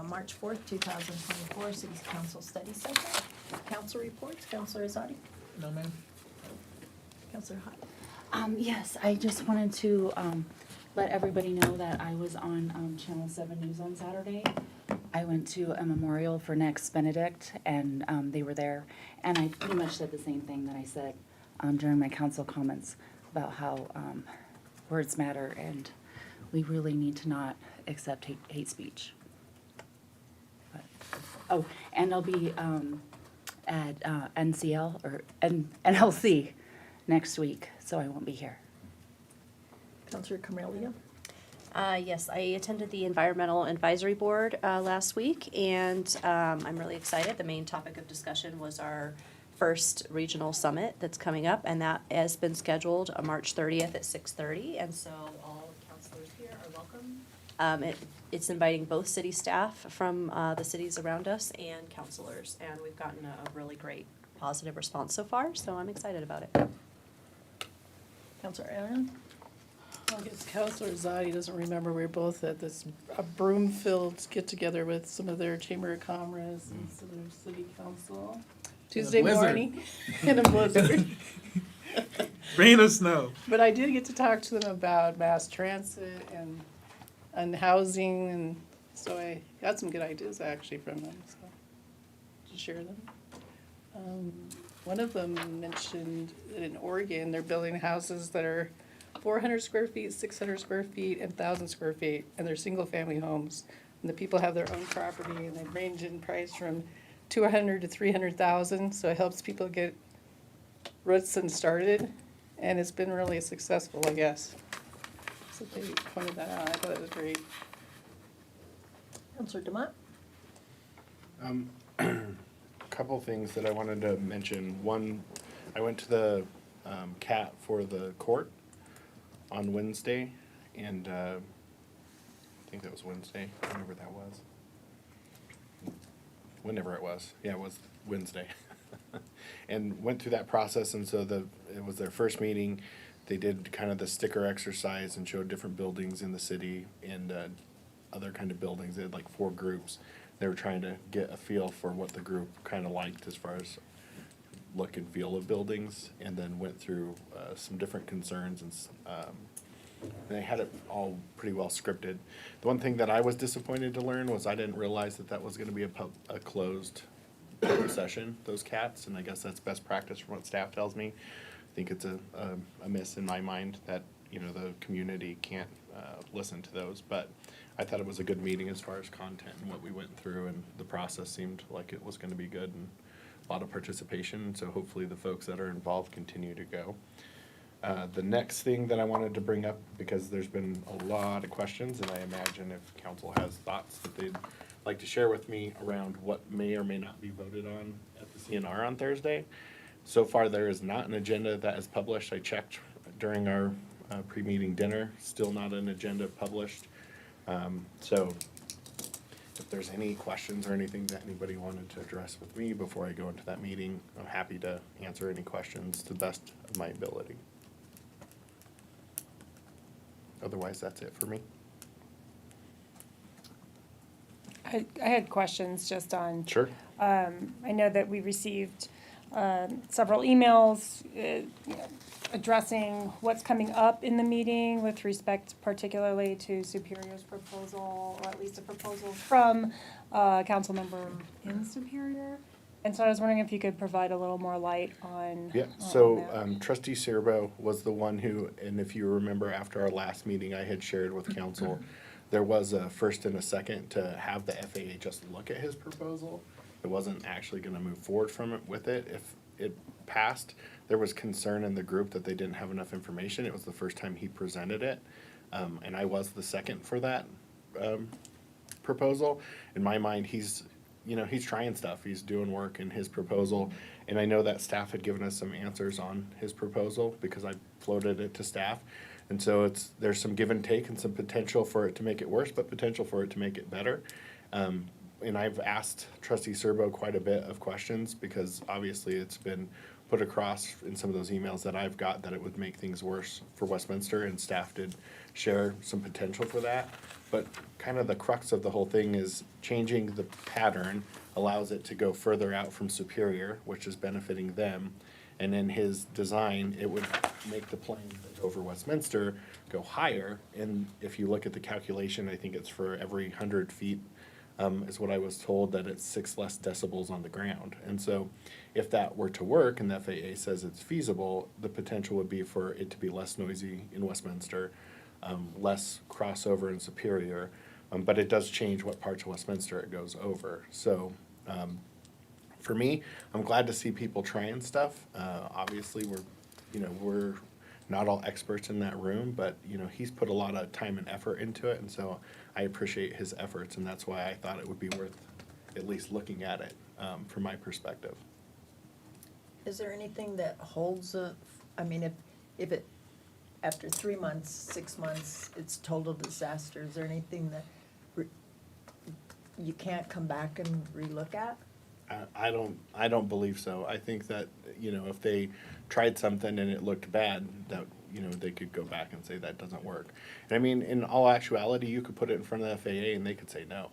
March 4th, 2024, City Council Study Session. Council reports, Councilor Azadi. No, ma'am. Councilor Hott. Yes, I just wanted to let everybody know that I was on Channel 7 News on Saturday. I went to a memorial for Nex Benedict, and they were there. And I pretty much said the same thing that I said during my council comments about how words matter, and we really need to not accept hate speech. But, oh, and I'll be at NCL or NLC next week, so I won't be here. Councilor Camelia. Yes, I attended the Environmental Advisory Board last week, and I'm really excited. The main topic of discussion was our first regional summit that's coming up, and that has been scheduled March 30th at 6:30, and so all councilors here are welcome. It's inviting both city staff from the cities around us and councilors, and we've gotten a really great positive response so far, so I'm excited about it. Councilor Aaron. I guess Councilor Zadi doesn't remember, we were both at this Broomfield get-together with some of their Chamber of Commerce and some of their city council. Tuesday blizzard. morning in a blizzard. Rain or snow. But I did get to talk to them about mass transit and housing, and so I got some good ideas actually from them, so to share them. One of them mentioned that in Oregon, they're building houses that are 400 square feet, 600 square feet, and 1,000 square feet, and they're single-family homes. And the people have their own property, and they range in price from 200 to 300,000, so it helps people get roots and started, and it's been really successful, I guess. So they pointed that out. I thought it was great. Councilor Demott. Couple things that I wanted to mention. One, I went to the CAT for the court on Wednesday, and I think that was Wednesday, whenever that was. Whenever it was. Yeah, it was Wednesday. And went through that process, and so it was their first meeting. They did kind of the sticker exercise and showed different buildings in the city and other kind of buildings. They had like 4 groups. They were trying to get a feel for what the group kind of liked as far as look and feel of buildings, and then went through some different concerns, and they had it all pretty well scripted. The one thing that I was disappointed to learn was I didn't realize that was going to be a closed public session, those CATs, and I guess that's best practice from what staff tells me. I think it's a miss in my mind that, you know, the community can't listen to those, but I thought it was a good meeting as far as content and what we went through, and the process seemed like it was going to be good and a lot of participation, so hopefully the folks that are involved continue to go. The next thing that I wanted to bring up, because there's been a lot of questions, and I imagine if council has thoughts that they'd like to share with me around what may or may not be voted on at the CNR on Thursday. So far, there is not an agenda that is published. I checked during our pre-meeting dinner, still not an agenda published. So if there's any questions or anything that anybody wanted to address with me before I go into that meeting, I'm happy to answer any questions to the best of my ability. Otherwise, that's it for me. I had questions just on. Sure. I know that we received several emails addressing what's coming up in the meeting with respect particularly to Superior's proposal, or at least a proposal from council member in Superior. And so I was wondering if you could provide a little more light on. Yeah, so Trustee Serbo was the one who, and if you remember after our last meeting, I had shared with council, there was a first and a second to have the FAA just look at his proposal. It wasn't actually gonna move forward with it. If it passed, there was concern in the group that they didn't have enough information. It was the first time he presented it. And I was the second for that proposal. In my mind, he's trying stuff. He's doing work in his proposal. And I know that staff had given us some answers on his proposal because I floated it to staff. And so there's some give and take and some potential for it to make it worse, but potential for it to make it better. And I've asked Trustee Serbo quite a bit of questions because obviously it's been put across in some of those emails that I've got that it would make things worse for Westminster, and staff did share some potential for that. But kind of the crux of the whole thing is changing the pattern allows it to go further out from Superior, which is benefiting them. And in his design, it would make the plane over Westminster go higher. And if you look at the calculation, I think it's for every 100 feet, is what I was told, that it's 6 less decibels on the ground. And so if that were to work, and the FAA says it's feasible, the potential would be for it to be less noisy in Westminster, less crossover in Superior, but it does change what parts of Westminster it goes over. So for me, I'm glad to see people trying stuff. Obviously, we're not all experts in that room, but he's put a lot of time and effort into it, and so I appreciate his efforts, and that's why I thought it would be worth at least looking at it from my perspective. Is there anything that holds if it, after 3 months, 6 months, it's total disaster, is there anything that you can't come back and relook at? I don't believe so. I think that, if they tried something and it looked bad, that, they could go back and say that doesn't work. And I mean, in all actuality, you could put it in front of the FAA and they could say no.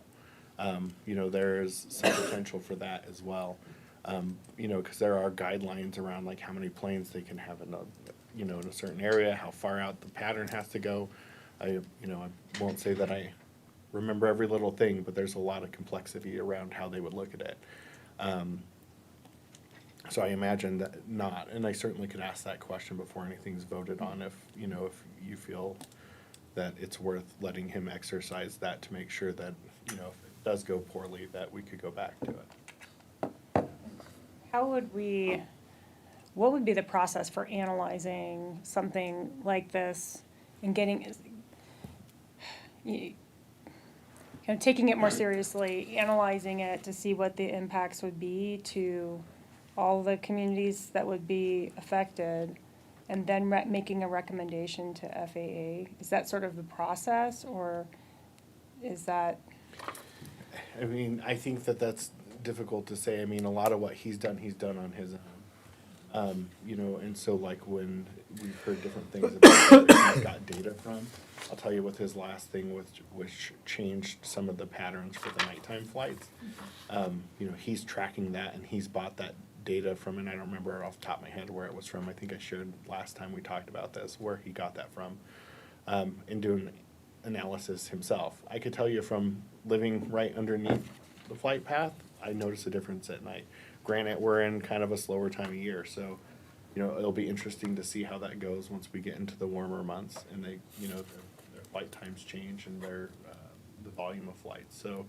There is some potential for that as well. Because there are guidelines around like how many planes they can have in a certain area, how far out the pattern has to go. I won't say that I remember every little thing, but there's a lot of complexity around how they would look at it. So I imagine that not, and I certainly could ask that question before anything's voted on if you feel that it's worth letting him exercise that to make sure that, if it does go poorly, that we could go back to it. What would be the process for analyzing something like this and getting, kind of taking it more seriously, analyzing it to see what the impacts would be to all the communities that would be affected, and then making a recommendation to FAA? Is that sort of the process, or is that? I mean, I think that that's difficult to say. I mean, a lot of what he's done on his own. And so like when we've heard different things about where he's got data from, I'll tell you with his last thing, which changed some of the patterns for the nighttime flights. He's tracking that, and he's bought that data from, and I don't remember off the top of my head where it was from. I think I shared last time we talked about this, where he got that from, and doing analysis himself. I could tell you from living right underneath the flight path, I notice a difference at night. Granted, we're in kind of a slower time of year, so it'll be interesting to see how that goes once we get into the warmer months and they, their flight times change and their the volume of flights. So,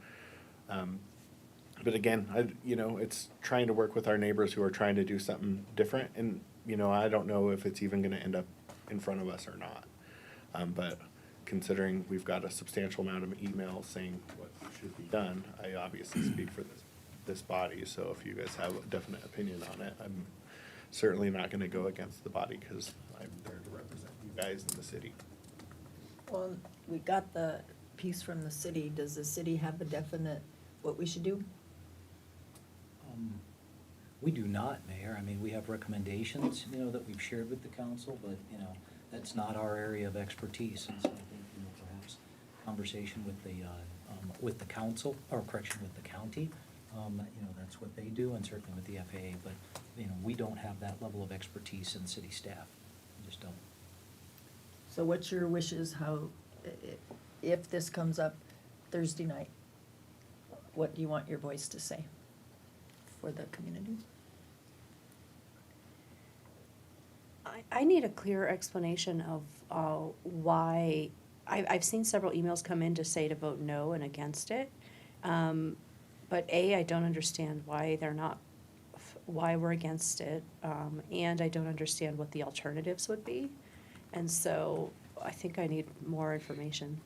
but again, it's trying to work with our neighbors who are trying to do something different, and I don't know if it's even going to end up in front of us or not. But considering we've got a substantial amount of emails saying what should be done, I obviously speak for this body. So if you guys have a definite opinion on it, I'm certainly not going to go against the body because I'm there to represent you guys in the city. Well, we got the piece from the city. Does the city have a definite what we should do? We do not, Mayor. I mean, we have recommendations, that we've shared with the council, but, that's not our area of expertise. And so I think, perhaps conversation with the council, or correction, with the county, that's what they do, and certainly with the FAA, but, we don't have that level of expertise in city staff. We just don't. So what's your wishes, if this comes up Thursday night, what do you want your voice to say for the community? I need a clearer explanation of why. I've seen several emails come in to say to vote no and against it. But I don't understand why why we're against it. And I don't understand what the alternatives would be. And so I think I need more information.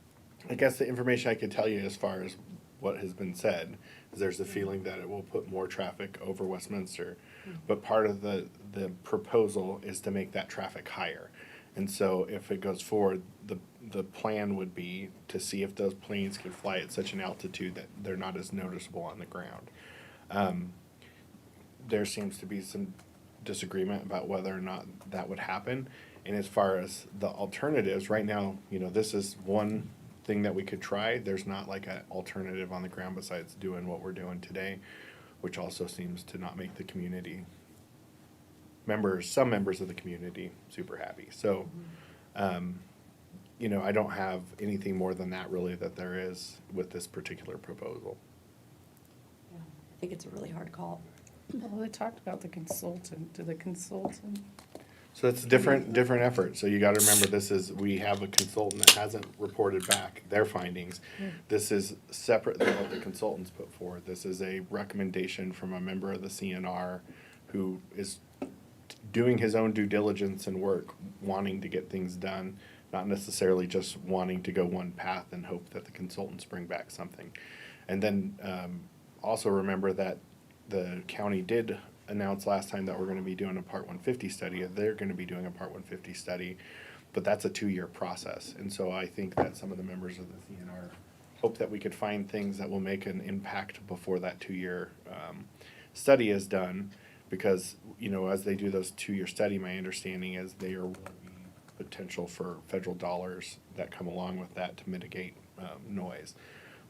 I guess the information I could tell you as far as what has been said is there's a feeling that it will put more traffic over Westminster. But part of the proposal is to make that traffic higher. And so if it goes forward, the plan would be to see if those planes can fly at such an altitude that they're not as noticeable on the ground. There seems to be some disagreement about whether or not that would happen. And as far as the alternatives, right now, you know, this is one thing that we could try. There's not like an alternative on the ground besides doing what we're doing today, which also seems to not make the community some members of the community super happy. So, you know, I don't have anything more than that really that there is with this particular proposal. I think it's a really hard call. Well, they talked about the consultant, So it's a different effort. So you gotta remember we have a consultant that hasn't reported back their findings. This is separate than what the consultants put forward. This is a recommendation from a member of the CNR who is doing his own due diligence and work, wanting to get things done, not necessarily just wanting to go one path and hope that the consultants bring back something. And then also remember that the county did announce last time that we're gonna be doing a Part 150 study. They're gonna be doing a Part 150 study, but that's a 2-year process. And so I think that some of the members of the CNR hope that we could find things that will make an impact before that 2-year study is done. Because, you know, as they do those 2-year study, my understanding is there will be potential for federal dollars that come along with that to mitigate noise.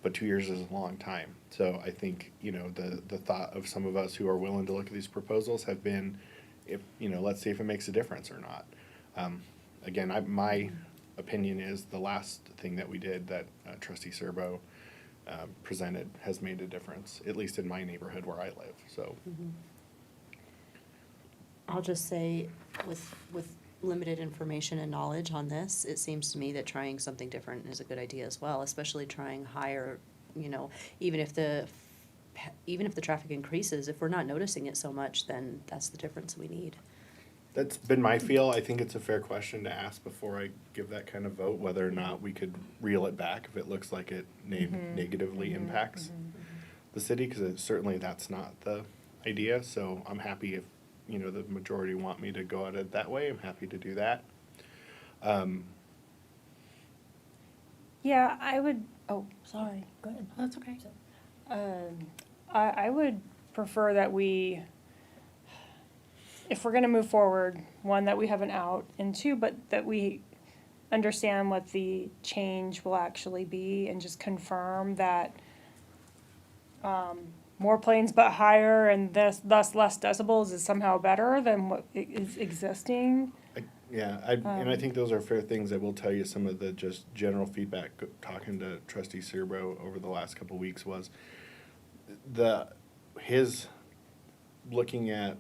But 2 years is a long time. So I think, you know, the thought of some of us who are willing to look at these proposals have been, if, you know, let's see if it makes a difference or not. Again, my opinion is the last thing that we did that Trustee Serbo presented has made a difference, at least in my neighborhood where I live, so. I'll just say, with limited information and knowledge on this, it seems to me that trying something different is a good idea as well, especially trying higher, you know, even if the traffic increases, if we're not noticing it so much, then that's the difference we need. That's been my feel. I think it's a fair question to ask before I give that kind of vote, whether or not we could reel it back if it looks like it negatively impacts the city, because certainly that's not the idea. So I'm happy if, you know, the majority want me to go at it that way. I'm happy to do that. Yeah, I would, oh, sorry. Go ahead. That's okay. I would prefer that if we're gonna move forward, one, that we have an out, and two, but that we understand what the change will actually be and just confirm that more planes but higher and thus less decibels is somehow better than what is existing. And I think those are fair things. I will tell you some of the just general feedback talking to Trustee Serbo over the last couple of weeks was his looking at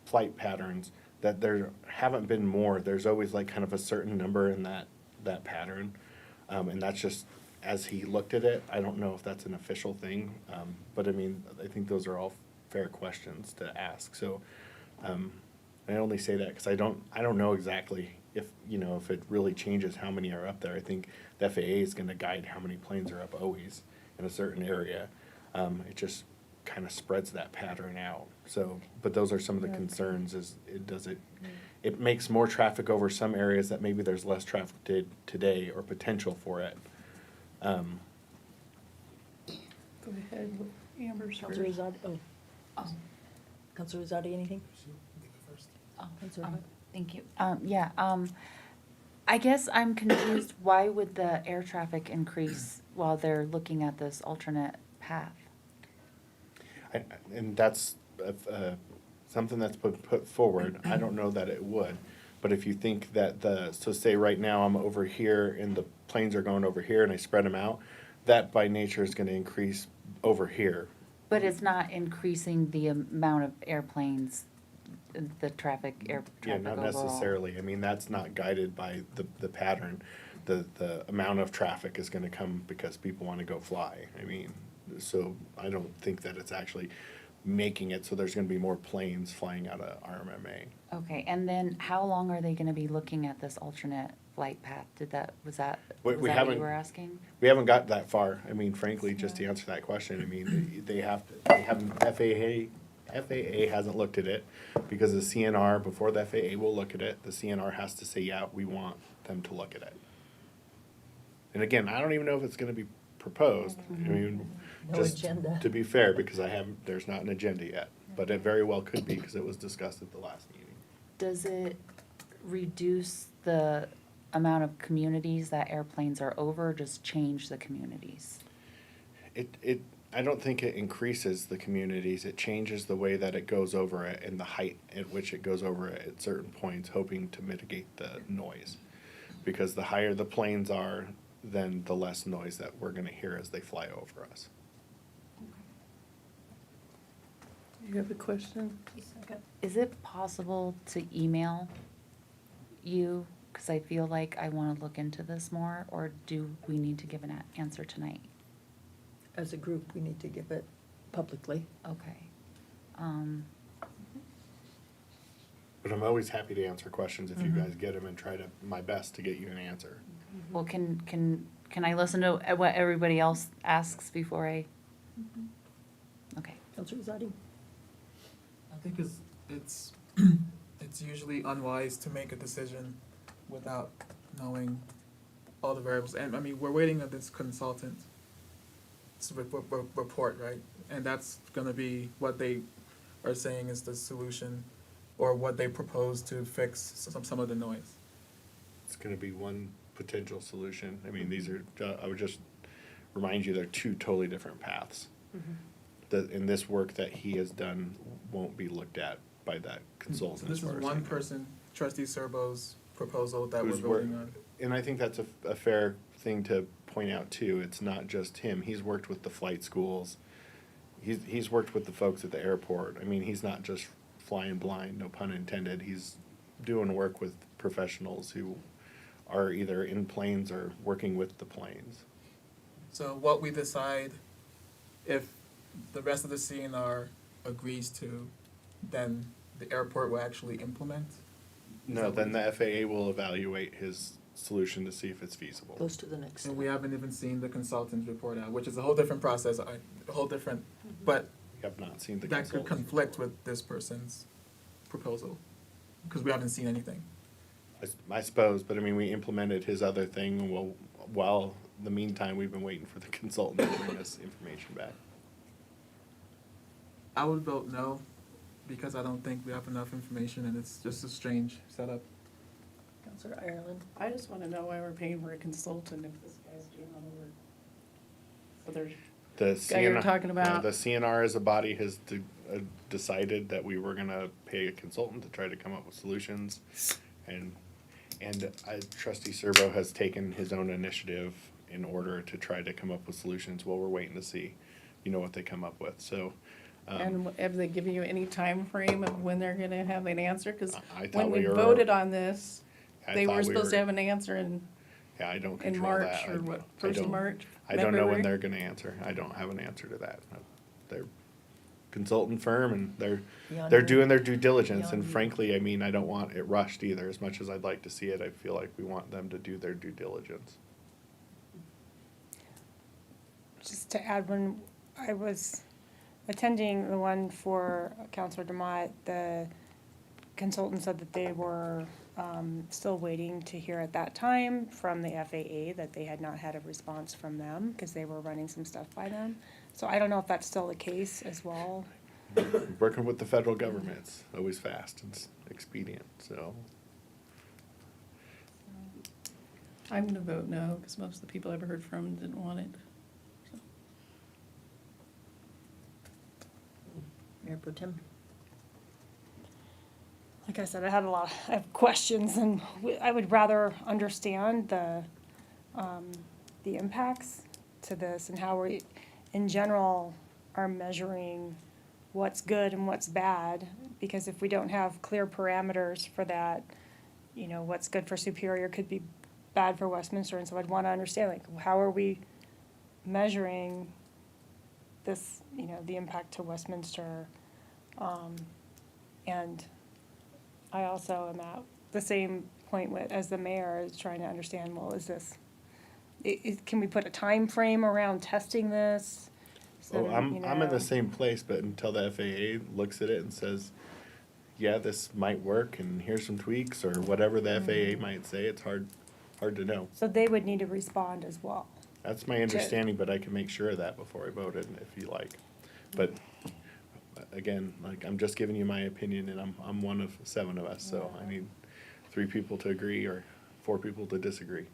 flight patterns, that there haven't been more. There's always like kind of a certain number in that pattern, and that's just as he looked at it. I don't know if that's an official thing, but I mean, I think those are all fair questions to ask. So I only say that because I don't know exactly if, you know, if it really changes how many are up there. I think the FAA is going to guide how many planes are up always in a certain area. It just kind of spreads that pattern out. So, but those are some of the concerns. It makes more traffic over some areas that maybe there's less traffic today or potential for it. Go ahead, Amber's Counselor first. Zadi, Counselor Zadi, anything? Oh, Counselor Hood? thank you. I guess I'm confused, why would the air traffic increase while they're looking at this alternate path? And that's something that's put forward. I don't know that it would, but if you think that so say right now I'm over here and the planes are going over here and I spread them out, that by nature is going to increase over here. But it's not increasing the amount of airplanes, the air Yeah, traffic not overall. necessarily. I mean, that's not guided by the pattern. The amount of traffic is gonna come because people wanna go fly. I mean, so I don't think that it's actually making it so there's gonna be more planes flying out of RMMA. Okay, and then how long are they gonna be looking at this alternate flight path? Was that We what haven't- you were asking? We haven't got that far. I mean, frankly, just to answer that question, I mean, they haven't, FAA hasn't looked at it because the CNR, before the FAA will look at it, the CNR has to say, yeah, we want them to look at it. And again, I don't even know if it's gonna be proposed. I mean, No just agenda. to be fair, because there's not an agenda yet. but it very well could be, because it was discussed at the last meeting. Does it reduce the amount of communities that airplanes are over, or just change the communities? I don't think it increases the communities, it changes the way that it goes over it and the height at which it goes over it at certain points, hoping to mitigate the noise. Because the higher the planes are, then the less noise that we're gonna hear as they fly over us. You have a question? Is it possible to email you? Because I feel like I want to look into this more, or do we need to give an answer tonight? As a group, we need to give it publicly. Okay. But I'm always happy to answer questions if you guys get them and try to, my best to get you an answer. Well, can I listen to what everybody else asks before I? Okay. Counselor Zadi? I think it's it's usually unwise to make a decision without knowing all the variables. And I mean, we're waiting on this consultant's report, right? And that's gonna be what they are saying is the solution, or what they propose to fix some of the noise. It's gonna be one potential solution. I mean, these are, I would just remind you, they're two totally different paths. And this work that he has done won't be looked at by that consultant. So this as far is as I one know. person, Trustee Serbo's proposal that we're Who's work- voting on. And I think that's a fair thing to point out too. It's not just him. He's worked with the flight schools. He's worked with the folks at the airport. I mean, he's not just flying blind, no pun intended. He's doing work with professionals who are either in planes or working with the planes. So what we decide, if the rest of the CNR agrees to, then the airport will actually implement? No, then the FAA will evaluate his solution to see if it's feasible. Goes to the next. And we haven't even seen the consultant's report out, which is a whole different process, a whole different, but We have not seen the that could consultant. conflict with this person's proposal, because we haven't seen anything. I suppose, but I mean, we implemented his other thing, well, while, in the meantime, we've been waiting for the consultant to bring us information back. I would vote no, because I don't think we have enough information, and it's just a strange setup. Counselor Ireland? I just wanna know why we're paying for a consultant if this guy's doing all the work. So there's, The Guy you're CNR talking about. The CNR as a body has decided that we were gonna pay a consultant to try to come up with solutions. And Trustee Serbo has taken his own initiative in order to try to come up with solutions. Well, we're waiting to see, what they come up with, so. and have they given you any time frame of when they're gonna have an answer? Cause I thought when we we were- voted on this, I they thought were we supposed to have an answer in Yeah, I don't in control March that. or what, I first of don't- March? I don't know when February? they're gonna answer. I don't have an answer to that. They're consultant firm and they're Beyond they're your- doing their due diligence, and beyond you. frankly, I mean, I don't want it rushed either. As much as I'd like to see it, I feel like we want them to do their due diligence. Just to add, when I was attending the one for Counselor Demott, the consultant said that they were still waiting to hear at that time from the FAA, that they had not had a response from them because they were running some stuff by them. So I don't know if that's still the case as well. Working with the federal government, it's always fast and expedient, so. I'm gonna vote no, cause most of the people I've heard from didn't want it. So. Mayor Pro Tem? Like I said, I have questions, and I would rather understand the impacts to this and how we, in general, are measuring what's good and what's bad. Because if we don't have clear parameters for that, what's good for Superior could be bad for Westminster. And so I'd want to understand, like, how are we measuring this, the impact to Westminster? And I also am at the same point as the mayor is trying to understand, well, is this, can we put a time frame around testing this? So Oh, that, I'm in the same place, but until the FAA looks at it and says, yeah, this might work and here's some tweaks, or whatever the FAA might say, it's hard to know. So they would need to respond as well. That's my understanding, but I can make sure of that before I vote it if you like. But again, like, I'm just giving you my opinion, and I'm one of 7 of us, so I need 3 people to agree or 4 people to disagree.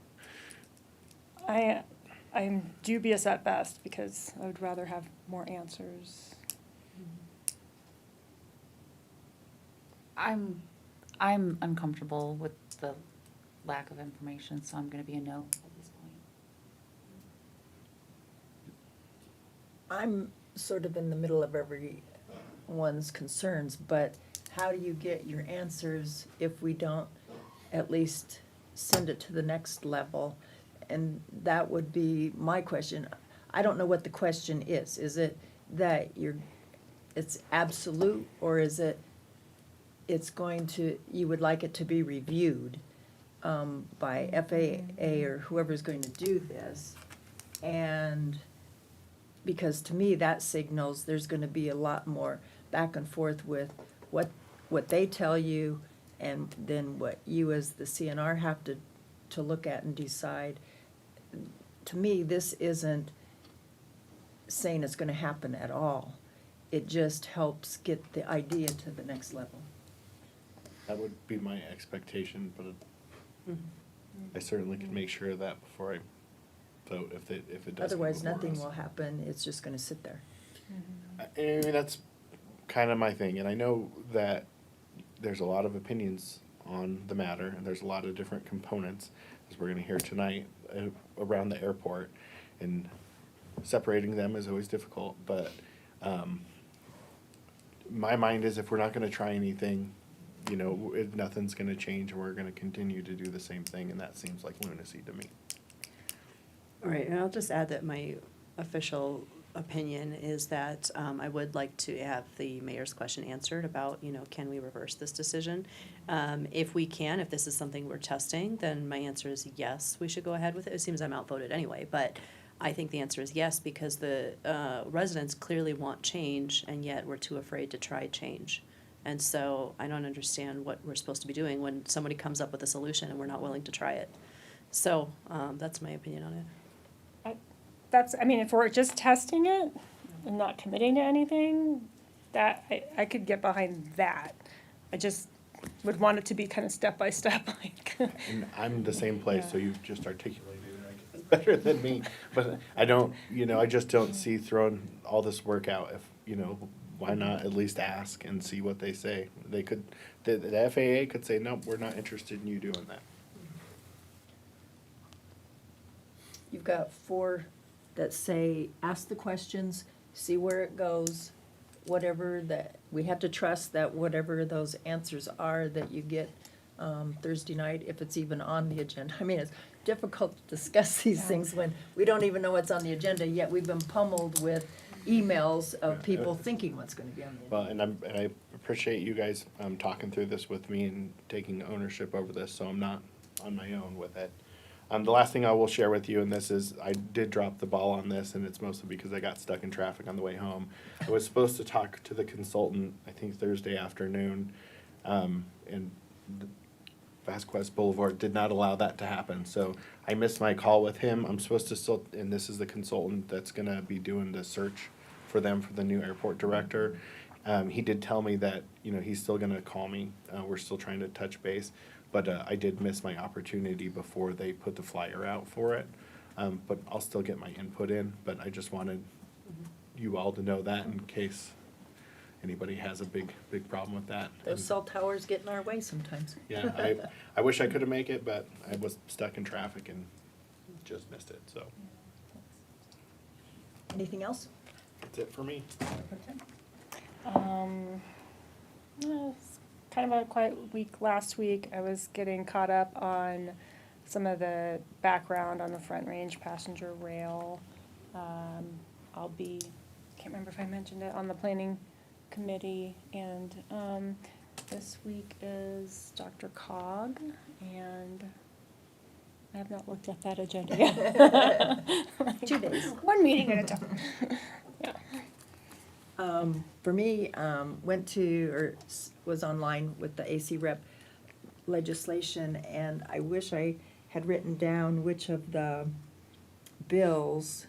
I'm dubious at best because I would rather have more answers. I'm uncomfortable with the lack of information, so I'm gonna be a no at this point. I'm sort of in the middle of everyone's concerns, but how do you get your answers if we don't at least send it to the next level? And that would be my question. I don't know what the question is. Is it that it's absolute, or is it, you would like it to be reviewed by FAA or whoever's going to do this? And because to me, that signals there's gonna be a lot more back and forth with what they tell you and then what you as the CNR have to look at and decide. To me, this isn't saying it's gonna happen at all. It just helps get the idea to the next level. That would be my expectation, but I certainly can make sure of that before I vote if it doesn't. Otherwise, move nothing forward. will happen. It's just gonna sit there. I mean, that's kind of my thing, and I know that there's a lot of opinions on the matter, and there's a lot of different components, as we're gonna hear tonight, around the airport, and separating them is always difficult, but, my mind is if we're not gonna try anything, you know, nothing's gonna change, and we're gonna continue to do the same thing, and that seems like lunacy to me. All right, and I'll just add that my official opinion is that I would like to have the mayor's question answered about, can we reverse this decision? If we can, if this is something we're testing, then my answer is yes, we should go ahead with it. It seems I'm outvoted anyway, but I think the answer is yes, because the residents clearly want change, and yet we're too afraid to try change. And so I don't understand what we're supposed to be doing when somebody comes up with a solution and we're not willing to try it. So that's my opinion on it. If we're just testing it and not committing to anything, that, I could get behind that. I just would want it to be kind of step by step, like. And I'm the same place, so Yeah. you've just articulated it, I guess, better than me. But I don't, I just don't see throwing all this work out if, why not at least ask and see what they say? They could, the FAA could say, nope, we're not interested in you doing that. You've got 4 that say, ask the questions, see where it goes, whatever that, we have to trust that whatever those answers are that you get Thursday night, if it's even on the agenda. I mean, it's difficult to discuss these things when we don't even know what's on the agenda, yet we've been pummeled with emails of people thinking what's gonna be on the agenda. Well, and I appreciate you guys talking through this with me and taking ownership over this, so I'm not on my own with it. The last thing I will share with you, and this is, I did drop the ball on this, and it's mostly because I got stuck in traffic on the way home. I was supposed to talk to the consultant, I think Thursday afternoon, and Vasquez Boulevard did not allow that to happen, so I missed my call with him. I'm supposed to still, and this is the consultant that's gonna be doing the search for them for the new airport director. He did tell me that, he's still gonna call me. We're still trying to touch base. But I did miss my opportunity before they put the flyer out for it. But I'll still get my input in, but I just wanted you all to know that in case anybody has a big problem with that. Those cell towers get in our way sometimes. Yeah, I wish I could have make it, but I was stuck in traffic and just missed it, so Anything else? that's it for me. It's kind of a quiet week last week. I was getting caught up on some of the background on the Front Range passenger rail. Can't remember if I mentioned it, on the planning committee, and this week is Dr. Cog, and I have not looked at that agenda yet. 2 days. One meeting at a time. Yeah. For me, was online with the AC rep legislation, and I wish I had written down which of the bills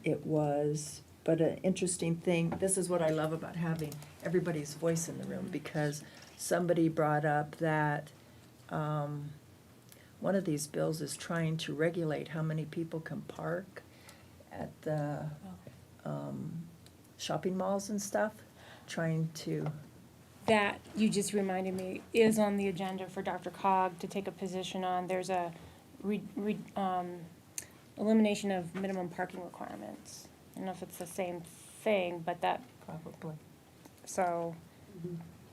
it was. But an interesting thing, this is what I love about having everybody's voice in the room, because somebody brought up that one of these bills is trying to regulate how many people can park at the shopping malls and stuff, trying to, That, you just reminded me, is on the agenda for Dr. Cog to take a position on. There's a elimination of minimum parking requirements. I don't know if it's the same thing, but that, probably. so,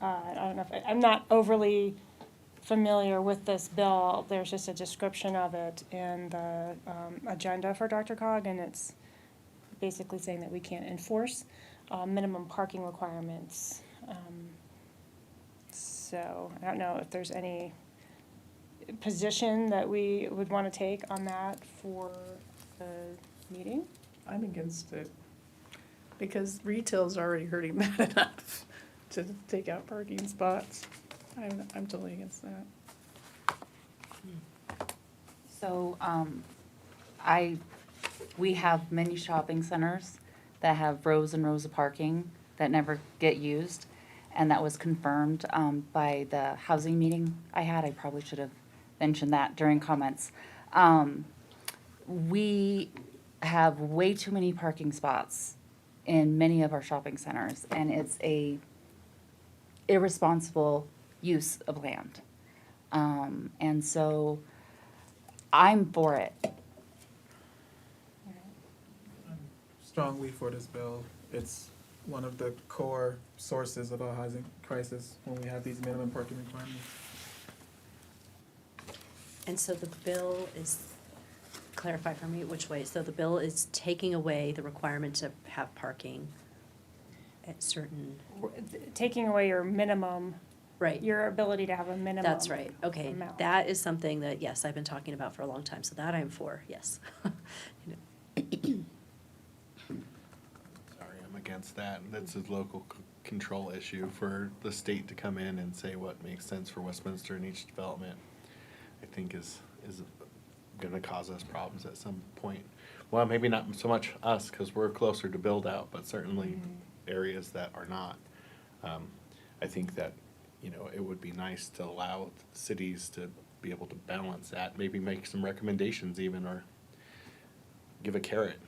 I don't know if, I'm not overly familiar with this bill. There's just a description of it in the agenda for Dr. Cog, and it's basically saying that we can't enforce minimum parking requirements. So I don't know if there's any position that we would want to take on that for the meeting. I'm against it, because retail's already hurting bad enough to take out parking spots. I'm totally against that. So, we have many shopping centers that have rows and rows of parking that never get used. And that was confirmed, by the housing meeting I had. I probably should have mentioned that during comments. We have way too many parking spots in many of our shopping centers, and it's a irresponsible use of land. And so I'm for it. Strongly for this bill. It's one of the core sources of our housing crisis when we have these minimum parking requirements. And so the bill is, clarify for me which way, so the bill is taking away the requirement to have parking at certain, Taking away your minimum, right? your ability to have a minimum. That's right, okay, amount. that is something that, yes, I've been talking about for a long time, so that I'm for, yes. Sorry, I'm against that. That's a local control issue for the state to come in and say what makes sense for Westminster in each development. I think is gonna cause us problems at some point. Well, maybe not so much us, cause we're closer to build out, but certainly areas that are not. I think that, you know, it would be nice to allow cities to be able to balance that, maybe make some recommendations even, or give a carrot.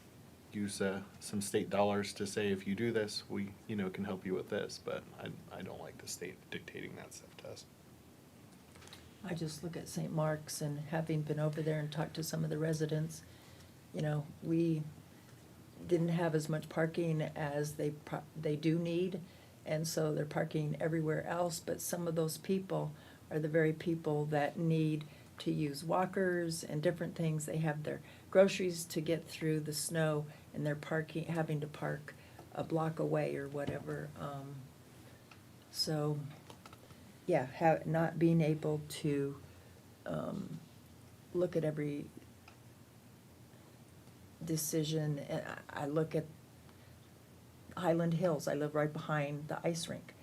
Use some state dollars to say, if you do this, we, you know, can help you with this, but I don't like the state dictating that stuff to us. I just look at St. Mark's, and having been over there and talked to some of the residents, you know, we didn't have as much parking as they do need, and so they're parking everywhere else, but some of those people are the very people that need to use walkers and different things. They have their groceries to get through the snow, and they're having to park a block away or whatever. So, yeah, not being able to look at every decision. And I look at Highland Hills. I live right behind the ice rink,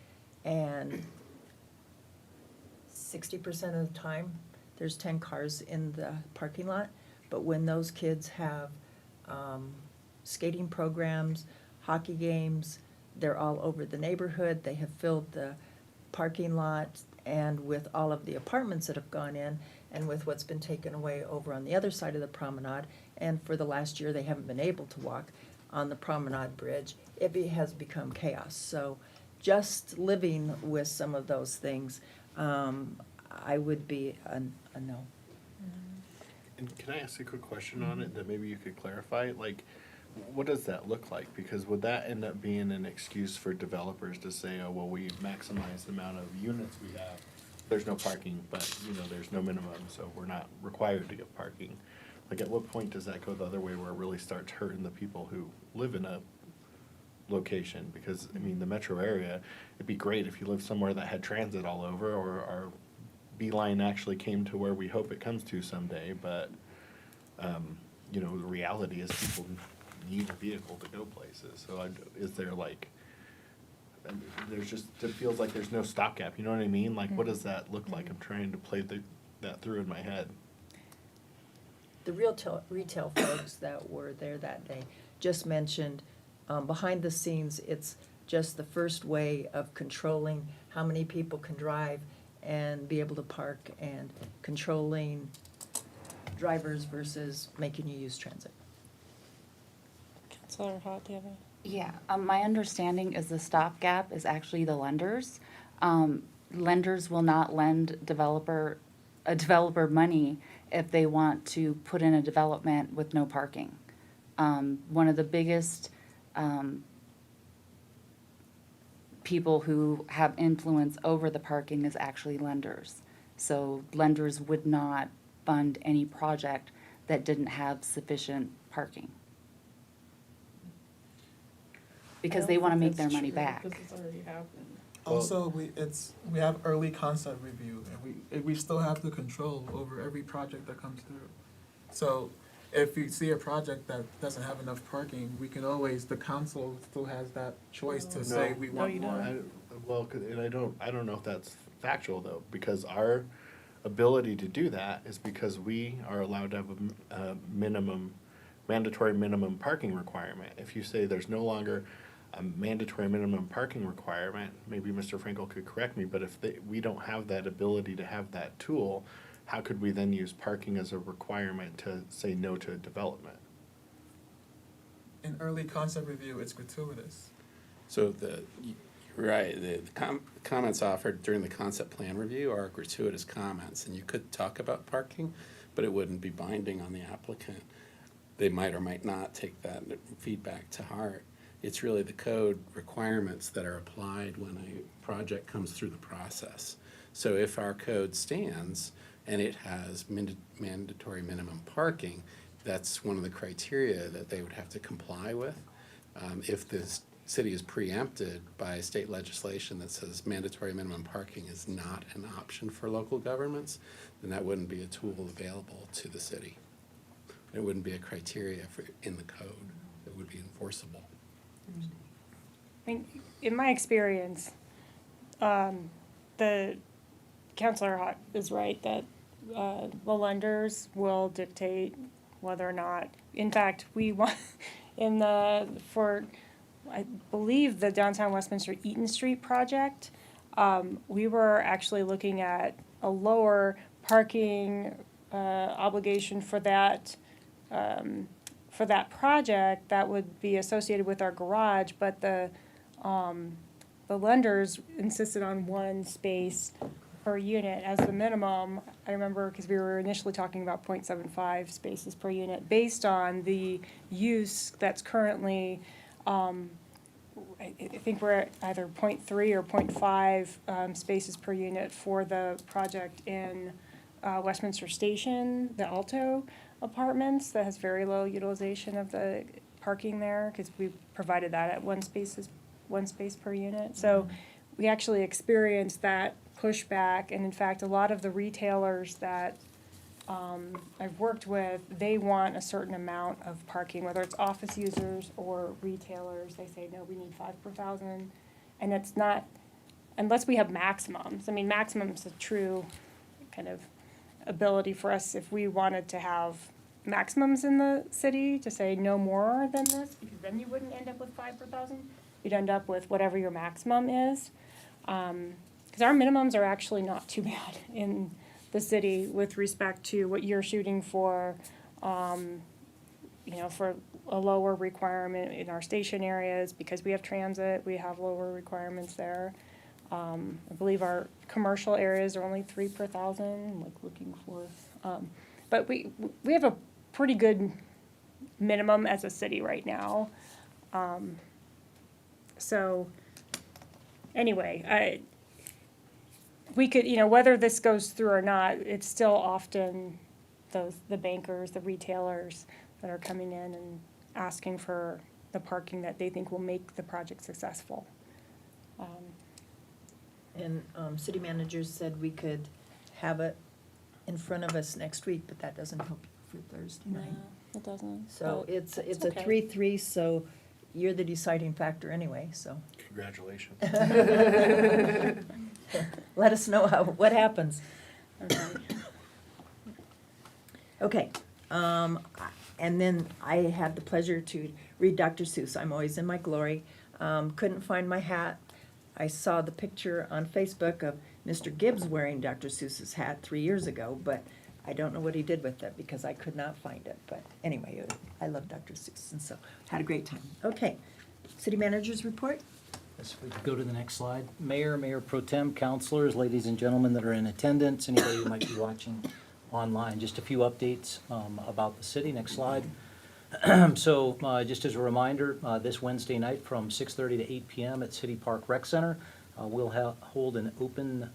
and 60% of the time, there's 10 cars in the parking lot. But when those kids have skating programs, hockey games, they're all over the neighborhood. They have filled the parking lot, and with all of the apartments that have gone in, and with what's been taken away over on the other side of the promenade, and for the last year, they haven't been able to walk on the promenade bridge, it has become chaos. So just living with some of those things, I would be a no. And can I ask a quick question on it that maybe you could clarify? Like, what does that look like? Because would that end up being an excuse for developers to say, oh, well, we maximize the amount of units we have. There's no parking, but, you know, there's no minimum, so we're not required to get parking. Like, at what point does that go the other way where it really starts hurting the people who live in a location? Because, I mean, the metro area, it'd be great if you lived somewhere that had transit all over, or our Beeline actually came to where we hope it comes to someday, but, you know, the reality is people need a vehicle to go places. So is there like, there's just, it feels like there's no stopgap, you know what I mean? Like, what does that look like? I'm trying to play that through in my head. The retail folks that were there that day just mentioned behind the scenes, it's just the first way of controlling how many people can drive and be able to park, and controlling drivers versus making you use transit. Counselor Hart, do you have a? Yeah, my understanding is the stopgap is actually the lenders. Lenders will not lend a developer money if they want to put in a development with no parking. One of the biggest, people who have influence over the parking is actually lenders. So lenders would not fund any project that didn't have sufficient parking. Because they want to make their money back. Because it's already happened. Also, we have early concept review, and we still have the control over every project that comes through. So if you see a project that doesn't have enough parking, we can always, the council still has that choice to say we want you more. don't. And I don't know if that's factual though, because our ability to do that is because we are allowed to have a mandatory minimum parking requirement. If you say there's no longer a mandatory minimum parking requirement, maybe Mr. Frankel could correct me, but if we don't have that ability to have that tool, how could we then use parking as a requirement to say no to development? In early concept review, it's gratuitous. So you're right, the comments offered during the concept plan review are gratuitous comments, and you could talk about parking, but it wouldn't be binding on the applicant. They might or might not take that feedback to heart. It's really the code requirements that are applied when a project comes through the process. So if our code stands and it has mandatory minimum parking, that's one of the criteria that they would have to comply with. If the city is preempted by state legislation that says mandatory minimum parking is not an option for local governments, then that wouldn't be a tool available to the city. It wouldn't be a criteria in the code that would be enforceable. I mean, in my experience, the Counselor Hott is right that the lenders will dictate whether or not, in fact, we want, I believe the downtown Westminster Eaton Street project, we were actually looking at a lower parking obligation for that project that would be associated with our garage, but the lenders insisted on one space per unit as the minimum. I remember, because we were initially talking about 0.75 spaces per unit, based on the use that's currently, I think we're at either 0.3 or 0.5 spaces per unit for the project in Westminster Station, the Alto apartments, that has very low utilization of the parking there, because we provided that at one space per unit. So we actually experienced that pushback, and in fact, a lot of the retailers that I've worked with, they want a certain amount of parking, whether it's office users or retailers. They say, no, we need 5 per thousand, and it's not, unless we have maximums. I mean, maximum's a true kind of ability for us if we wanted to have maximums in the city, to say no more than this, because then you wouldn't end up with 5 per thousand. You'd end up with whatever your maximum is. Because our minimums are actually not too bad in the city with respect to what you're shooting for, for a lower requirement in our station areas. Because we have transit, we have lower requirements there. I believe our commercial areas are only 3 per thousand, like looking for, but we have a pretty good minimum as a city right now. So, anyway, we could, whether this goes through or not, it's still often the bankers, the retailers that are coming in and asking for the parking that they think will make the project successful. And city managers said we could have it in front of us next week, but that doesn't help for Thursday night. It doesn't. So but it's a okay. 3-3, so you're the deciding factor anyway, so. Congratulations. Let us know what happens. Okay, And then I had the pleasure to read Dr. Seuss. I'm always in my glory. Couldn't find my hat. I saw the picture on Facebook of Mr. Gibbs wearing Dr. Seuss's hat 3 years ago, but I don't know what he did with it because I could not find it. But anyway, I love Dr. Seuss, and so had a great time. Okay, city manager's report? Yes, if we could go to the next slide. Mayor, Mayor Pro Tem, councilors, ladies and gentlemen that are in attendance, anybody who might be watching online, just a few updates about the city. Next slide. So just as a reminder, this Wednesday night from 6:30 to 8 p.m. at City Park Rec Center, we'll hold an open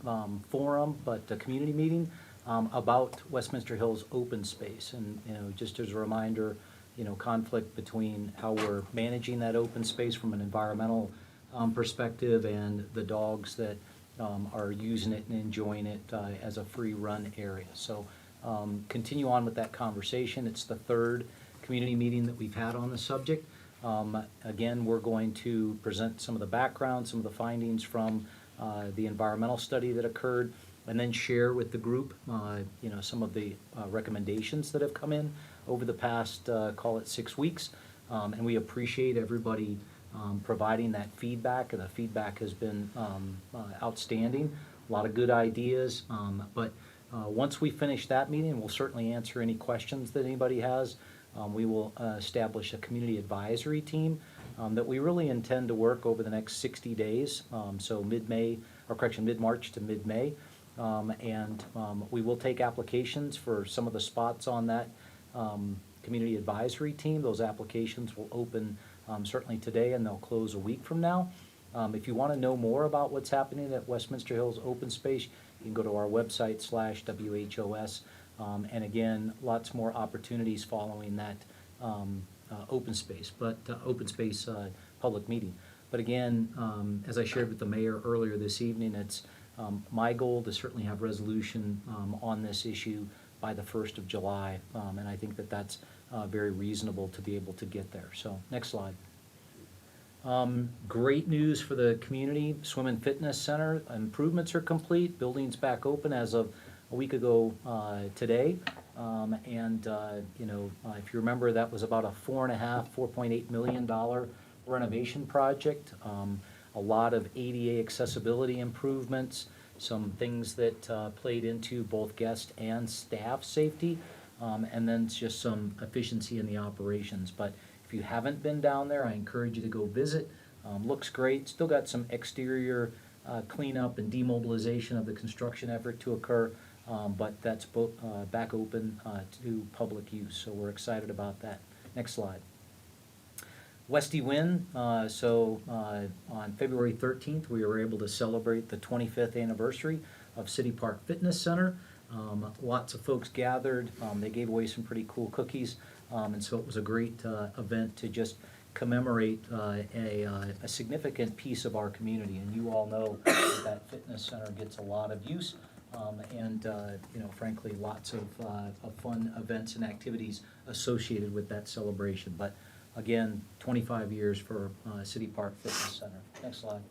forum, but a community meeting about Westminster Hills open space. And, you know, just as a reminder, you know, conflict between how we're managing that open space from an environmental perspective and the dogs that are using it and enjoying it as a free run area. So continue on with that conversation. It's the third community meeting that we've had on the subject. Again, we're going to present some of the background, some of the findings from the environmental study that occurred, and then share with the group, you know, some of the recommendations that have come in over the past, call it 6 weeks. And we appreciate everybody providing that feedback, and the feedback has been outstanding. A lot of good ideas, but once we finish that meeting, we'll certainly answer any questions that anybody has. We will establish a community advisory team that we really intend to work over the next 60 days, so mid-March to mid-May. And we will take applications for some of the spots on that community advisory team. Those applications will open certainly today, and they'll close a week from now. If you want to know more about what's happening at Westminster Hills Open Space, you can go to our website /WHOS. And again, lots more opportunities following that open space public meeting. But again, as I shared with the mayor earlier this evening, it's my goal to certainly have resolution on this issue by the 1st of July. And I think that that's very reasonable to be able to get there. So next slide. Great news for the community. Swim and Fitness Center improvements are complete. Building's back open as of a week ago today. You know, if you remember, that was about a $4.8 million renovation project. A lot of ADA accessibility improvements, some things that played into both guest and staff safety, and then just some efficiency in the operations. But if you haven't been down there, I encourage you to go visit. Looks great. Still got some exterior cleanup and demobilization of the construction effort to occur, but that's back open to public use. So we're excited about that. Next slide. Westy Win, on February 13th, we were able to celebrate the 25th anniversary of City Park Fitness Center. Lots of folks gathered. They gave away some pretty cool cookies, and so it was a great event to just commemorate a significant piece of our community. And you all know that fitness center gets a lot of use, and you know, frankly, lots of fun events and activities associated with that celebration. But again, 25 years for City Park Fitness Center. Next slide.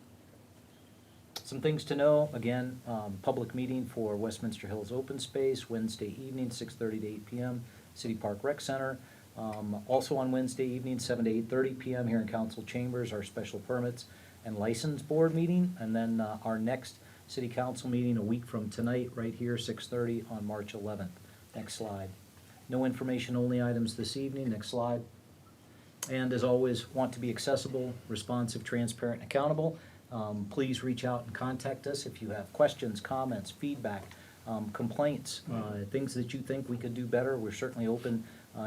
Some things to know, again, public meeting for Westminster Hills Open Space, Wednesday evening, 6:30 to 8 p.m., City Park Rec Center. Also on Wednesday evening, 7 to 8:30 p.m. here in Council Chambers, our special permits and license board meeting. And then our next City Council meeting a week from tonight, right here, 6:30 on March 11th. Next slide. No information only items this evening. Next slide. And as always, want to be accessible, responsive, transparent, and accountable. Please reach out and contact us if you have questions, comments, feedback, complaints, things that you think we could do better. We're certainly open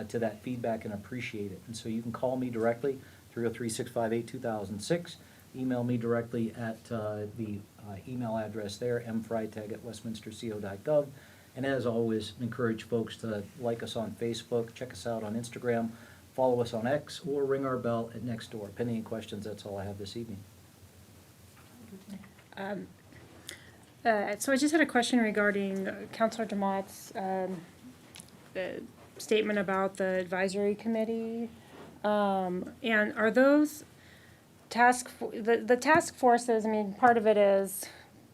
to that feedback and appreciate it. And so you can call me directly, 303-658-2006. Email me directly at the email address there, mfreitag@westminsterco.gov. And as always, encourage folks to like us on Facebook, check us out on Instagram, follow us on X, or ring our bell at Nextdoor. Pending questions, that's all I have this evening. So I just had a question regarding Councilor Demott's statement about the advisory committee. And are those the task forces, I mean, part of it is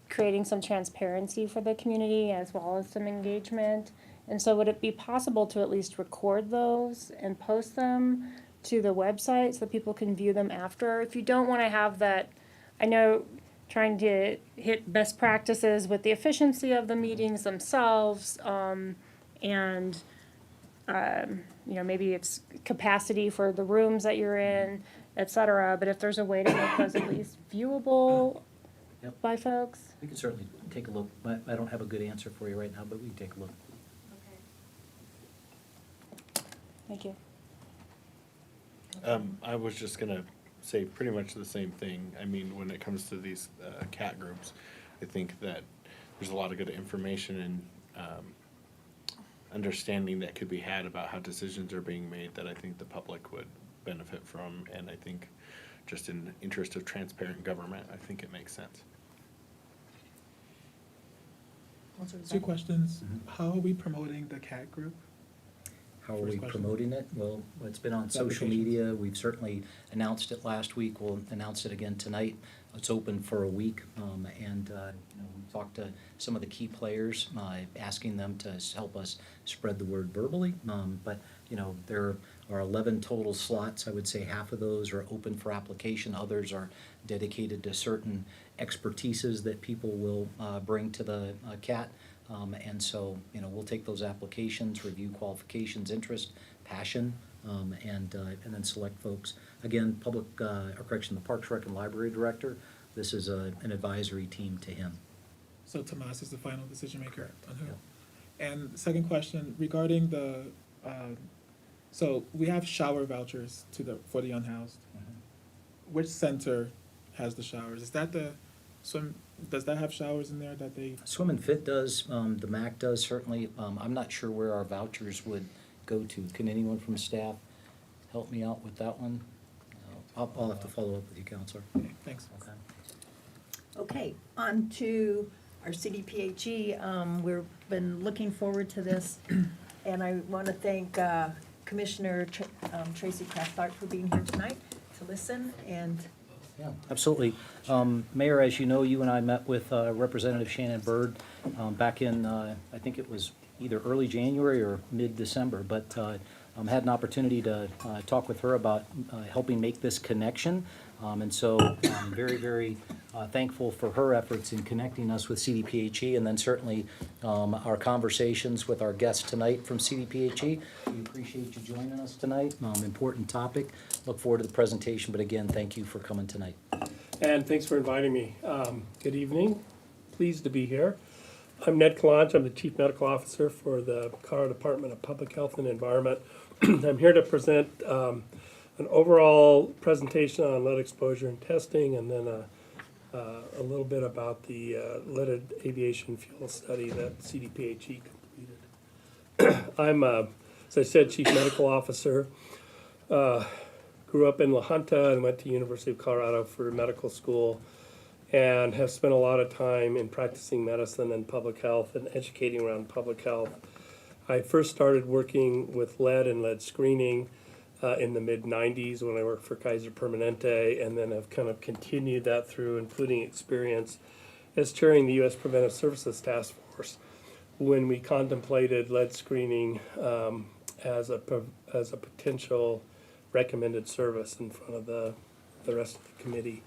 creating some transparency for the community as well as some engagement. And so would it be possible to at least record those and post them to the website so that people can view them after? If you don't want to have that, I know trying to hit best practices with the efficiency of the meetings themselves, and maybe it's capacity for the rooms that you're in, et cetera. But if there's a way to make those at least viewable Yep. by folks. We can certainly take a look. I don't have a good answer for you right now, but we can take a look. Thank you. I was just gonna say pretty much the same thing. I mean, when it comes to these cat groups, I think that there's a lot of good information and understanding that could be had about how decisions are being made that I think the public would benefit from. And I think just in the interest of transparent government, I think it makes sense. Two questions. How are we promoting the cat group? How are First we question. promoting it? Well, it's been on social Applications. media. We've certainly announced it last week. We'll announce it again tonight. It's open for a week, and we talked to some of the key players, asking them to help us spread the word verbally. But there are 11 total slots. I would say half of those are open for application. Others are dedicated to certain expertises that people will bring to the CAT. And so, we'll take those applications, review qualifications, interest, passion, and then select folks. Again, the Parks Rec and Library Director, this is an advisory team to him. So Tomas is the final decision maker on who? And second question, regarding the, so we have shower vouchers for the unhoused. Which center has the showers? Is that the swim, does that have showers in there that they? Swim and Fit does, the MAC does certainly. I'm not sure where our vouchers would go to. Can anyone from staff help me out with that one? I'll have to follow up with you, Counselor. Okay, thanks. Okay. Okay, on to our CDPHE. We've been looking forward to this, and I want to thank Commissioner Tracy Kraft-Tharp for being here tonight to listen, and Yeah, absolutely. Mayor, as you know, you and I met with Representative Shannon Byrd back in, I think it was either early January or mid-December, but had an opportunity to talk with her about helping make this connection. And so I'm very, very thankful for her efforts in connecting us with CDPHE, and then certainly our conversations with our guests tonight from CDPHE. We appreciate you joining us tonight. Important topic. Look forward to the presentation, but again, thank you for coming tonight. And thanks for inviting me. Good evening. Pleased to be here. I'm Ned Kalanch. I'm the Chief Medical Officer for the Colorado Department of Public Health and Environment. I'm here to present an overall presentation on lead exposure and testing, and then a little bit about the leaded aviation fuel study that CDPHE completed. I'm, as I said, Chief Medical Officer. Grew up in La Junta and went to University of Colorado for medical school, and have spent a lot of time in practicing medicine and public health and educating around public health. I first started working with lead and lead screening in the mid-90s when I worked for Kaiser Permanente, and then have kind of continued that through, including experience as chairing the U.S. Preventive Services Task Force when we contemplated lead screening as a potential recommended service in front of the rest of the committee.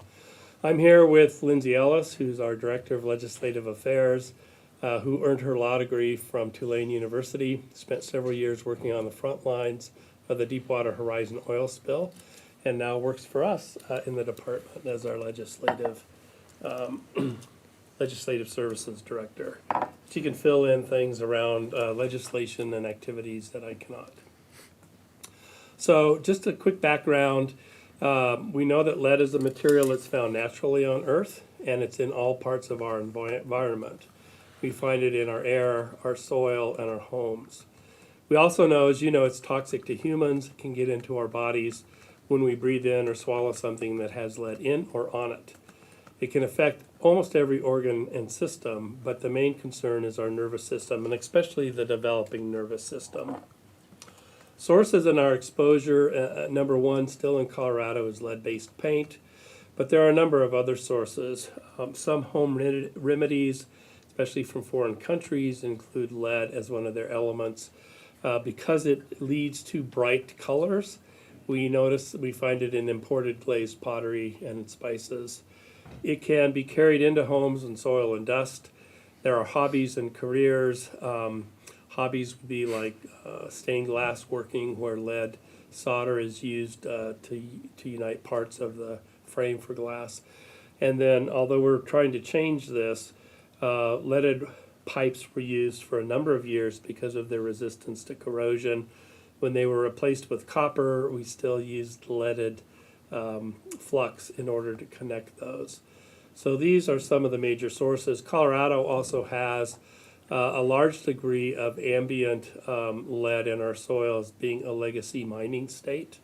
I'm here with Lindsay Ellis, who's our Director of Legislative Affairs, who earned her law degree from Tulane University, spent several years working on the front lines of the Deepwater Horizon oil spill, and now works for us in the department as our legislative services director. She can fill in things around legislation and activities that I cannot. So just a quick background. We know that lead is a material that's found naturally on Earth, and it's in all parts of our environment. We find it in our air, our soil, and our homes. We also know, as you know, it's toxic to humans. It can get into our bodies when we breathe in or swallow something that has lead in or on it. It can affect almost every organ and system, but the main concern is our nervous system, and especially the developing nervous system. Sources in our exposure, number one, still in Colorado, is lead-based paint, but there are a number of other sources. Some home remedies, especially from foreign countries, include lead as one of their elements. Because it leads to bright colors, we find it in imported glazed pottery and in spices. It can be carried into homes in soil and dust. There are hobbies and careers. Hobbies would be like stained glass working, where lead solder is used to unite parts of the frame for glass. And then, although we're trying to change this, leaded pipes were used for a number of years because of their resistance to corrosion. When they were replaced with copper, we still used leaded flux in order to connect those. So these are some of the major sources. Colorado also has a large degree of ambient lead in our soils, being a legacy mining state.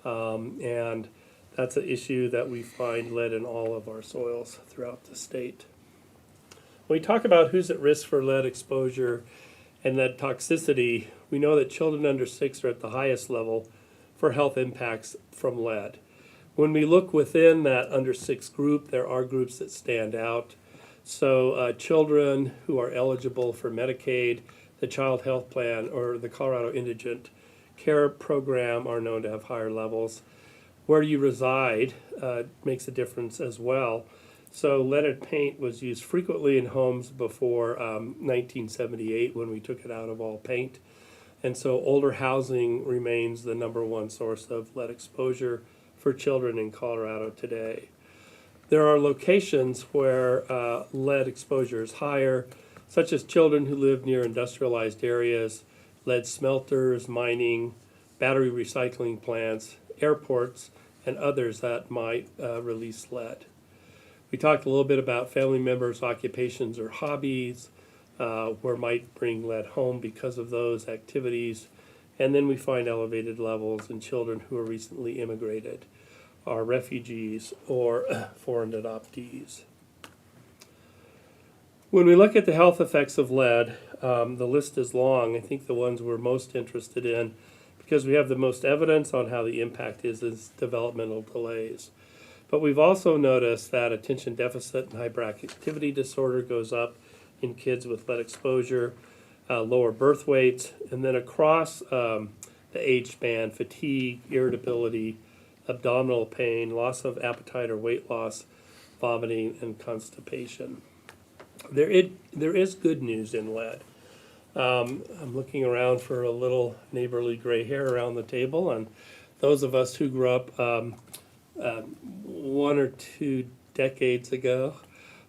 And that's an issue that we find lead in all of our soils throughout the state. When we talk about who's at risk for lead exposure and lead toxicity, we know that children under 6 are at the highest level for health impacts from lead. When we look within that under 6 group, there are groups that stand out. So children who are eligible for Medicaid, the Child Health Plan, or the Colorado Indigent Care Program are known to have higher levels. Where you reside makes a difference as well. So leaded paint was used frequently in homes before 1978, when we took it out of all paint. And so older housing remains the #1 source of lead exposure for children in Colorado today. There are locations where lead exposure is higher, such as children who live near industrialized areas, lead smelters, mining, battery recycling plants, airports, and others that might release lead. We talked a little bit about family members' occupations or hobbies, where might bring lead home because of those activities. And then we find elevated levels in children who are recently immigrated, are refugees, or foreign adoptees. When we look at the health effects of lead, the list is long. I think the ones we're most interested in, because we have the most evidence on how the impact is developmental delays. But we've also noticed that attention deficit and hyperactivity disorder goes up in kids with lead exposure, lower birth weights, and then across the age span, fatigue, irritability, abdominal pain, loss of appetite or weight loss, vomiting, and constipation. There is good news in lead. I'm looking around for a little neighborly gray hair around the table, and those of us who grew up 1 or 2 decades ago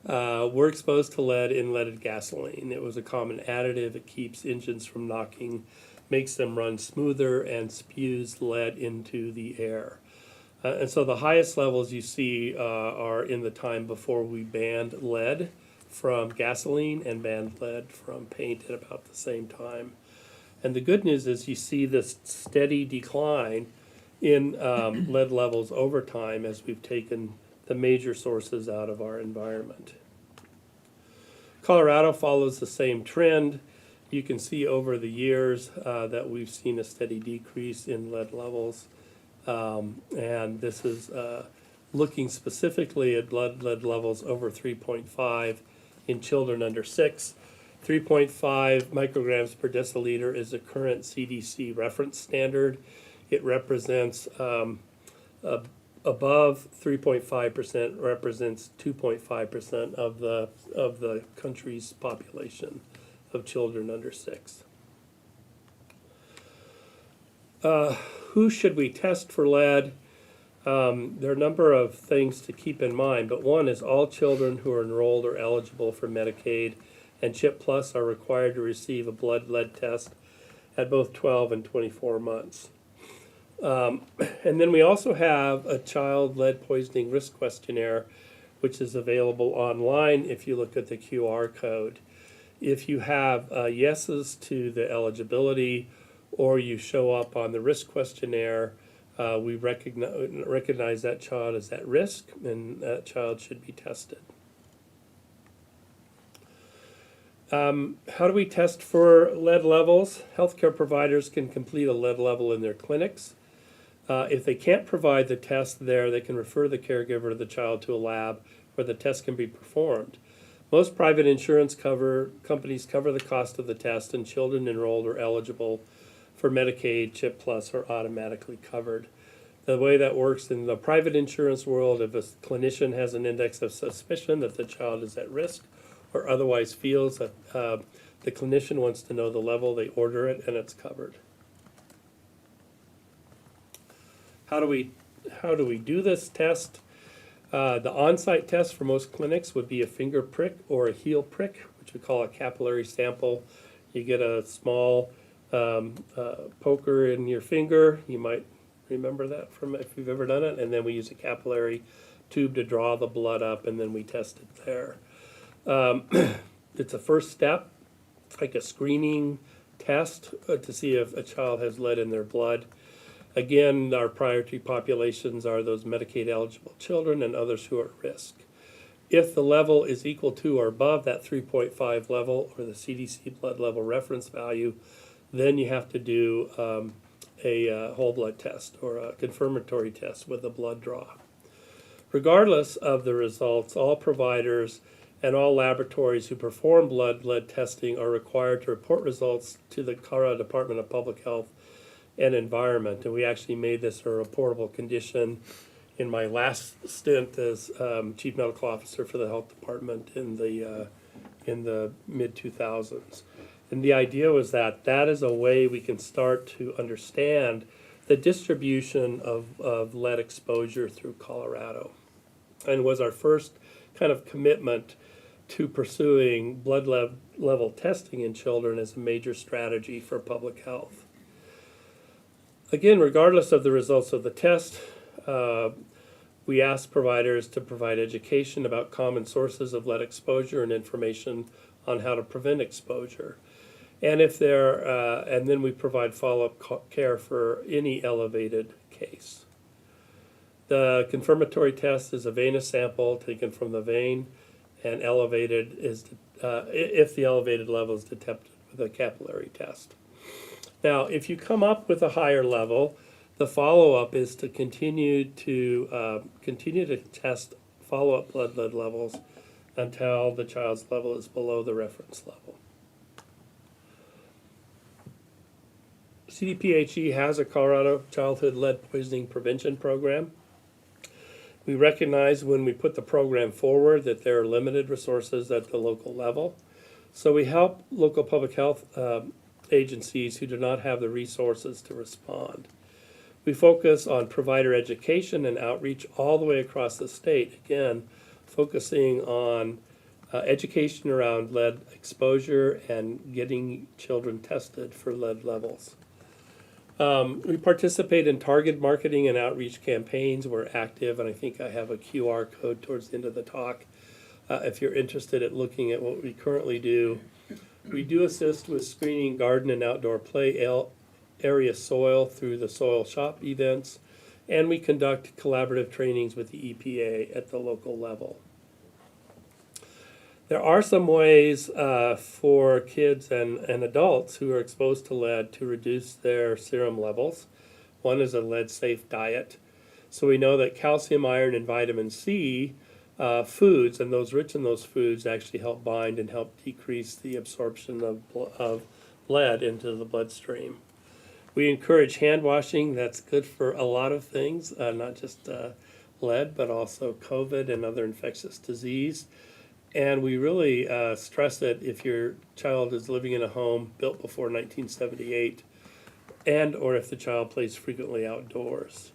were exposed to lead in leaded gasoline. It was a common additive. It keeps engines from knocking, makes them run smoother, and spews lead into the air. And so the highest levels you see are in the time before we banned lead from gasoline and banned lead from paint at about the same time. And the good news is you see this steady decline in lead levels over time as we've taken the major sources out of our environment. Colorado follows the same trend. You can see over the years that we've seen a steady decrease in lead levels. And this is looking specifically at lead levels over 3.5 in children under 6. 3.5 micrograms per deciliter is the current CDC reference standard. It represents above 3.5% represents 2.5% of the country's population of children under 6. Who should we test for lead? There are a number of things to keep in mind, but one is all children who are enrolled or eligible for Medicaid and CHIP Plus are required to receive a blood lead test at both 12 and 24 months. And then we also have a child lead poisoning risk questionnaire, which is available online if you look at the QR code. If you have yeses to the eligibility or you show up on the risk questionnaire, we recognize that child as at risk and that child should be tested. How do we test for lead levels? Healthcare providers can complete a lead level in their clinics. If they can't provide the test there, they can refer the caregiver of the child to a lab where the test can be performed. Most private insurance companies cover the cost of the test, and children enrolled are eligible for Medicaid, CHIP Plus, or automatically covered. The way that works in the private insurance world, if a clinician has an index of suspicion that the child is at risk or otherwise feels that the clinician wants to know the level, they order it and it's covered. How do we do this test? The on-site test for most clinics would be a finger prick or a heel prick, which we call a capillary sample. You get a small poker in your finger. You might remember that from if you've ever done it. And then we use a capillary tube to draw the blood up, and then we test it there. It's a first step, like a screening test to see if a child has lead in their blood. Again, our priority populations are those Medicaid-eligible children and others who are at risk. If the level is equal to or above that 3.5 level or the CDC blood level reference value, then you have to do a whole blood test or a confirmatory test with a blood draw. Regardless of the results, all providers and all laboratories who perform lead testing are required to report results to the Colorado Department of Public Health and Environment. And we actually made this a reportable condition in my last stint as Chief Medical Officer for the Health Department in the mid-2000s. And the idea was that that is a way we can start to understand the distribution of lead exposure through Colorado, and was our first kind of commitment to pursuing blood level testing in children as a major strategy for public health. Again, regardless of the results of the test, we ask providers to provide education about common sources of lead exposure and information on how to prevent exposure. And and then we provide follow-up care for any elevated case. The confirmatory test is a venous sample taken from the vein, and elevated is if the elevated level is detected with a capillary test. Now, if you come up with a higher level, the follow-up is to continue to test follow-up blood lead levels until the child's level is below the reference level. CDPHE has a Colorado Childhood Lead Poisoning Prevention Program. We recognize when we put the program forward that there are limited resources at the local level. So we help local public health agencies who do not have the resources to respond. We focus on provider education and outreach all the way across the state, again, focusing on education around lead exposure and getting children tested for lead levels. We participate in target marketing and outreach campaigns. We're active, and I think I have a QR code towards the end of the talk. If you're interested in looking at what we currently do, we do assist with screening garden and outdoor play area soil through the soil shop events, and we conduct collaborative trainings with the EPA at the local level. There are some ways for kids and adults who are exposed to lead to reduce their serum levels. One is a lead-safe diet. So we know that calcium, iron, and vitamin C foods, and those rich in those foods, actually help bind and help decrease the absorption of lead into the bloodstream. We encourage hand washing. That's good for a lot of things, not just lead, but also COVID and other infectious disease. And we really stress that if your child is living in a home built before 1978, and or if the child plays frequently outdoors.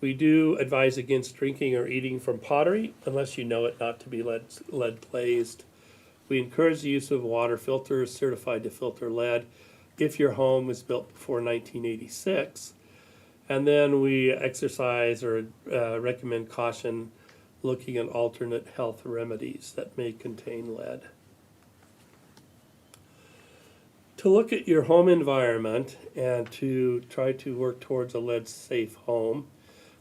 We do advise against drinking or eating from pottery unless you know it not to be lead glazed. We encourage the use of water filters certified to filter lead if your home was built before 1986. And then we exercise or recommend caution looking at alternate health remedies that may contain lead. To look at your home environment and to try to work towards a lead-safe home,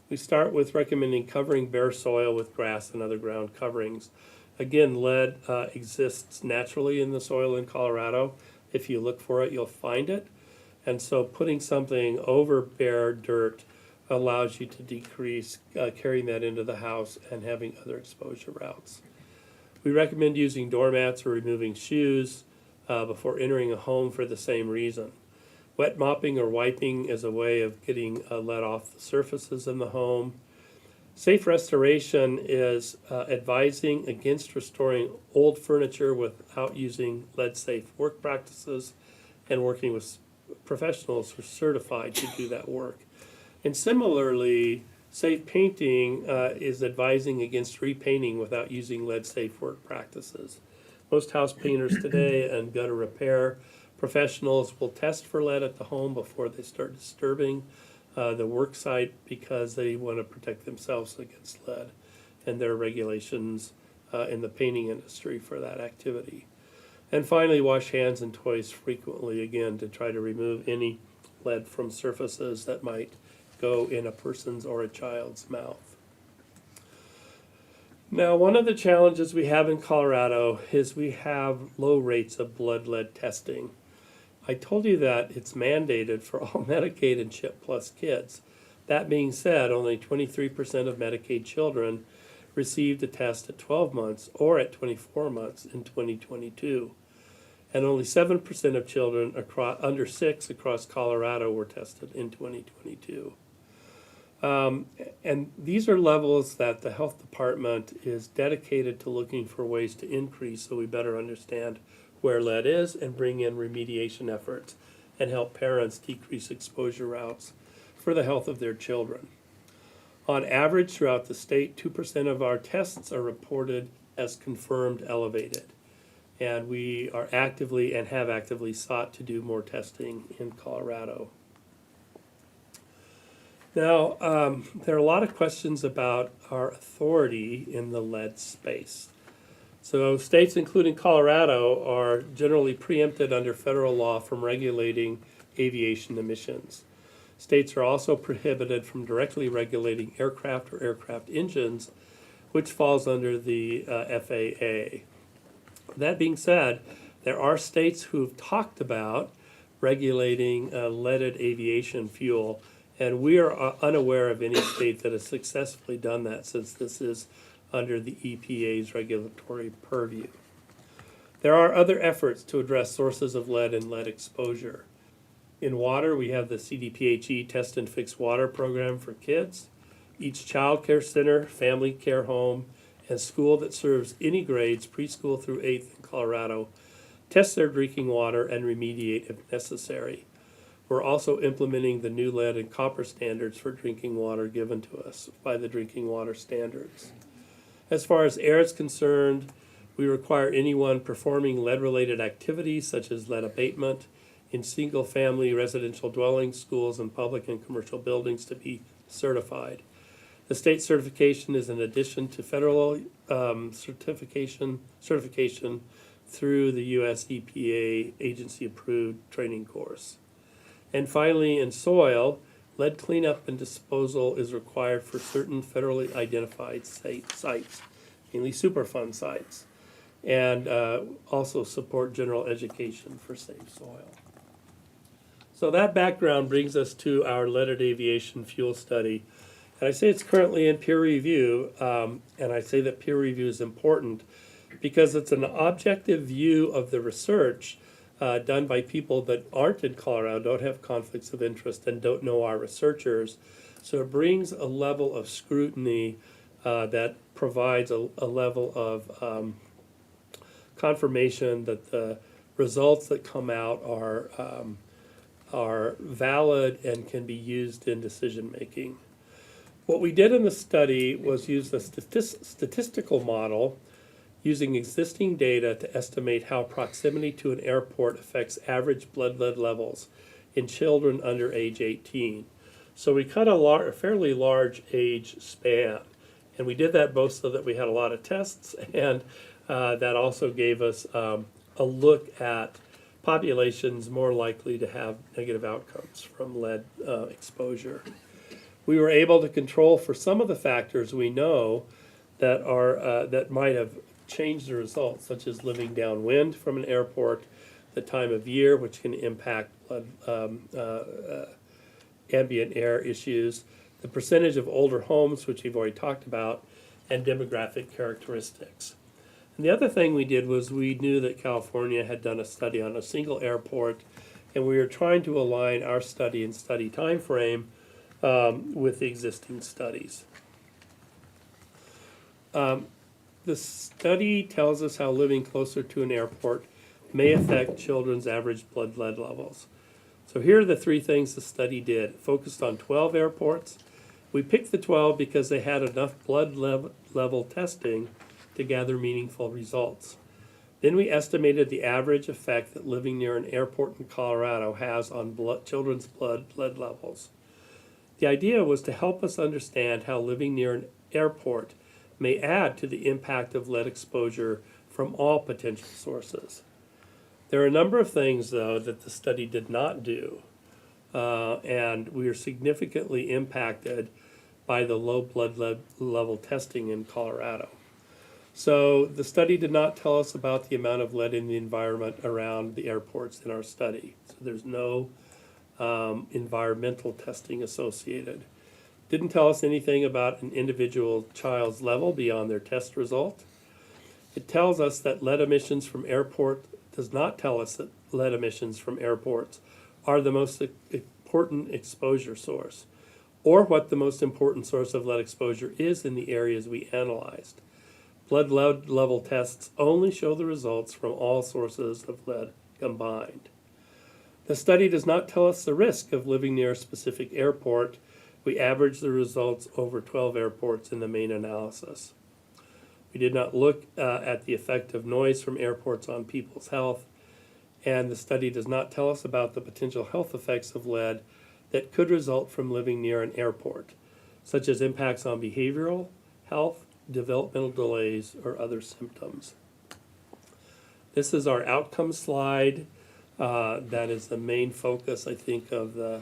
we start with recommending covering bare soil with grass and other ground coverings. Again, lead exists naturally in the soil in Colorado. If you look for it, you'll find it. And so putting something over bare dirt allows you to decrease carrying that into the house and having other exposure routes. We recommend using doormats or removing shoes before entering a home for the same reason. Wet mopping or wiping is a way of getting lead off the surfaces in the home. Safe restoration is advising against restoring old furniture without using lead-safe work practices and working with professionals who are certified to do that work. And similarly, safe painting is advising against repainting without using lead-safe work practices. Most house painters today and gutter repair professionals will test for lead at the home before they start disturbing the work site because they want to protect themselves against lead, and there are regulations in the painting industry for that activity. And finally, wash hands and toys frequently, again, to try to remove any lead from surfaces that might go in a person's or a child's mouth. Now, one of the challenges we have in Colorado is we have low rates of blood lead testing. I told you that it's mandated for all Medicaid and CHIP Plus kids. That being said, only 23% of Medicaid children received a test at 12 months or at 24 months in 2022. And only 7% of children under 6 across Colorado were tested in 2022. And these are levels that the health department is dedicated to looking for ways to increase so we better understand where lead is and bring in remediation efforts and help parents decrease exposure routes for the health of their children. On average, throughout the state, 2% of our tests are reported as confirmed elevated. And we are actively and have actively sought to do more testing in Colorado. Now, there are a lot of questions about our authority in the lead space. So states, including Colorado, are generally preempted under federal law from regulating aviation emissions. States are also prohibited from directly regulating aircraft or aircraft engines, which falls under the FAA. That being said, there are states who've talked about regulating leaded aviation fuel, and we are unaware of any state that has successfully done that, since this is under the EPA's regulatory purview. There are other efforts to address sources of lead and lead exposure. In water, we have the CDPHE Test and Fix Water program for kids. Each child care center, family care home, and school that serves any grades, preschool through 8th in Colorado, test their drinking water and remediate if necessary. We're also implementing the new lead and copper standards for drinking water given to us by the Drinking Water Standards. As far as air is concerned, we require anyone performing lead-related activities such as lead abatement in single-family residential dwellings, schools, and public and commercial buildings to be certified. The state certification is in addition to federal certification through the US EPA agency-approved training course. And finally, in soil, lead cleanup and disposal is required for certain federally identified sites, mainly Superfund sites, and also support general education for safe soil. So that background brings us to our leaded aviation fuel study. And I say it's currently in peer review, and I say that peer review is important because it's an objective view of the research done by people that aren't in Colorado, don't have conflicts of interest, and don't know our researchers. So it brings a level of scrutiny that provides a level of confirmation that the results that come out are valid and can be used in decision making. What we did in the study was use the statistical model using existing data to estimate how proximity to an airport affects average blood lead levels in children under age 18. So we cut a fairly large age span, and we did that both so that we had a lot of tests, and that also gave us a look at populations more likely to have negative outcomes from lead exposure. We were able to control for some of the factors we know that are that might have changed the results, such as living downwind from an airport, the time of year, which can impact ambient air issues, the percentage of older homes, which we've already talked about, and demographic characteristics. And the other thing we did was we knew that California had done a study on a single airport, and we were trying to align our study and study timeframe with the existing studies. The study tells us how living closer to an airport may affect children's average blood lead levels. So here are the three things the study did. It focused on 12 airports. We picked the 12 because they had enough blood level testing to gather meaningful results. Then we estimated the average effect that living near an airport in Colorado has on children's blood lead levels. The idea was to help us understand how living near an airport may add to the impact of lead exposure from all potential sources. There are a number of things, though, that the study did not do, and we are significantly impacted by the low blood level testing in Colorado. So the study did not tell us about the amount of lead in the environment around the airports in our study. So there's no environmental testing associated. Didn't tell us anything about an individual child's level beyond their test result. It tells us that lead emissions from airport does not tell us that lead emissions from airports are the most important exposure source, or what the most important source of lead exposure is in the areas we analyzed. Blood lead level tests only show the results from all sources of lead combined. The study does not tell us the risk of living near a specific airport. We averaged the results over 12 airports in the main analysis. We did not look at the effect of noise from airports on people's health, and the study does not tell us about the potential health effects of lead that could result from living near an airport, such as impacts on behavioral health, developmental delays, or other symptoms. This is our outcome slide. That is the main focus, I think, of the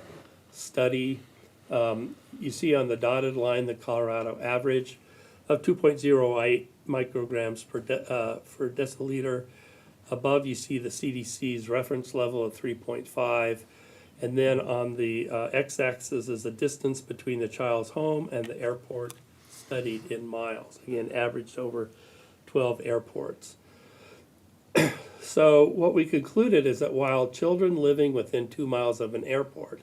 study. You see on the dotted line the Colorado average of 2.08 micrograms per deciliter. Above you see the CDC's reference level of 3.5. And then on the x-axis is the distance between the child's home and the airport studied in miles. Again, averaged over 12 airports. So what we concluded is that while children living within 2 miles of an airport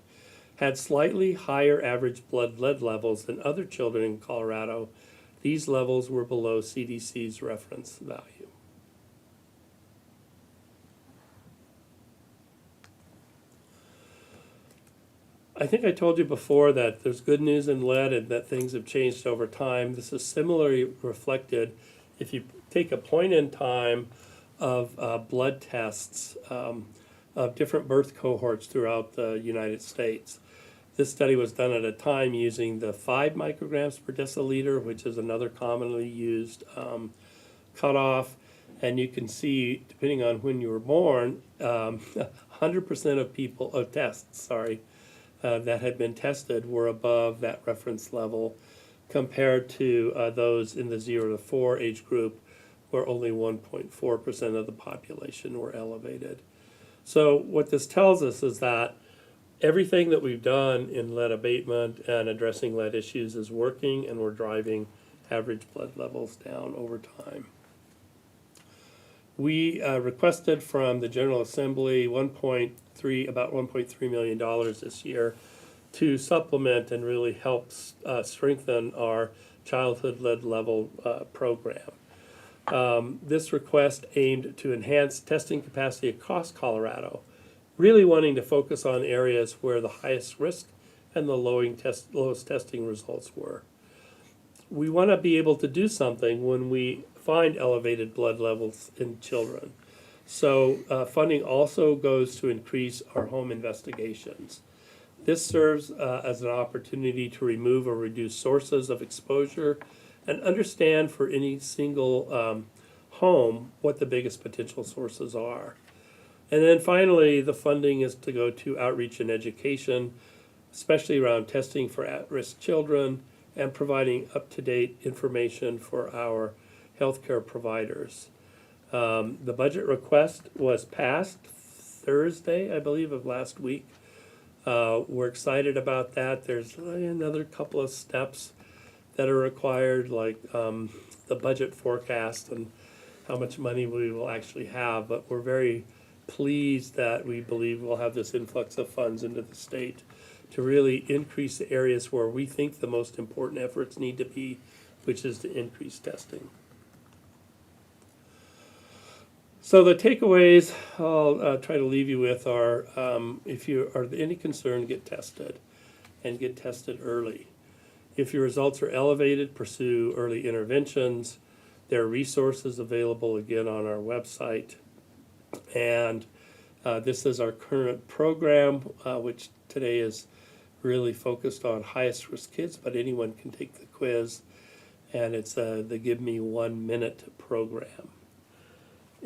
had slightly higher average blood lead levels than other children in Colorado, these levels were below CDC's reference value. I think I told you before that there's good news in lead and that things have changed over time. This is similarly reflected if you take a point in time of blood tests of different birth cohorts throughout the United States. This study was done at a time using the 5 micrograms per deciliter, which is another commonly used cutoff. And you can see, depending on when you were born, 100% of people, that had been tested were above that reference level, compared to those in the 0 to 4 age group, where only 1.4% of the population were elevated. So what this tells us is that everything that we've done in lead abatement and addressing lead issues is working, and we're driving average blood levels down over time. We requested from the General Assembly about $1.3 million this year to supplement and really help strengthen our childhood lead level program. This request aimed to enhance testing capacity across Colorado, really wanting to focus on areas where the highest risk and the lowest testing results were. We want to be able to do something when we find elevated blood levels in children. So funding also goes to increase our home investigations. This serves as an opportunity to remove or reduce sources of exposure and understand for any single home what the biggest potential sources are. And then finally, the funding is to go to outreach and education, especially around testing for at-risk children and providing up-to-date information for our healthcare providers. The budget request was passed Thursday, I believe, of last week. We're excited about that. There's another couple of steps that are required, like the budget forecast and how much money we will actually have, but we're very pleased that we believe we'll have this influx of funds into the state to really increase the areas where we think the most important efforts need to be, which is to increase testing. So the takeaways I'll try to leave you with are, if you are any concern, get tested, and get tested early. If your results are elevated, pursue early interventions. There are resources available again on our website. And this is our current program, which today is really focused on highest risk kids, but anyone can take the quiz. And it's the Give Me 1 Minute program.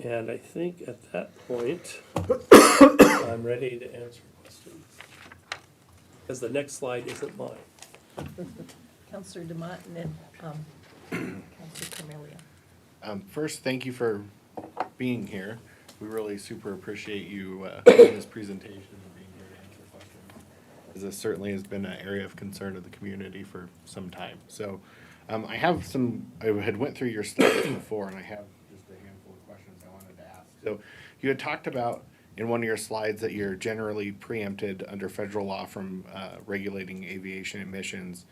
And I think at that point, I'm ready to answer questions. Because the next slide isn't mine. Counselor Demott and then Counselor Carmelia. First, thank you for being here. We really super appreciate you doing this presentation and being here to answer questions. As this certainly has been an area of concern of the community for some time. So I have I had went through your slides before, and I have just a handful of questions I wanted to ask. So you had talked about in one of your slides that you're generally preempted under federal law from regulating aviation emissions.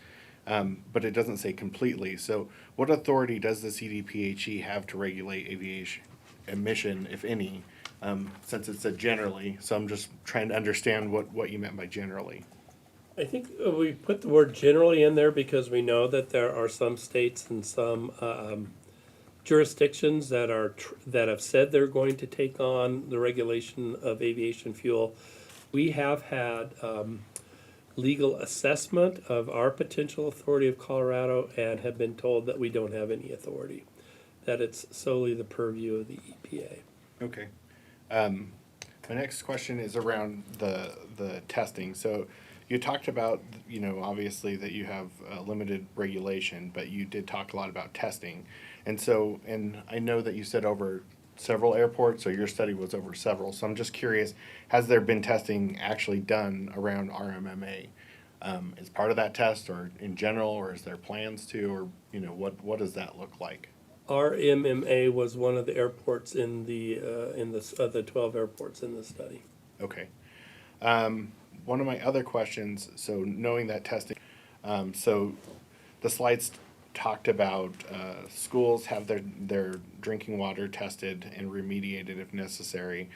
But it doesn't say completely. So what authority does the CDPHE have to regulate aviation emission, if any, since it said generally? So I'm just trying to understand what you meant by generally. I think we put the word generally in there because we know that there are some states and some jurisdictions that have said they're going to take on the regulation of aviation fuel. We have had legal assessment of our potential authority of Colorado and have been told that we don't have any authority, that it's solely the purview of the EPA. Okay. My next question is around the testing. So you talked about, obviously that you have limited regulation, but you did talk a lot about testing. And I know that you said over several airports, so your study was over several. So I'm just curious, has there been testing actually done around RMMA? Is part of that test, or in general, or is there plans to, or what does that look like? RMMA was one of the airports in the 12 airports in the study. Okay. One of my other questions, so knowing that testing, so the slides talked about schools have their drinking water tested and remediated if necessary.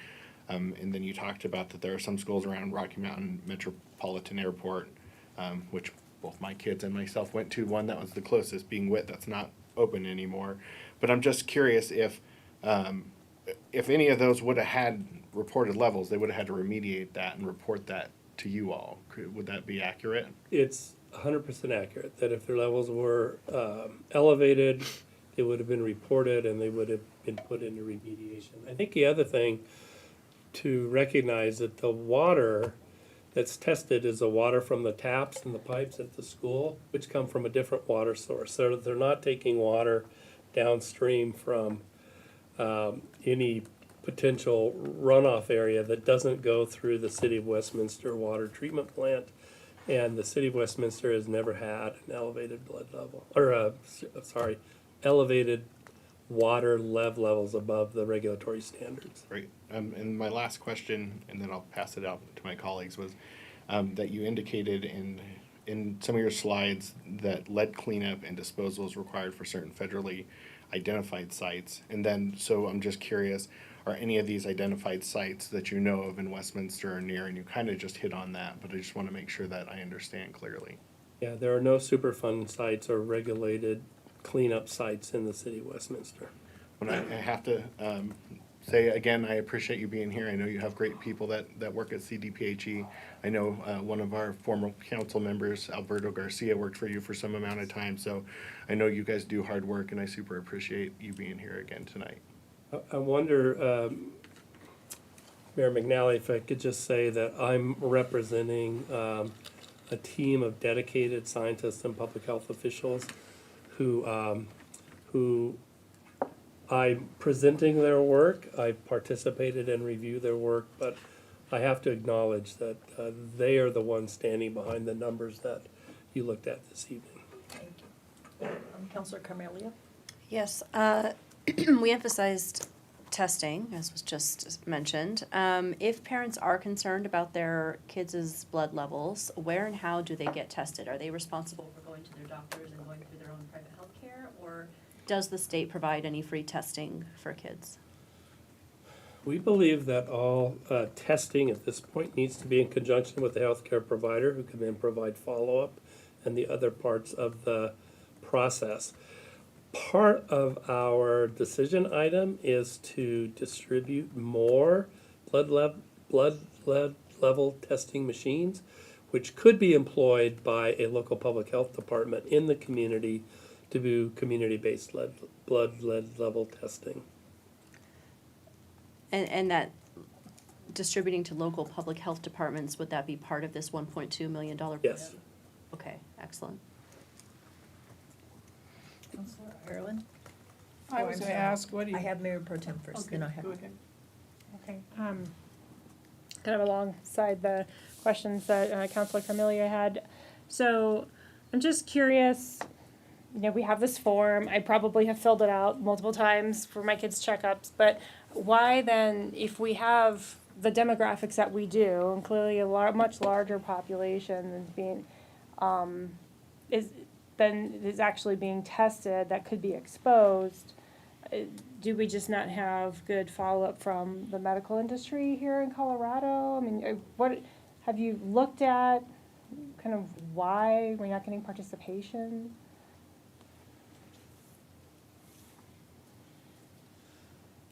And then you talked about that there are some schools around Rocky Mountain Metropolitan Airport, which both my kids and myself went to, one that was the closest, being WIT, that's not open anymore. But I'm just curious if any of those would have had reported levels, they would have had to remediate that and report that to you all. Would that be accurate? It's 100% accurate that if their levels were elevated, it would have been reported and they would have been put into remediation. I think the other thing to recognize that the water that's tested is the water from the taps and the pipes at the school, which come from a different water source. So they're not taking water downstream from any potential runoff area that doesn't go through the City of Westminster water treatment plant. And the City of Westminster has never had an elevated blood level, or elevated water levels above the regulatory standards. Great. And my last question, and then I'll pass it out to my colleagues, was that you indicated in some of your slides that lead cleanup and disposal is required for certain federally identified sites. And then, so I'm just curious, are any of these identified sites that you know of in Westminster or near? And you kind of just hit on that, but I just want to make sure that I understand clearly. Yeah, there are no Superfund sites or regulated cleanup sites in the City of Westminster. When I have to say again, I appreciate you being here. I know you have great people that work at CDPHE. I know one of our former council members, Alberto Garcia, worked for you for some amount of time. So I know you guys do hard work, and I super appreciate you being here again tonight. I wonder, Mayor McNally, if I could just say that I'm representing a team of dedicated scientists and public health officials who I'm presenting their work. I've participated and reviewed their work, but I have to acknowledge that they are the ones standing behind the numbers that you looked at this evening. Thank you. Counselor Carmelia? Yes, we emphasized testing, as was just mentioned. If parents are concerned about their kids' blood levels, where and how do they get tested? Are they responsible for going to their doctors and going through their own private health care, or does the state provide any free testing for kids? We believe that all testing at this point needs to be in conjunction with the healthcare provider, who can then provide follow-up and the other parts of the process. Part of our decision item is to distribute more blood level testing machines, which could be employed by a local public health department in the community to do community-based blood lead level testing. And that distributing to local public health departments, would that be part of this $1.2 million plan? Yes. Okay, excellent. Counselor Ireland? I was gonna ask, what do you? I have Mayor Pro Tem first, Okay, then I have. go ahead. Okay, kind of alongside the questions that Councilor Carmelia had. So I'm just curious, we have this form, I probably have filled it out multiple times for my kids' checkups, but why then, if we have the demographics that we do, and clearly a much larger population than being, is actually being tested that could be exposed, do we just not have good follow-up from the medical industry here in Colorado? I mean, what, have you looked at kind of why we're not getting participation?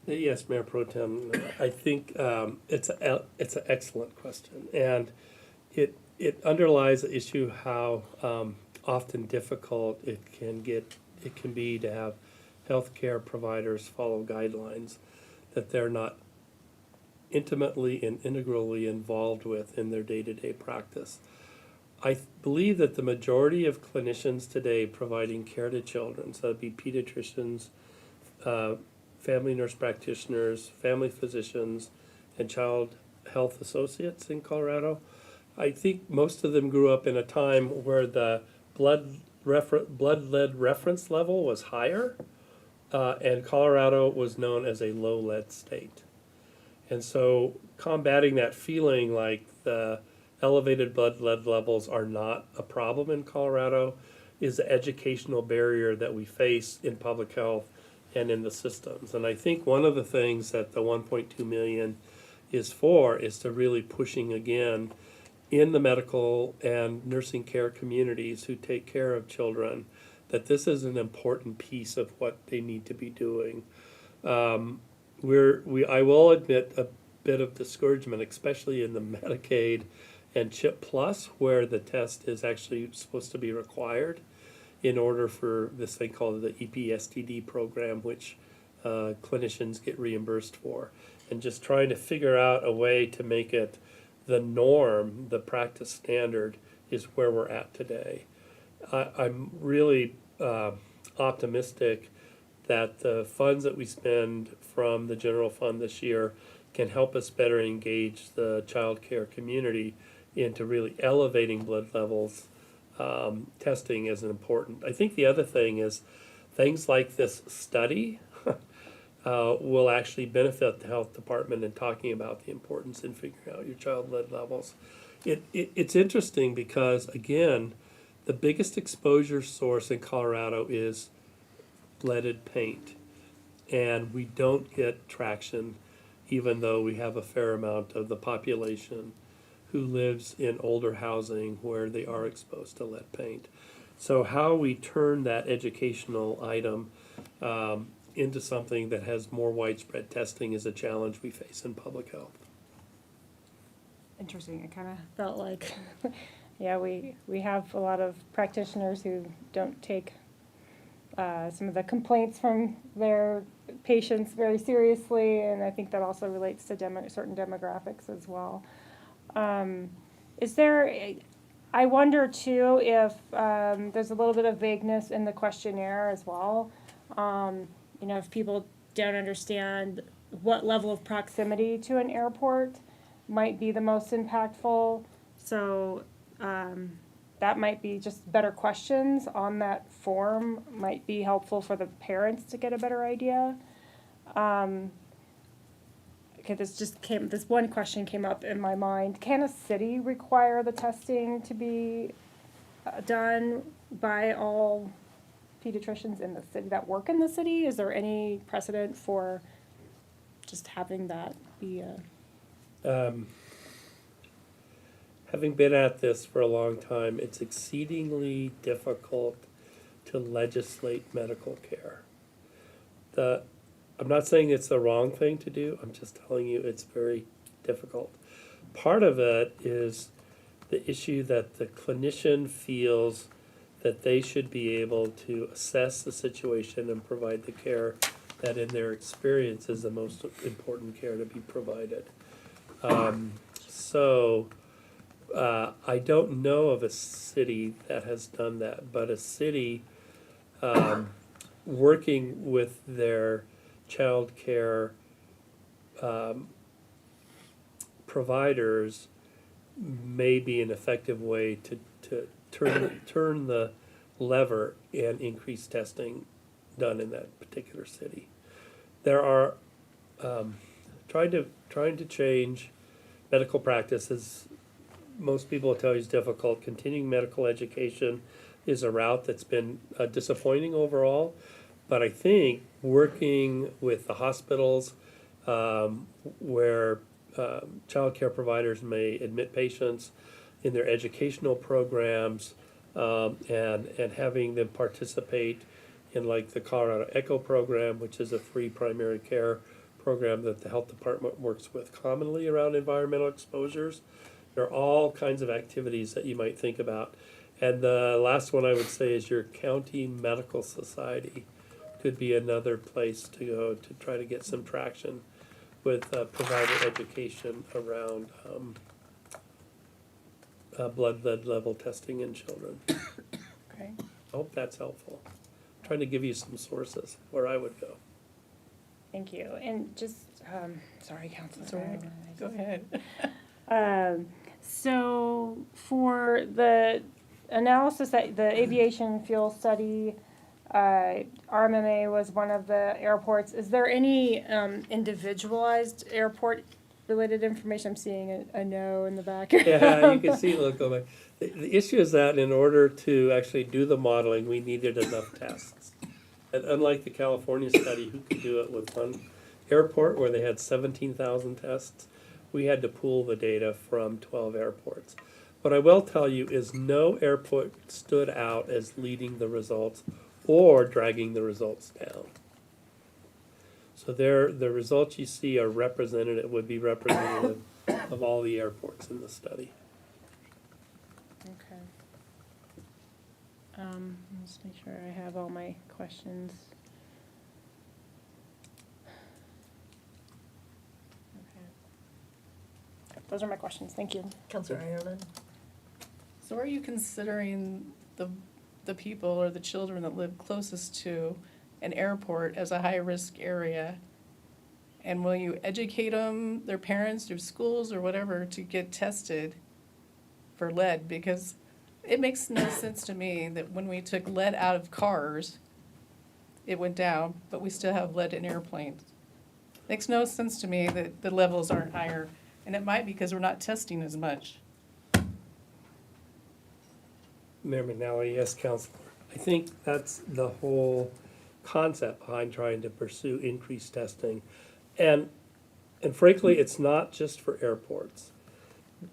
Yes, Mayor Pro Tem, I think it's an excellent question, and it underlies the issue how often difficult it can be to have healthcare providers follow guidelines that they're not intimately and integrally involved with in their day-to-day practice. I believe that the majority of clinicians today providing care to children, so that'd be pediatricians, family nurse practitioners, family physicians, and child health associates in Colorado, I think most of them grew up in a time where the blood lead reference level was higher, and Colorado was known as a low lead state. And so combating that feeling like the elevated blood lead levels are not a problem in Colorado is the educational barrier that we face in public health and in the systems. And I think one of the things that the 1.2 million is for is to really pushing again in the medical and nursing care communities who take care of children, that this is an important piece of what they need to be doing. I will admit a bit of discouragement, especially in the Medicaid and CHIP Plus, where the test is actually supposed to be required in order for this thing called the EPSTD program, which clinicians get reimbursed for. And just trying to figure out a way to make it the norm, the practice standard, is where we're at today. I'm really optimistic that the funds that we spend from the general fund this year can help us better engage the child care community into really elevating blood levels. Testing is important. I think the other thing is things like this study will actually benefit the health department in talking about the importance in figuring out your child lead levels. It's interesting because, again, the biggest exposure source in Colorado is leaded paint, and we don't get traction even though we have a fair amount of the population who lives in older housing where they are exposed to lead paint. So how we turn that educational item into something that has more widespread testing is a challenge we face in public health. Interesting, it kind of felt like, yeah, we have a lot of practitioners who don't take some of the complaints from their patients very seriously, and I think that also relates to certain demographics as well. Is there, I wonder too if there's a little bit of vagueness in the questionnaire as well. If people don't understand what level of proximity to an airport might be the most impactful. So that might be just better questions on that form might be helpful for the parents to get a better idea. Okay, this one question came up in my mind. Can a city require the testing to be done by all pediatricians in the city that work in the city? Is there any precedent for just having that be a? Having been at this for a long time, it's exceedingly difficult to legislate medical care. I'm not saying it's the wrong thing to do, I'm just telling you it's very difficult. Part of it is the issue that the clinician feels that they should be able to assess the situation and provide the care that in their experience is the most important care to be provided. I don't know of a city that has done that, but a city working with their child care providers may be an effective way to turn the lever and increase testing done in that particular city. There are trying to change medical practices. Most people will tell you is difficult. Continuing medical education is a route that's been disappointing overall, but I think working with the hospitals where child care providers may admit patients in their educational programs and having them participate in like the Colorado ECHO program, which is a free primary care program that the health department works with commonly around environmental exposures. There are all kinds of activities that you might think about. And the last one I would say is your county medical society could be another place to go to try to get some traction with provider education around blood level testing in children. Okay. I hope that's helpful. I'm trying to give you some sources where I would go. Thank you. And just, sorry, Councilor. That's all right. Go ahead. So for the analysis that the aviation fuel study, RMMA was one of the airports. Is there any individualized airport-related information? I'm seeing a no in the back. Yeah, you can see it look like. The issue is that in order to actually do the modeling, we needed enough tests. And unlike the California study, who could do it with one airport where they had 17,000 tests, we had to pool the data from 12 airports. What I will tell you is no airport stood out as leading the results or dragging the results down. So the results you see are representative, would be representative of all the airports in the study. Okay. Let's make sure I have all my questions. Okay. Those are my questions. Thank you. Counselor Ireland? So are you considering the people or the children that live closest to an airport as a high-risk area? And will you educate them, their parents, through schools or whatever, to get tested for lead? Because it makes no sense to me that when we took lead out of cars, it went down, but we still have lead in airplanes. Makes no sense to me that the levels aren't higher, and it might be because we're not testing as much. Mayor McNally, yes, Councilor. I think that's the whole concept behind trying to pursue increased testing. And frankly, it's not just for airports.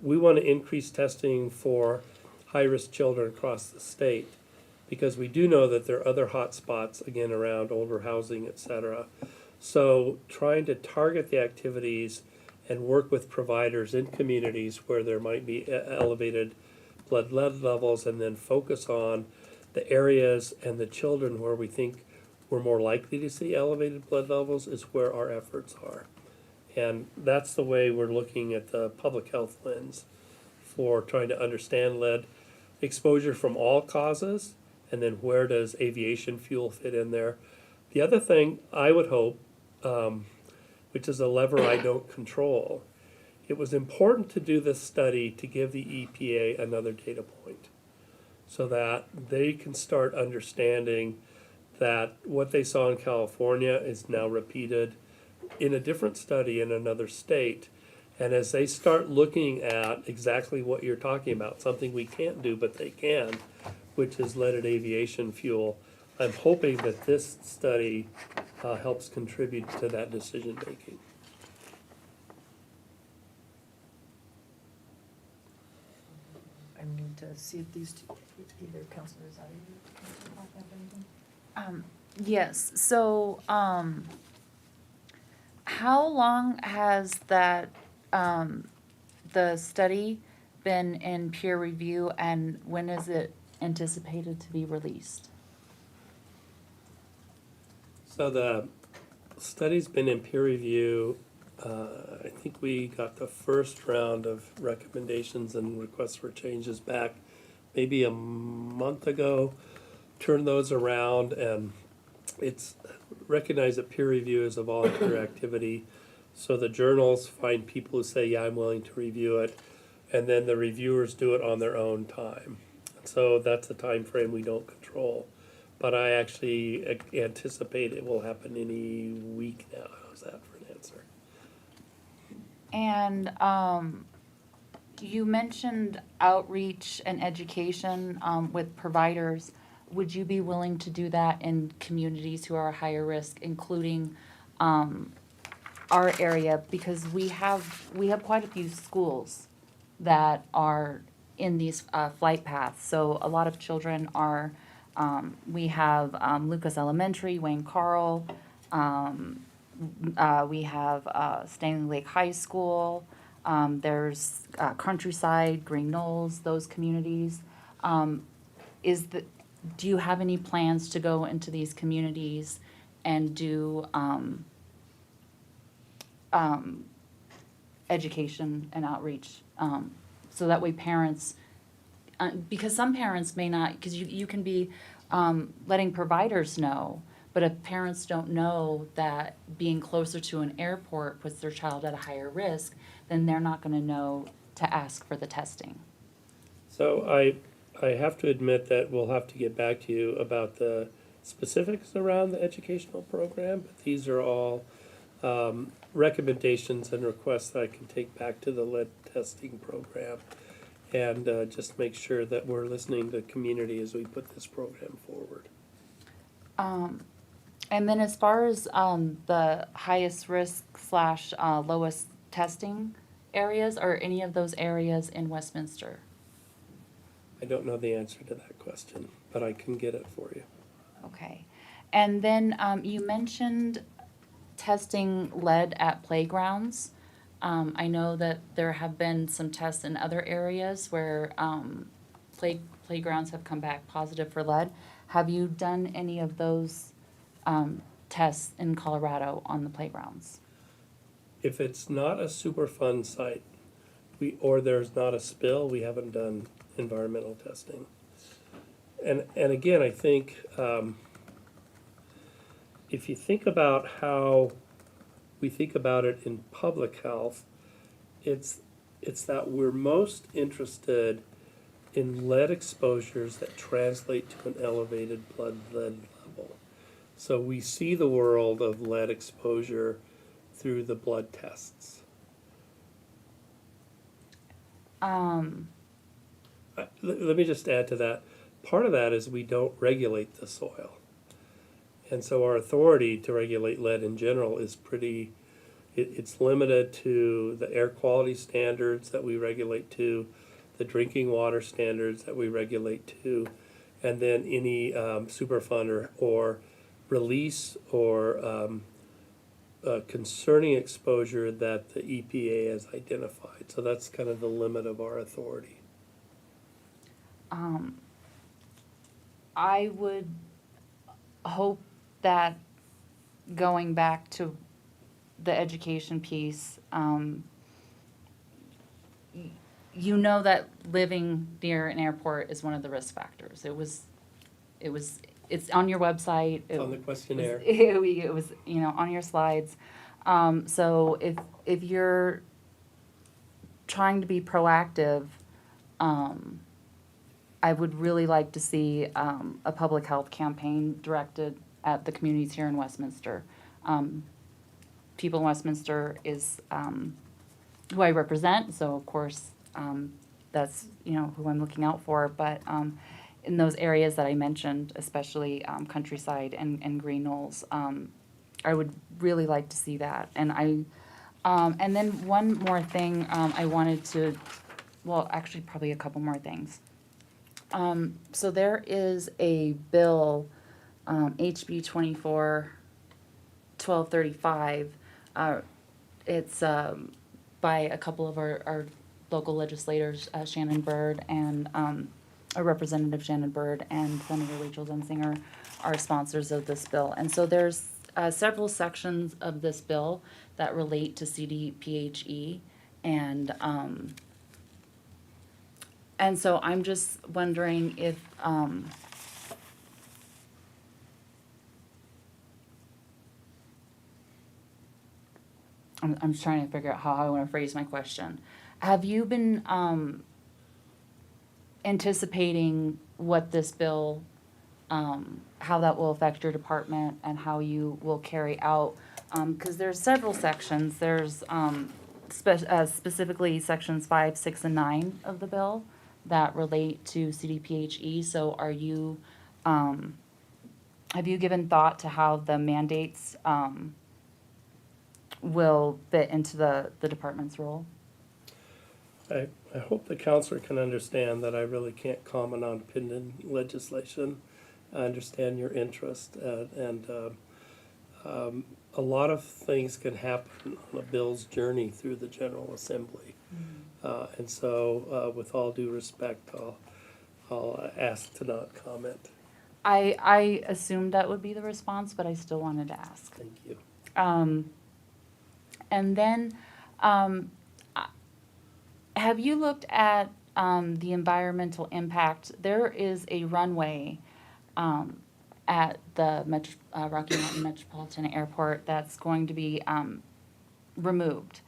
We want to increase testing for high-risk children across the state because we do know that there are other hot spots, again, around older housing, et cetera. So trying to target the activities and work with providers in communities where there might be elevated blood lead levels and then focus on the areas and the children where we think we're more likely to see elevated blood levels is where our efforts are. And that's the way we're looking at the public health lens for trying to understand lead exposure from all causes and then where does aviation fuel fit in there. The other thing I would hope, which is a lever I don't control, it was important to do this study to give the EPA another data point. so that they can start understanding that what they saw in California is now repeated in a different study in another state. And as they start looking at exactly what you're talking about, something we can't do but they can, which is leaded aviation fuel, I'm hoping that this study helps contribute to that decision making. I need to see if these two, either counselors out of you. Yes, so, how long has that, the study been in peer review, and when is it anticipated to be released? So the study's been in peer review. I think we got the first round of recommendations and requests for changes back maybe a month ago. Turned those around, and it's recognized that peer review is a volunteer activity. So the journals find people who say, yeah, I'm willing to review it, and then the reviewers do it on their own time. So that's a time frame we don't control. But I actually anticipate it will happen any week now. How's that for an answer? And, you mentioned outreach and education, with providers. Would you be willing to do that in communities who are higher risk, including, our area? Because we have quite a few schools that are in these, flight paths. So a lot of children are, we have, Lucas Elementary, Wayne Carl, we have, Stanley Lake High School, there's, Countryside, Green Knolls, those communities. Do you have any plans to go into these communities and do, education and outreach, so that way parents, because some parents may not, because you can be letting providers know, but if parents don't know that being closer to an airport puts their child at a higher risk, then they're not going to know to ask for the testing. So I have to admit that we'll have to get back to you about the specifics around the educational program, but these are all recommendations and requests that I can take back to the lead testing program, and just make sure that we're listening to the community as we put this program forward. And then as far as the highest risk / lowest testing areas, are any of those areas in Westminster? I don't know the answer to that question, but I can get it for you. Okay. And then you mentioned testing lead at playgrounds. I know that there have been some tests in other areas where playgrounds have come back positive for lead. Have you done any of those tests in Colorado on the playgrounds? If it's not a super fun site, or there's not a spill, we haven't done environmental testing. And again, I think if you think about how we think about it in public health, it's that we're most interested in lead exposures that translate to an elevated blood lead level. So we see the world of lead exposure through the blood tests. Let me just add to that. Part of that is we don't regulate the soil. And so our authority to regulate lead in general is pretty, it's limited to the air quality standards that we regulate to, the drinking water standards that we regulate to, and then any Superfund or release or concerning exposure that the EPA has identified. So that's kind of the limit of our authority. I would hope that going back to the education piece, you know that living near an airport is one of the risk factors. It's on your website. It's on the questionnaire. It was, on your slides. So if you're trying to be proactive, I would really like to see a public health campaign directed at the communities here in Westminster. People in Westminster is who I represent, so of course that's who I'm looking out for. But in those areas that I mentioned, especially countryside and green knolls, I would really like to see that. And and then one more thing I wanted to, well, actually probably a couple more things. So there is a bill, HB 1235. It's by a couple of our local legislators, Shannon Byrd and a Representative Shannon Byrd and Senator Rachel Zensinger are sponsors of this bill. And so there's several sections of this bill that relate to CDPHE, and so I'm just wondering if I'm trying to figure out how I want to phrase my question. Have you been anticipating what this bill, how that will affect your department and how you will carry out? Because there's several sections. There's specifically sections 5, 6, and 9 of the bill that relate to CDPHE. So are you, have you given thought to how the mandates will fit into the department's role? I hope the counselor can understand that I really can't comment on pending legislation. I understand your interest, and a lot of things can happen on a bill's journey through the General Assembly. And so, with all due respect, I'll ask to not comment. I assumed that would be the response, but I still wanted to ask. Thank you. And then, have you looked at the environmental impact? There is a runway at the Rocky Mountain Metropolitan Airport that's going to be removed.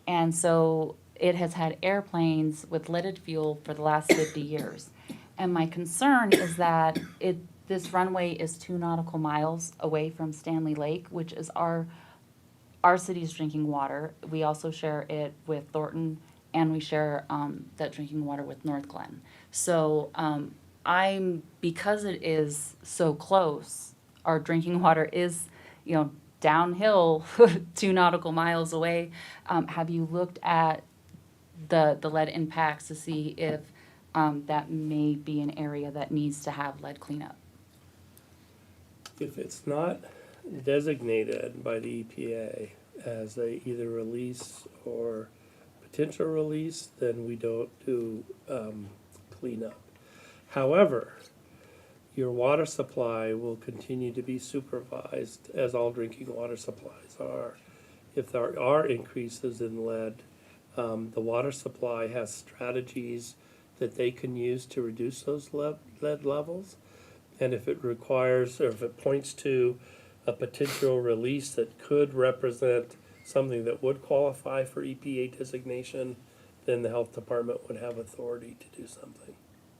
And so it has had airplanes with leaded fuel for the last 50 years. And my concern is that this runway is 2 nautical miles away from Stanley Lake, which is our city's drinking water. We also share it with Thornton, and we share that drinking water with North Glen. So because it is so close, our drinking water is, downhill 2 nautical miles away. Have you looked at the lead impacts to see if that may be an area that needs to have lead cleanup? If it's not designated by the EPA as a either release or potential release, then we don't do cleanup. However, your water supply will continue to be supervised, as all drinking water supplies are. If there are increases in lead, the water supply has strategies that they can use to reduce those lead levels. And if it requires, or if it points to a potential release that could represent something that would qualify for EPA designation, then the health department would have authority to do something.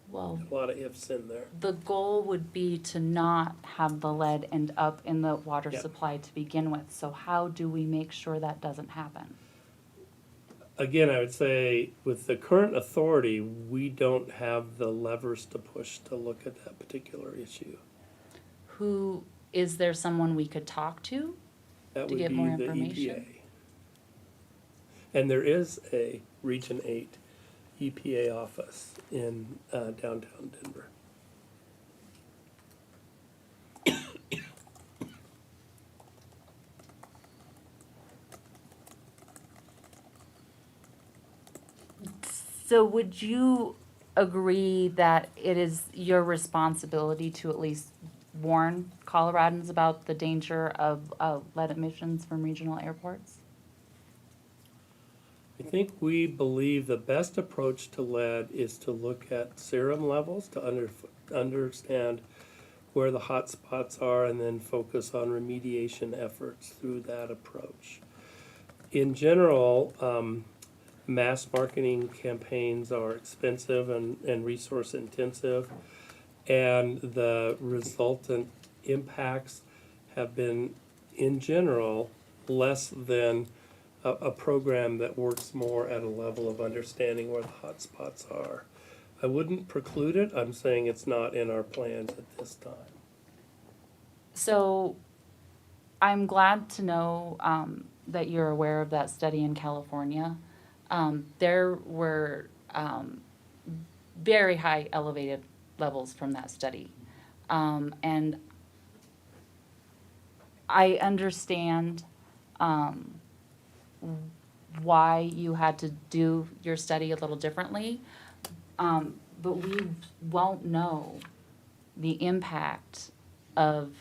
Well, A lot of ifs in there. the goal would be to not have the lead end up in the water Yep. supply to begin with. So how do we make sure that doesn't happen? Again, I would say with the current authority, we don't have the levers to push to look at that particular issue. Is there someone we could talk to? That To would get be more the information? EPA. And there is a Region 8 EPA office in downtown Denver. So would you agree that it is your responsibility to at least warn Coloradans about the danger of lead emissions from regional airports? I think we believe the best approach to lead is to look at serum levels to understand where the hot spots are and then focus on remediation efforts through that approach. In general, mass marketing campaigns are expensive and resource intensive, and the resultant impacts have been, in general, less than a program that works more at a level of understanding where the hotspots are. I wouldn't preclude it, I'm saying it's not in our plans at this time. So I'm glad to know that you're aware of that study in California. There were very high elevated levels from that study. And I understand why you had to do your study a little differently, but we won't know the impact of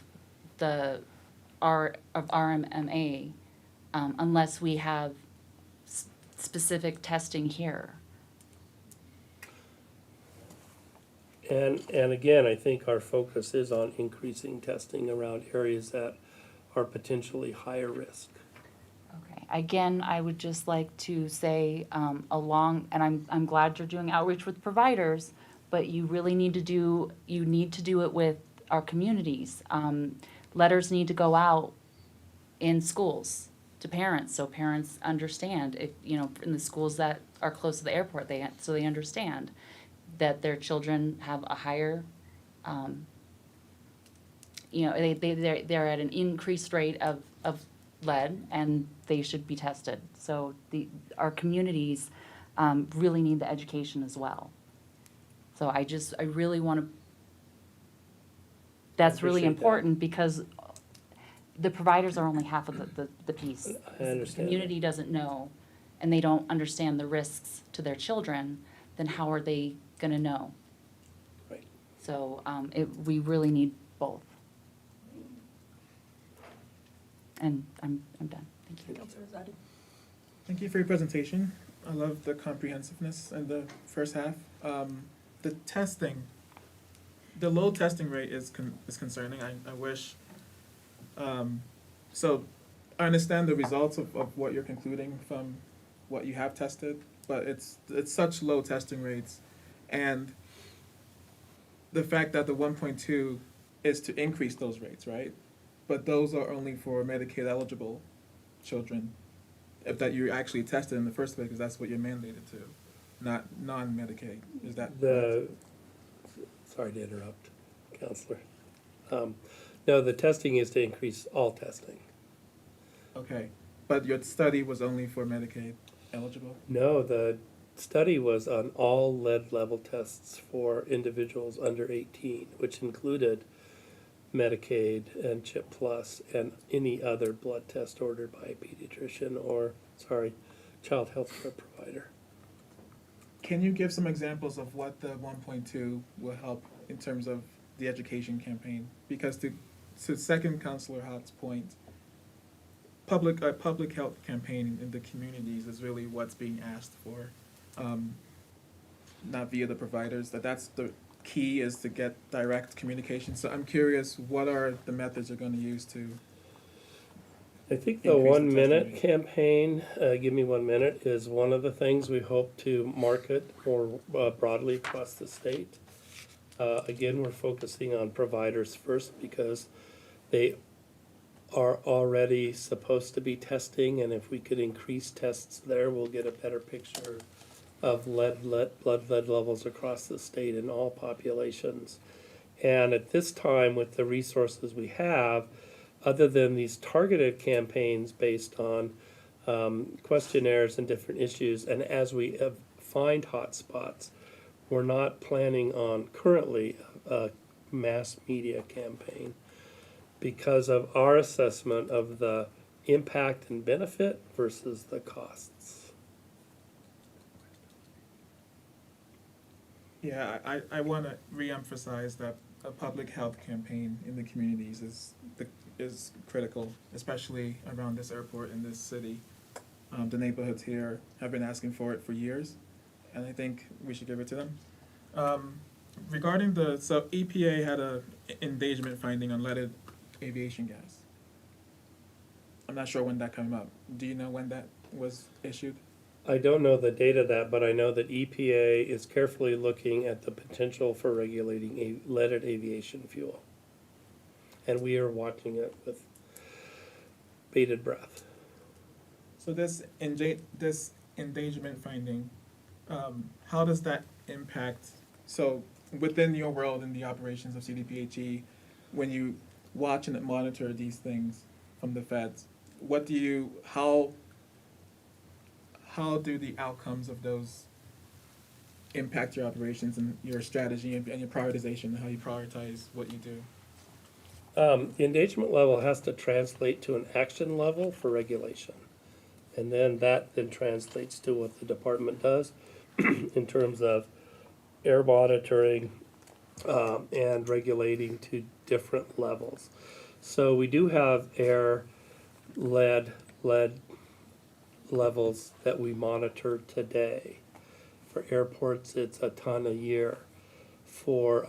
RMMA unless we have specific testing here. And again, I think our focus is on increasing testing around areas that are potentially higher risk. Okay, again, I would just like to say, and I'm glad you're doing outreach with providers, but you really need to do it with our communities. Letters need to go out in schools to parents, so parents understand, if, in the schools that are close to the airport, so they understand that their children have a higher, they're at an increased rate of lead, and they should be tested. So our communities really need the education as well. So I really want to, that's really appreciate that. important because the providers are only half of the piece. I understand The community doesn't know, and they don't understand the risks to their children, then how are they going to know? Right. So we really need both. And I'm done. Thank you. Councilor Zadi? Thank you for your presentation. I love the comprehensiveness in the first half. The testing, the low testing rate is concerning. I wish, so I understand the results of what you're concluding from what you have tested, but it's such low testing rates. And the fact that the 1.2 is to increase those rates, right? But those are only for Medicaid eligible children, if that you actually tested in the first place, because that's what you're mandated to, not non-Medicaid. Is that correct? Sorry to interrupt, Counselor. No, the testing is to increase all testing. Okay, but your study was only for Medicaid eligible? No, the study was on all lead level tests for individuals under 18, which included Medicaid and CHIP Plus and any other blood test ordered by a pediatrician or, child health care provider. Can you give some examples of what the 1.2 will help in terms of the education campaign? Because to second Councilor Hott's point, public health campaign in the communities is really what's being asked for, not via the providers. That's the key, is to get direct communication. So I'm curious, what are the methods you're going to use to? I think the Increase the 1 minute testing campaign, Give Me 1 Minute, is one of the things we hope to market more broadly across the state. Again, we're focusing on providers first because they are already supposed to be testing, and if we could increase tests there, we'll get a better picture of blood lead levels across the state in all populations. And at this time, with the resources we have, other than these targeted campaigns based on questionnaires and different issues, and as we find hotspots, we're not planning on currently a mass media campaign because of our assessment of the impact and benefit versus the costs. Yeah, I want to reemphasize that a public health campaign in the communities is critical, especially around this airport in this city. The neighborhoods here have been asking for it for years, and I think we should give it to them. Regarding so EPA had a endangerment finding on leaded aviation gas. I'm not sure when that came up. Do you know when that was issued? I don't know the date of that, but I know that EPA is carefully looking at the potential for regulating leaded aviation fuel. And we are watching it with bated breath. So this endangerment finding, how does that impact, so within your world and the operations of CDPHE, when you watch and monitor these things from the feds, how do the outcomes of those impact your operations and your strategy and your prioritization, and how you prioritize what you do? The engagement level has to translate to an action level for regulation. And then that then translates to what the department does in terms of air monitoring and regulating to different levels. So we do have air lead levels that we monitor today. For airports, it's a ton a year. For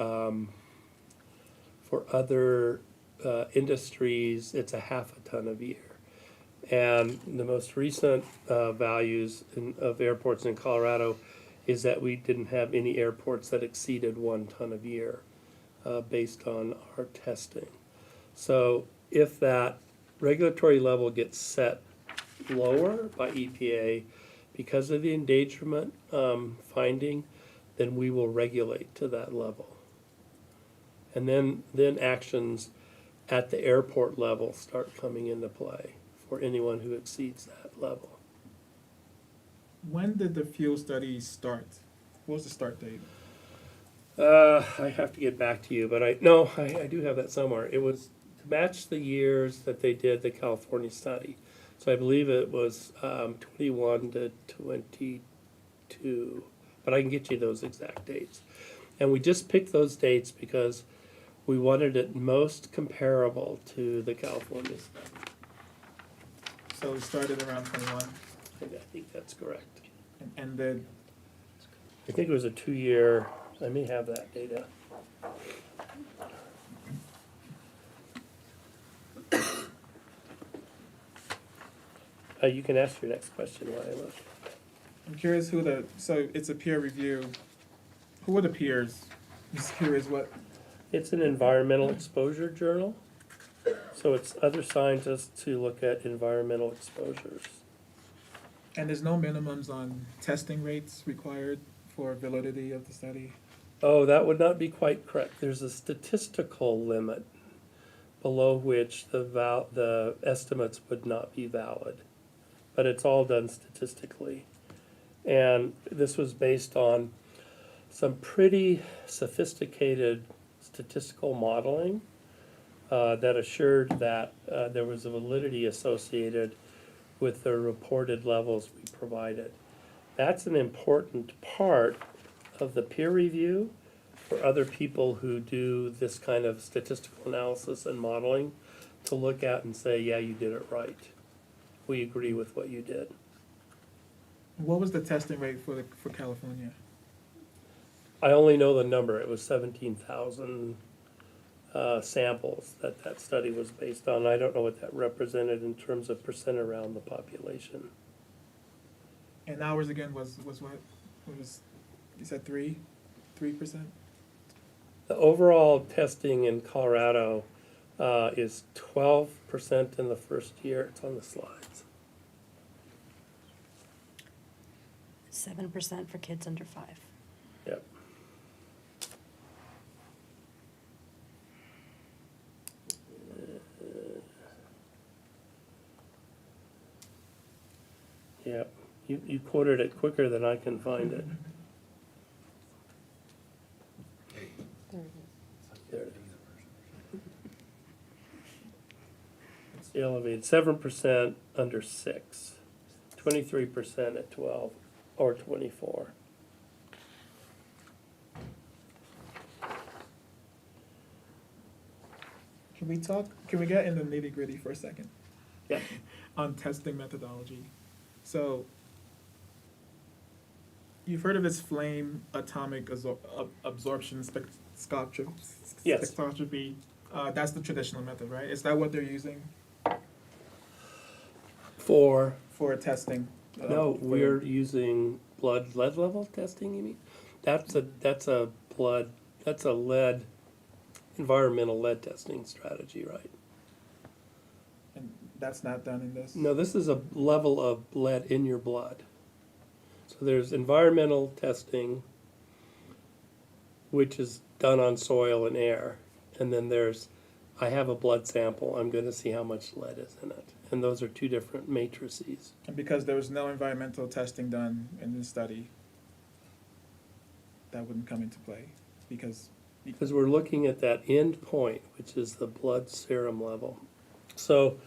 other industries, it's a half a ton a year. And the most recent values of airports in Colorado is that we didn't have any airports that exceeded 1 ton a year based on our testing. So if that regulatory level gets set lower by EPA because of the endangerment finding, then we will regulate to that level. And then actions at the airport level start coming into play for anyone who exceeds that level. When did the fuel study start? What was the start date? I have to get back to you, but I do have that somewhere. It was to match the years that they did the California study. So I believe it was 21 to 22, but I can get you those exact dates. And we just picked those dates because we wanted it most comparable to the California study. So it started around 21 I think that's correct. and ended. I think it was a 2-year, I may have that data. You can ask your next question while I look. I'm curious so it's a peer review. Who are the peers? I'm just curious what. It's an environmental exposure journal, so it's other scientists who look at environmental exposures. And there's no minimums on testing rates required for validity of the study? Oh, that would not be quite correct. There's a statistical limit below which the estimates would not be valid. But it's all done statistically. And this was based on some pretty sophisticated statistical modeling that assured that there was a validity associated with the reported levels we provided. That's an important part of the peer review for other people who do this kind of statistical analysis and modeling to look at and say, yeah, you did it right. We agree with what you did. What was the testing rate for California? I only know the number. It was 17,000 samples that study was based on. I don't know what that represented in terms of percent around the population. And ours again was what? What was, you said 3%? The overall testing in Colorado is 12% in the first year. It's on the slides. 7% for kids under 5. Yep. Yep. You quoted it quicker than I can find it. There it is. It's elevated, 7% under 6, 23% at 12 or 24. Can we get in the nitty gritty for a second? Yeah. On testing methodology. So, you've heard of this flame atomic absorption spectroscopy? Yes. Spectroscopy. That's the traditional method, right? Is that what they're using For for testing? No, we're using blood lead level testing, you mean? That's a lead, environmental lead testing strategy, right? And that's not done in this? No, this is a level of lead in your blood. So there's environmental testing, which is done on soil and air. And then there's, I have a blood sample, I'm gonna see how much lead is in it. And those are two different matrices. And because there was no environmental testing done in this study, that wouldn't come into play, because Because we're looking at that end point, which is the blood serum level. So,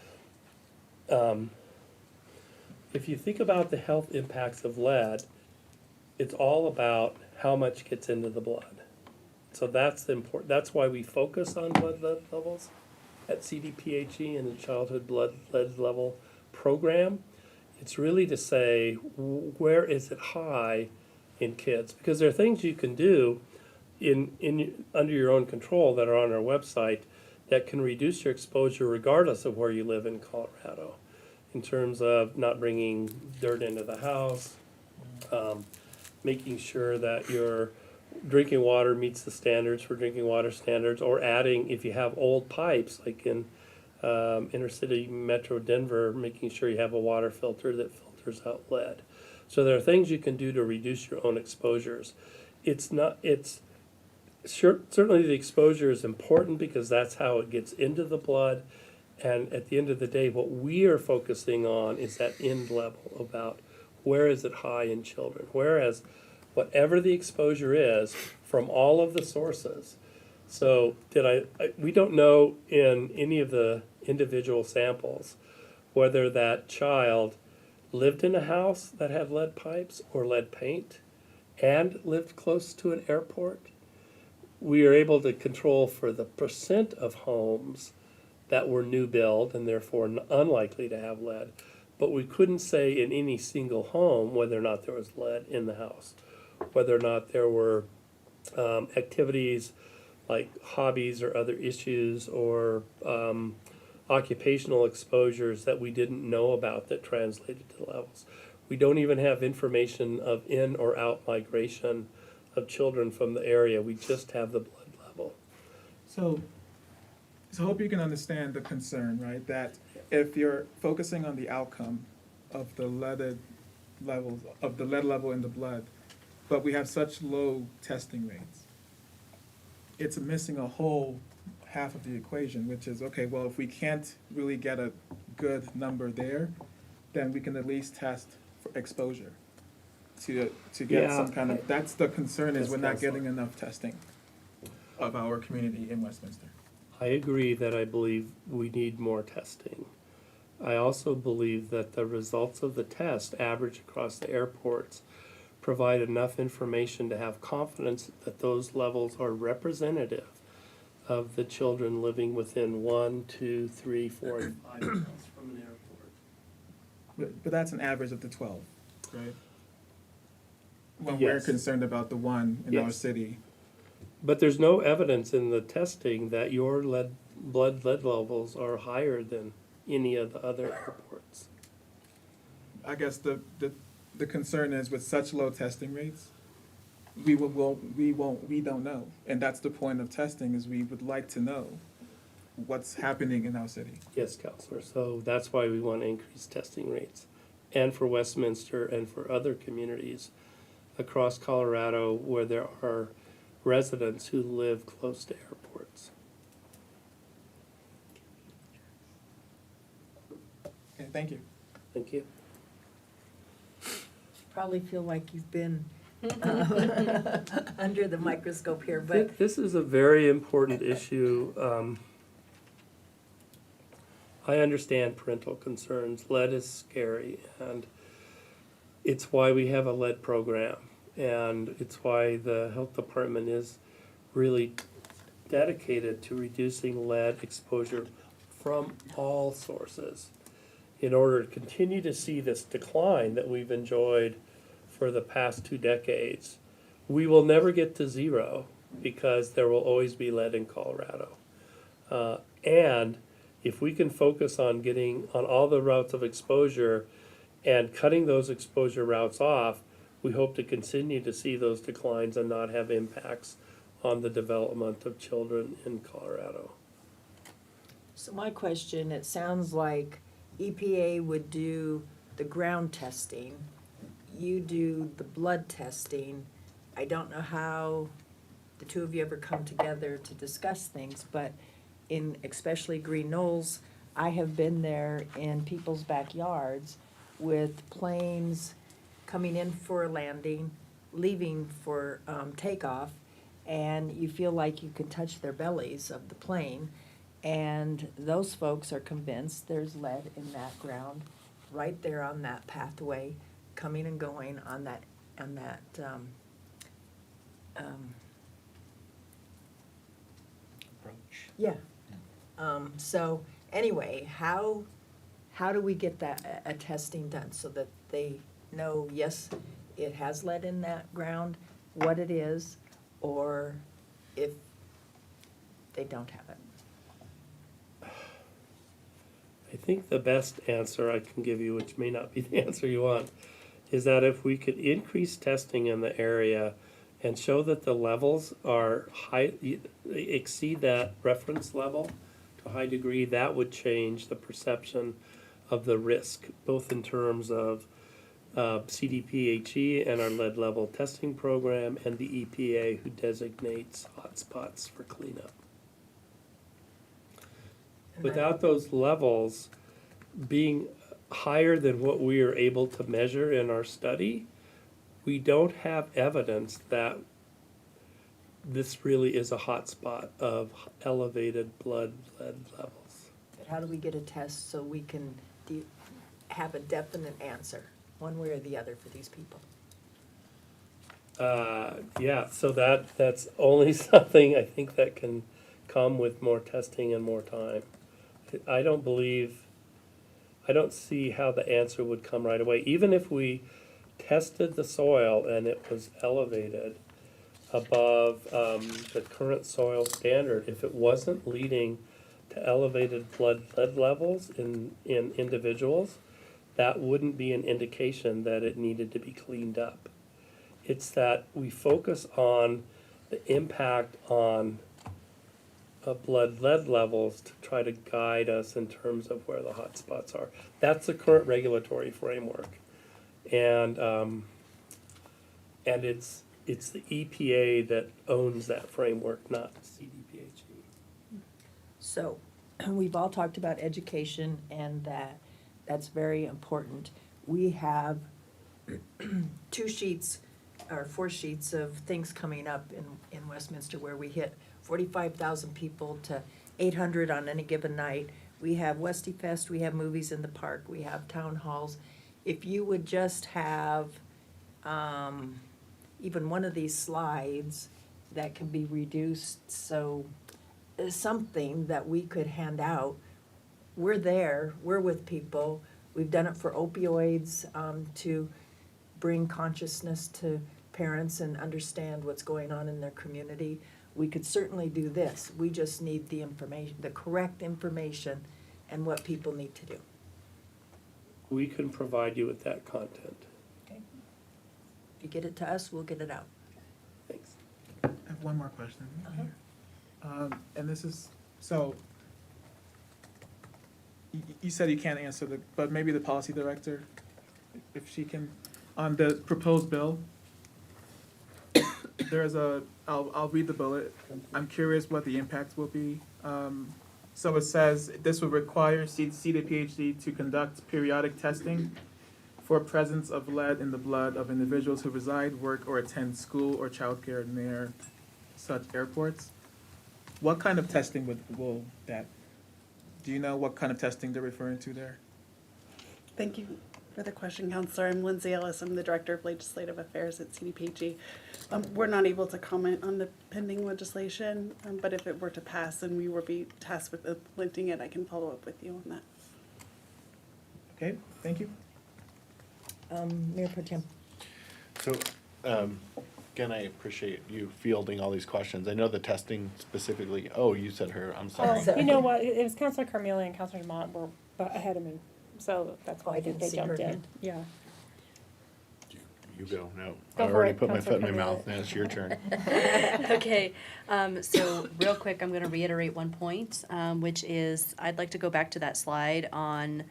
if you think about the health impacts of lead, it's all about how much gets into the blood. So that's important. That's why we focus on blood lead levels at CDPHE and the Childhood Blood Lead Level Program. It's really to say, where is it high in kids? Because there are things you can do under your own control that are on our website that can reduce your exposure regardless of where you live in Colorado, in terms of not bringing dirt into the house, making sure that your drinking water meets the standards for drinking water standards, or adding, if you have old pipes, like in inner city metro Denver, making sure you have a water filter that filters out lead. So there are things you can do to reduce your own exposures. Certainly the exposure is important because that's how it gets into the blood. And at the end of the day, what we are focusing on is that end level about where is it high in children. Whereas whatever the exposure is from all of the sources. So we don't know in any of the individual samples whether that child lived in a house that had lead pipes or lead paint and lived close to an airport. We are able to control for the percent of homes that were new build and therefore unlikely to have lead. But we couldn't say in any single home whether or not there was lead in the house, whether or not there were activities like hobbies or other issues or occupational exposures that we didn't know about that translated to levels. We don't even have information of in or out migration of children from the area. We just have the blood level. So I hope you can understand the concern, right? That if you're focusing on the outcome of the lead level in the blood, but we have such low testing rates, it's missing a whole half of the equation, which is, okay, well, if we can't really get a good number there, then we can at least test for exposure to get some kind of, that's the concern, is we're not getting enough testing of our community in Westminster. I agree that I believe we need more testing. I also believe that the results of the test average across the airports provide enough information to have confidence that those levels are representative of the children living within 1, 2, 3, 4, and 5 miles from an airport. But that's an average of the 12, right? When we're Yes. concerned about the one in our Yes. city. But there's no evidence in the testing that your blood lead levels are higher than any of the other airports. I guess the concern is with such low testing rates, we don't know. And that's the point of testing, is we would like to know what's happening in our city. Yes, Counselor. So that's why we want to increase testing rates. And for Westminster and for other communities across Colorado where there are residents who live close to airports. Okay, thank you. Thank you. Probably feel like you've been under the microscope here, but This is a very important issue. I understand parental concerns. Lead is scary, and it's why we have a lead program. And it's why the health department is really dedicated to reducing lead exposure from all sources in order to continue to see this decline that we've enjoyed for the past 2 decades. We will never get to zero because there will always be lead in Colorado. And if we can focus on getting on all the routes of exposure And cutting those exposure routes off, we hope to continue to see those declines and not have impacts on the development of children in Colorado. So my question, it sounds like EPA would do the ground testing, you do the blood testing. I don't know how the two of you ever come together to discuss things, but in especially Green Knolls, I have been there in people's backyards with planes coming in for a landing, leaving for takeoff, and you feel like you can touch their bellies of the plane. And those folks are convinced there's lead in that ground, right there on that pathway, coming and going on that Approach. yeah. So anyway, how do we get that, a testing done so that they know, yes, it has lead in that ground, what it is, or if they don't have it? I think the best answer I can give you, which may not be the answer you want, is that if we could increase testing in the area and show that the levels are high, exceed that reference level to a high degree, that would change the perception of the risk, both in terms of CDPHE and our lead level testing program and the EPA who designates hotspots for cleanup. Without those levels being higher than what we are able to measure in our study, we don't have evidence that this really is a hotspot of elevated blood lead levels. But how do we get a test so we can have a definite answer, one way or the other, for these people? Yeah, so that's only something I think that can come with more testing and more time. I don't see how the answer would come right away. Even if we tested the soil and it was elevated above the current soil standard, if it wasn't leading to elevated blood lead levels in individuals, that wouldn't be an indication that it needed to be cleaned up. It's that we focus on the impact on blood lead levels to try to guide us in terms of where the hot spots are. That's the current regulatory framework. And it's the EPA that owns that framework, not CDPHE. So, we've all talked about education and that's very important. We have 2 sheets or 4 sheets of things coming up in Westminster where we hit 45,000 people to 800 on any given night. We have Westy Fest, we have movies in the park, we have town halls. If you would just have even one of these slides that can be reduced, so something that we could hand out. We're there, we're with people. We've done it for opioids to bring consciousness to parents and understand what's going on in their community. We could certainly do this. We just need the information, the correct information, and what people need to do. We can provide you with that content. Okay. If you get it to us, we'll get it out. Thanks. I have one more question. And this is, so, you said you can't answer but maybe the policy director, if she can, on the proposed bill, there's I'll read the bullet. I'm curious what the impact will be. So it says, this will require CDPHD to conduct periodic testing for presence of lead in the blood of individuals who reside, work, or attend school or childcare near such airports. What kind of testing will that, do you know what kind of testing they're referring to there? Thank you for the question, Counselor. I'm Lindsay Ellis. I'm the Director of Legislative Affairs at CDPHE. We're not able to comment on the pending legislation, but if it were to pass and we were be tasked with implementing it, I can follow up with you on that. Okay, thank you. Mayor Pro Tem. So, again, I appreciate you fielding all these questions. I know the testing specifically, you said her, I'm sorry. You know what, it was Councilor Carmelia and Councilor Demont were ahead of me. so that's why Oh, I I think didn't they see her jumped in. hand. Yeah. You go, no. Go I for already it, put my foot in my Councilor mouth, Camilla. now it's your turn. Okay, so real quick, I'm gonna reiterate one point, which is, I'd like to go back to that slide on,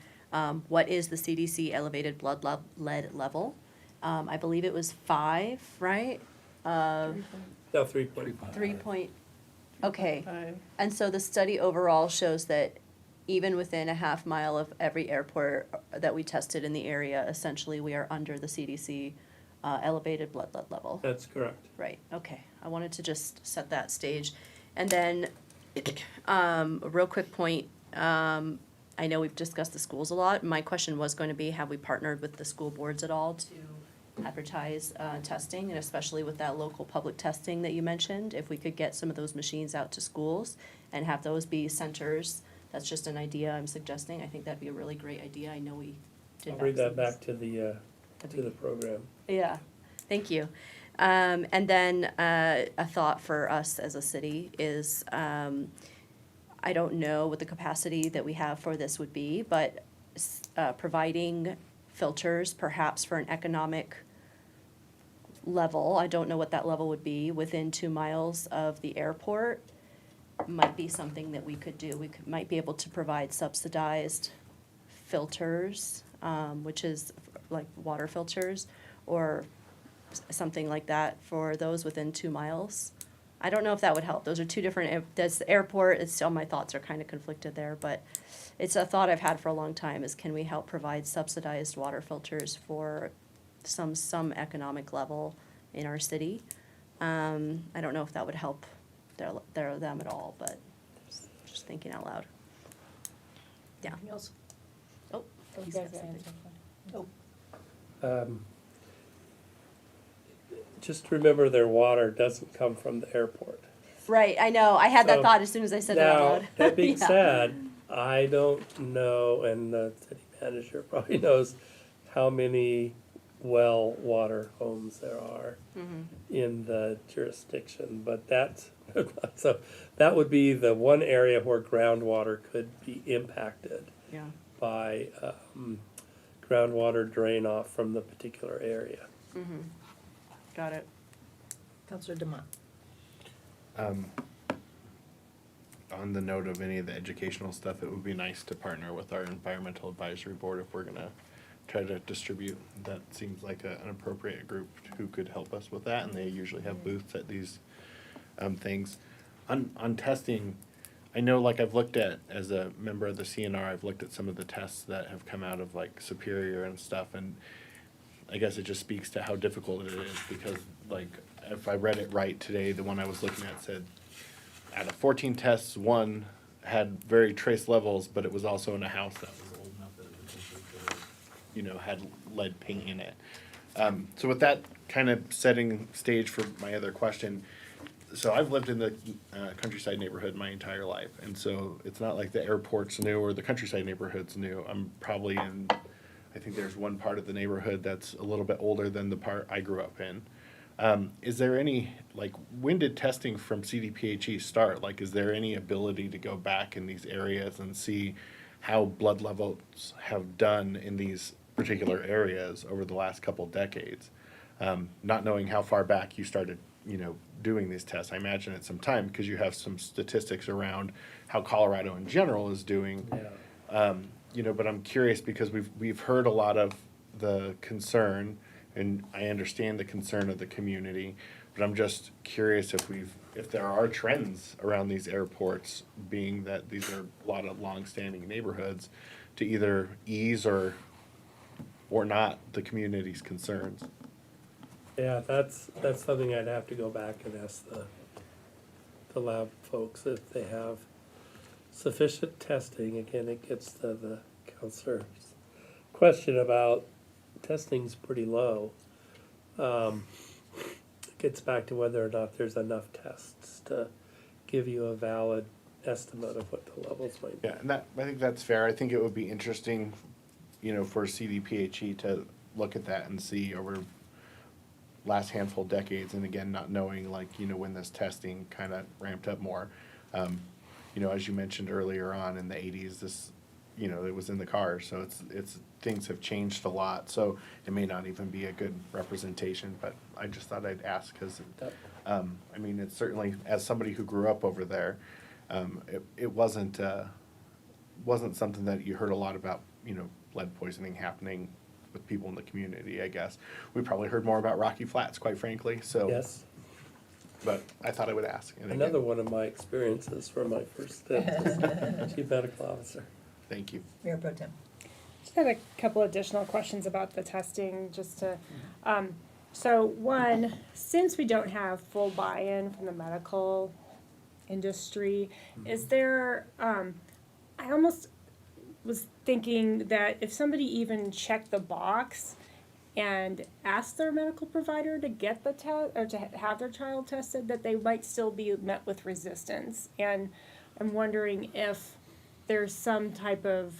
what is the CDC elevated lead level? I believe it was 5, right? No, 3.5. 3 point, okay. Five. And so the study overall shows that even within a half mile of every airport that we tested in the area, essentially, we are under the CDC elevated blood lead level. That's correct. Right, okay. I wanted to just set that stage. And then, a real quick point, I know we've discussed the schools a lot. My question was going to be, have we partnered with the school boards at all to advertise testing, and especially with that local public testing that you mentioned, if we could get some of those machines out to schools and have those be centers. That's just an idea I'm suggesting. I think that'd be a really great idea. I know we did I'll bring that vaccines. back to the program. Yeah, thank you. And then a thought for us as a city is, I don't know what the capacity that we have for this would be, but providing filters perhaps for an economic level, I don't know what that level would be, within 2 miles of the airport, might be something that we could do. Might be able to provide subsidized filters, which is like water filters, or something like that for those within 2 miles. I don't know if that would help. Those are two different, that's the airport, it's still, my thoughts are kind of conflicted there, but it's a thought I've had for a long time, is can we help provide subsidized water filters for some economic level in our city? I don't know if that would help them at all, but just thinking out loud. Yeah. Anything else? Oh, You he's guys got something. answered. Just remember their water doesn't come from the airport. Right, I know. I had that So, thought as soon as I said it out Now, loud. that being Yeah. said, I don't know, and the city manager probably knows how many well water homes there are in the jurisdiction, but that's, so that would be the one area where groundwater could be impacted Yeah. by groundwater drain off from the particular area. Got it. Counselor Demott. On the note of any of the educational stuff, it would be nice to partner with our environmental advisory board if we're gonna try to distribute. That seems like an appropriate group who could help us with that, and they usually have booths at these things. On testing, I know, like, I've looked at, as a member of the CNR, I've looked at some of the tests that have come out of like Superior and stuff, and I guess it just speaks to how difficult it is, because like, if I read it right today, the one I was looking at said, out of 14 tests, one had very trace levels, but it was also in a house that was old enough that it potentially could have, you know, had lead paint in it. So with that kind of setting stage for my other question, so I've lived in the countryside neighborhood my entire life, and so it's not like the airport's new or the countryside neighborhood's new. I'm probably in, I think there's one part of the neighborhood that's a little bit older than the part I grew up in. Is there any, like, when did testing from CDPHE start? Like, is there any ability to go back in these areas and see how blood levels have done in these particular areas over the last couple decades? Not knowing how far back you started, you know, doing these tests, I imagine it's some time, because you have some statistics around how Colorado in general is doing. Yeah. You know, but I'm curious, because we've heard a lot of the concern, and I understand the concern of the community, but I'm just curious if there are trends around these airports, being that these are a lot of long-standing neighborhoods, to either ease or not the community's concerns. Yeah, that's something I'd have to go back and ask the lab folks if they have sufficient testing. Again, it gets to the counselor's question about testing's pretty low. It gets back to whether or not there's enough tests to give you a valid estimate of what the levels might be. Yeah, and that, I think that's fair. I think it would be interesting, you know, for CDPHE to look at that and see over last handful of decades, and again, not knowing, like, you know, when this testing kind of ramped up more. You know, as you mentioned earlier on in the 80s, this you know, it was in the car, so it's, things have changed a lot, so it may not even be a good representation, but I just thought I'd ask, because, I mean, it's certainly, as somebody who grew up over there, it wasn't something that you heard a lot about, you know, lead poisoning happening with people in the community, I guess. We probably heard more about Rocky Flats, quite frankly, so. Yes, But I thought I would ask. And again, another one of my experiences from my first stint as Chief Medical Officer. thank you. Mayor Pro Tem. Just had a couple additional questions about the testing, just to, so one, since we don't have full buy-in from the medical industry, is there, I almost was thinking that if somebody even checked the box and asked their medical provider to get the test, or to have their child tested, that they might still be met with resistance. And I'm wondering if there's some type of,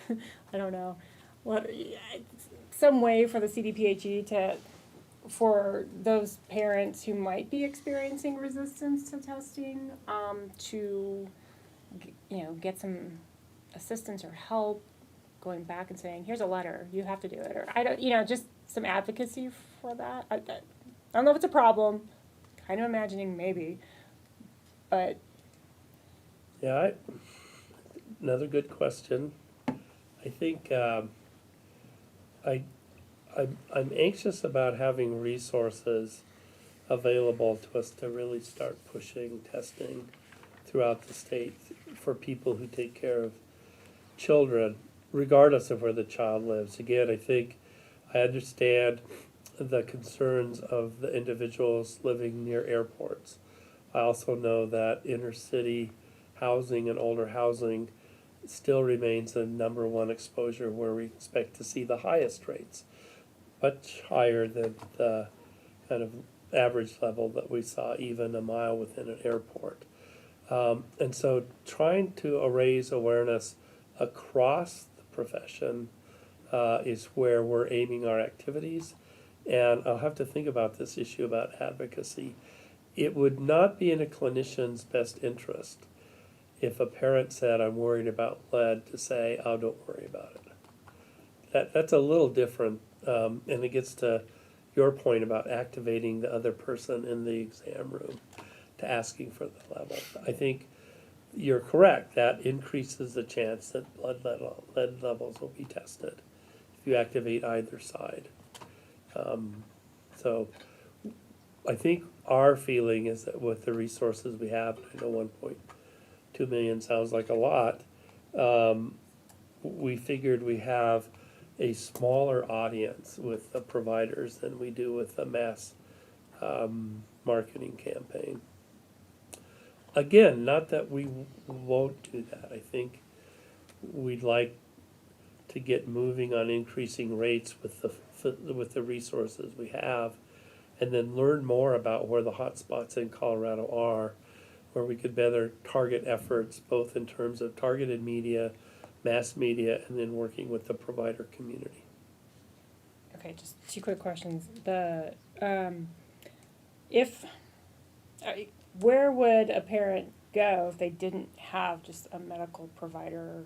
I don't know, some way for the CDPHE to, for those parents who might be experiencing resistance to testing, to, you know, get some assistance or help, going back and saying, here's a letter, you have to do it, or I don't, you know, just some advocacy for that. I don't know if it's a problem, kind of imagining maybe, but Yeah, another good question. I think I'm anxious about having resources available to us to really start pushing testing throughout the state for people who take care of children, regardless of where the child lives. Again, I think I understand the concerns of the individuals living near airports. I also know that inner city housing and older housing still remains the number one exposure where we expect to see the highest rates, much higher than the kind of average level that we saw even a mile within an airport. And so trying to raise awareness across the profession is where we're aiming our activities. And I'll have to think about this issue about advocacy. It would not be in a clinician's best interest if a parent said, I'm worried about lead, to say, oh, don't worry about it. That's a little different, and it gets to your point about activating the other person in the exam room to asking for the level. I think you're correct, that increases the chance that lead levels will be tested if you activate either side. So I think our feeling is that with the resources we have, I know 1.2 million sounds like a lot, we figured we have a smaller audience with the providers than we do with the mass marketing campaign. Again, not that we won't do that. I think we'd like to get moving on increasing rates with the resources we have, and then learn more about where the hot spots in Colorado are, where we could better target efforts, both in terms of targeted media, mass media, and then working with the provider community. okay, just two quick questions. Where would a parent go if they didn't have just a medical provider,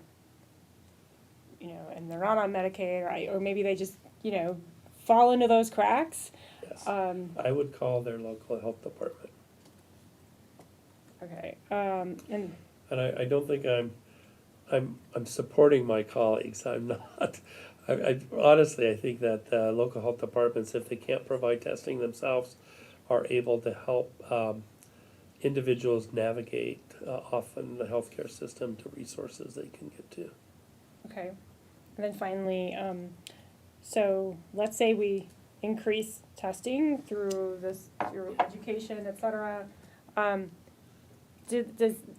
you know, and they're not on Medicaid, or maybe they just, you know, fall into those cracks? Yes, I would call their local health department. Okay, and And I don't think I'm supporting my colleagues. I'm not. I honestly, I think that local health departments, if they can't provide testing themselves, are able to help individuals navigate often the healthcare system to resources they can get to. okay, and then finally, so let's say we increase testing through education, et cetera. Do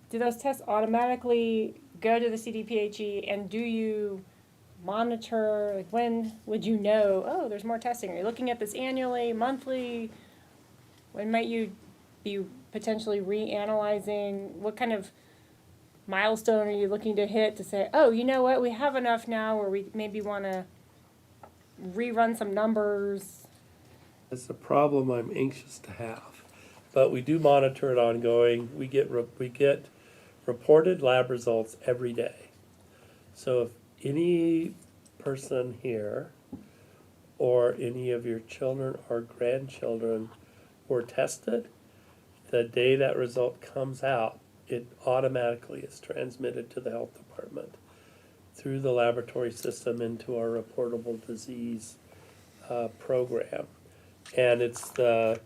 those tests automatically go to the CDPHE, and do you monitor, like, when would you know, oh, there's more testing? Are you looking at this annually, monthly? When might you be potentially reanalyzing? What kind of milestone are you looking to hit to say, oh, you know what, we have enough now where we maybe want to rerun some numbers? It's a problem I'm anxious to have, but we do monitor it ongoing. We get reported lab results every day. So if any person here or any of your children or grandchildren were tested, the day that result comes out, it automatically is transmitted to the health department through the laboratory system into our reportable disease program. And it's the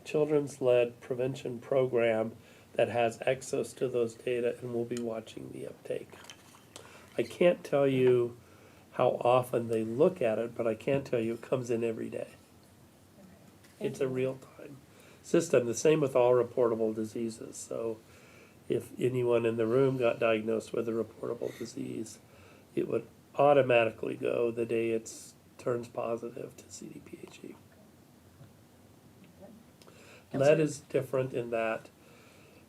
Children's Lead Prevention Program that has access to those data and will be watching the uptake. I can't tell you how often they look at it, but I can tell you it comes in every day. It's a real-time system, the same with all reportable diseases. So if anyone in the room got diagnosed with a reportable disease, it would automatically go the day it turns positive to CDPHE. Lead is different in that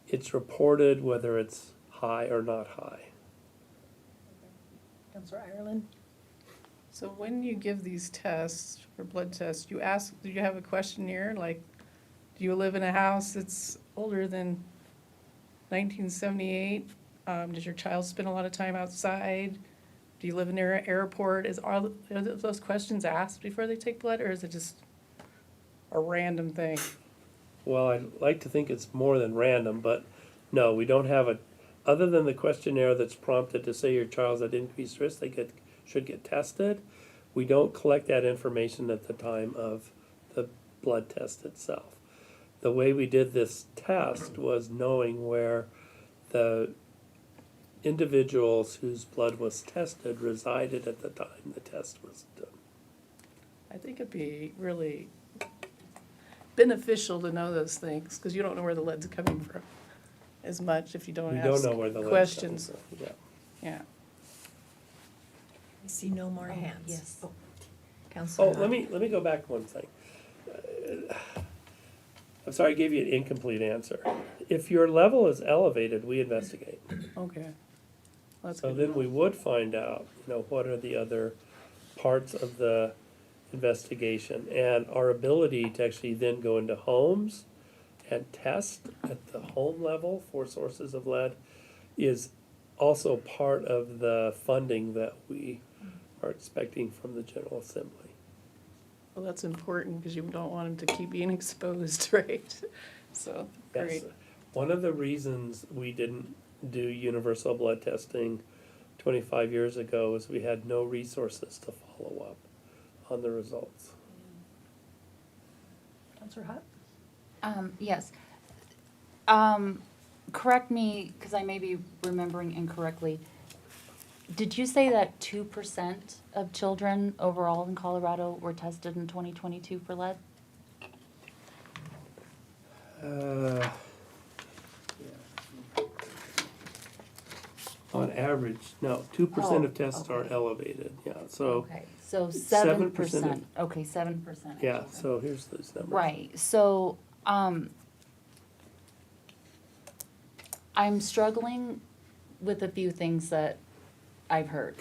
it's reported whether it's high or not high. Counselor Ireland? So when you give these tests, for blood tests, you ask, do you have a questionnaire, like, do you live in a house that's older than 1978? Does your child spend a lot of time outside? Do you live near an airport? Are those questions asked before they take blood, or is it just a random thing? Well, I'd like to think it's more than random, but no, we don't have other than the questionnaire that's prompted to say your child's at increased risk, they should get tested. We don't collect that information at the time of the blood test itself. The way we did this test was knowing where the individuals whose blood was tested resided at the time the test was done. I think it'd be really beneficial to know those things, because you don't know where the lead's coming from as much if you don't We ask don't know where the lead's questions. coming from, yeah. Yeah. I see no more Oh, hands. yes. Oh, Counselor. Oh, let me go back one thing. I'm sorry I gave you an incomplete answer. If your level is elevated, we investigate. Okay. That's So good. then we would find out, what are the other parts of the investigation, and our ability to actually then go into homes and test at the home level for sources of lead is also part of the funding that we are expecting from the General Assembly. Well, that's important, because you don't want them to keep being exposed, right? So, Yes. great. One of the reasons we didn't do universal blood testing 25 years ago is we had no resources to follow up on the results. Counselor Hott? Yes. Correct me, because I may be remembering incorrectly. Did you say that 2% of children overall in Colorado were tested in 2022 for lead? On average, no, 2% of Oh, tests are okay. elevated, yeah, so, Okay, so 7% 7%, okay, 7%. yeah, so here's those numbers. Right, so, I'm struggling with a few things that I've heard.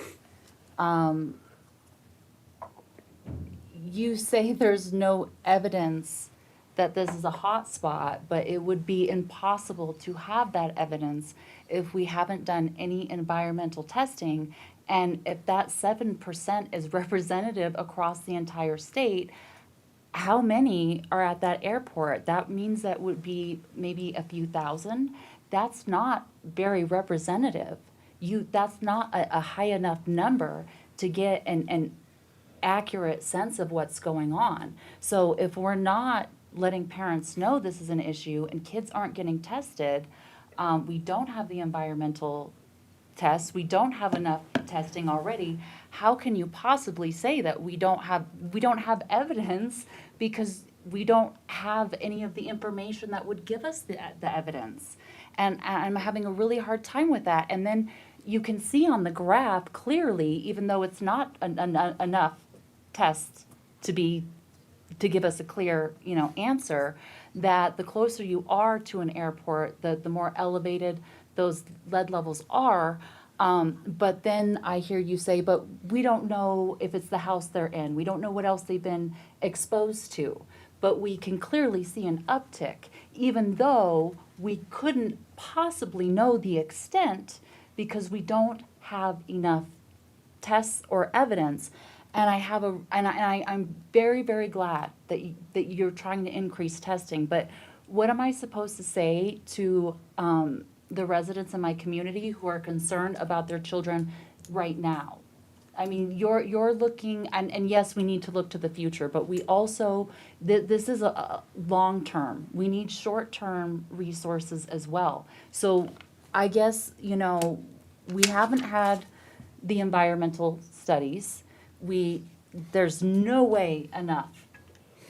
You say there's no evidence that this is a hot spot, but it would be impossible to have that evidence if we haven't done any environmental testing. And if that 7% is representative across the entire state, how many are at that airport? That means that would be maybe a few thousand. That's not very representative. That's not a high enough number to get an accurate sense of what's going on. So if we're not letting parents know this is an issue and kids aren't getting tested, we don't have the environmental tests, we don't have enough testing already. How can you possibly say that we don't have evidence, because we don't have any of the information that would give us the evidence? And I'm having a really hard time with that. And then you can see on the graph clearly, even though it's not enough tests to give us a clear, answer, that the closer you are to an airport, the more elevated those lead levels are. But then I hear you say, but we don't know if it's the house they're in. We don't know what else they've been exposed to. But we can clearly see an uptick, even though we couldn't possibly know the extent because we don't have enough tests or evidence. And I'm very, very glad that that you're trying to increase testing. But what am I supposed to say to the residents in my community who are concerned about their children right now? I mean, you're looking, and yes, we need to look to the future, but we also, this is a long-term. We need short-term resources as well. So I guess, we haven't had the environmental studies. There's no way enough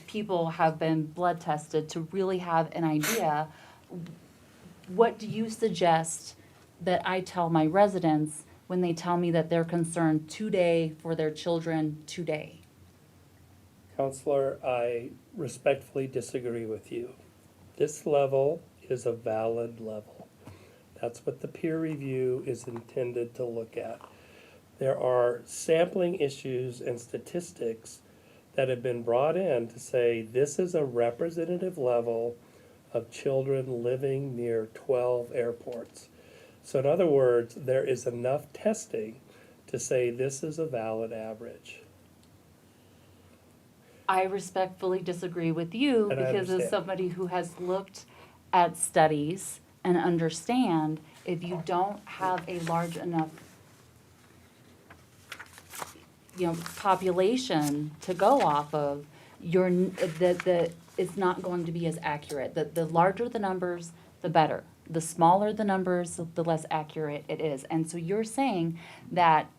people have been blood tested to really have an idea. What do you suggest that I tell my residents when they tell me that they're concerned today for their children today? Counselor, I respectfully disagree with you. This level is a valid level. That's what the peer review is intended to look at. There are sampling issues and statistics that have been brought in to say this is a representative level of children living near 12 airports. So in other words, there is enough testing to say this is a valid average. I respectfully disagree with you And I because as understand. somebody who has looked at studies and understand if you don't have a large enough population to go off of, it's not going to be as accurate. The larger the numbers, the better. The smaller the numbers, the less accurate it is. And so you're saying that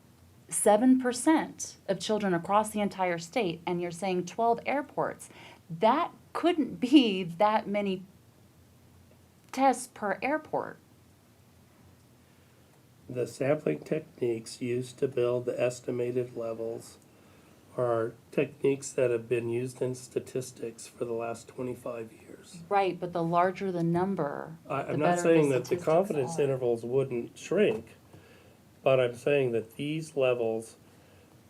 7% of children across the entire state, and you're saying 12 airports, that couldn't be that many tests per airport. The sampling techniques used to build the estimated levels are techniques that have been used in statistics for the last 25 years. Right, but the larger the number, the I'm not better saying the that the statistics confidence are. intervals wouldn't shrink, but I'm saying that these levels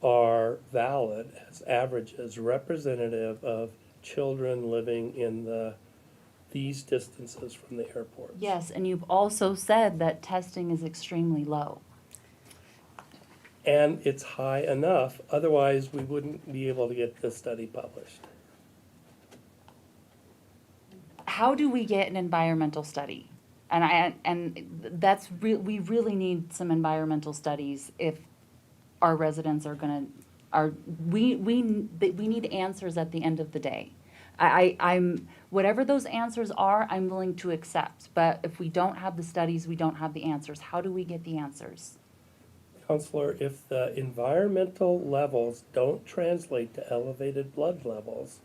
are valid as averages, representative of children living in these distances from the airports. Yes, and you've also said that testing is extremely low. And it's high enough, otherwise we wouldn't be able to get this study published. How do we get an environmental study? We really need some environmental studies if our residents are gonna, we need answers at the end of the day. I'm, whatever those answers are, I'm willing to accept, but if we don't have the studies, we don't have the answers. How do we get the answers? Counselor, if the environmental levels don't translate to elevated blood levels,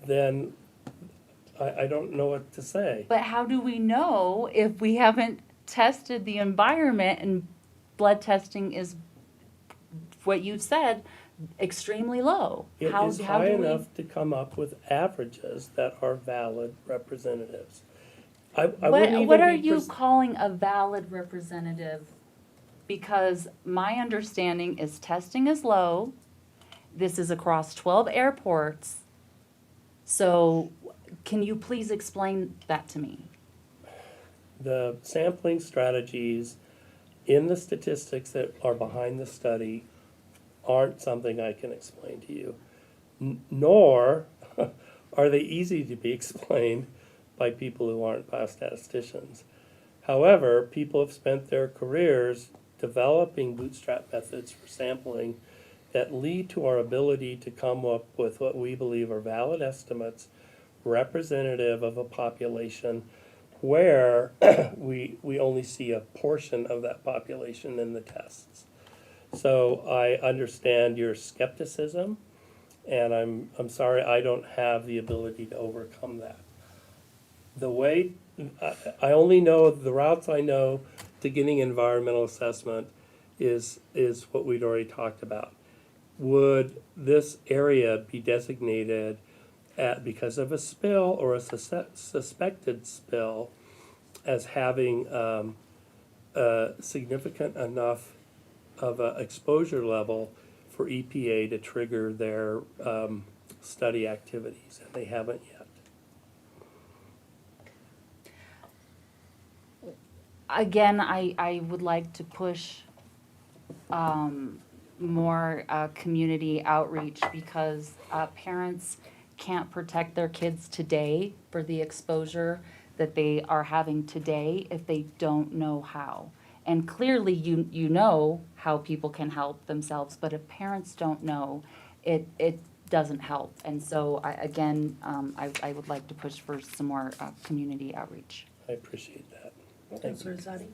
then I don't know what to say. But how do we know if we haven't tested the environment and blood testing is, what you said, extremely low? It How is do high we- enough to come up with averages that are valid representatives. I wouldn't What even are be you calling a valid representative? Because my understanding is testing is low. This is across 12 airports. So can you please explain that to me? The sampling strategies in the statistics that are behind the study aren't something I can explain to you. Nor are they easy to be explained by people who aren't biostatisticians. However, people have spent their careers developing bootstrap methods for sampling that lead to our ability to come up with what we believe are valid estimates representative of a population where we only see a portion of that population in the tests. So I understand your skepticism, and I'm sorry I don't have the ability to overcome that. The way, I only know, the routes I know to getting environmental assessment is what we'd already talked about. Would this area be designated because of a spill or a suspected spill as having significant enough of an exposure level for EPA to trigger their study activities, and they haven't yet. again, I would like to push more community outreach because parents can't protect their kids today for the exposure that they are having today if they don't know how. And clearly, you know how people can help themselves, but if parents don't know, it doesn't help. And so, I would like to push for some more community outreach. I appreciate that. Thank Councilor you. Zadi?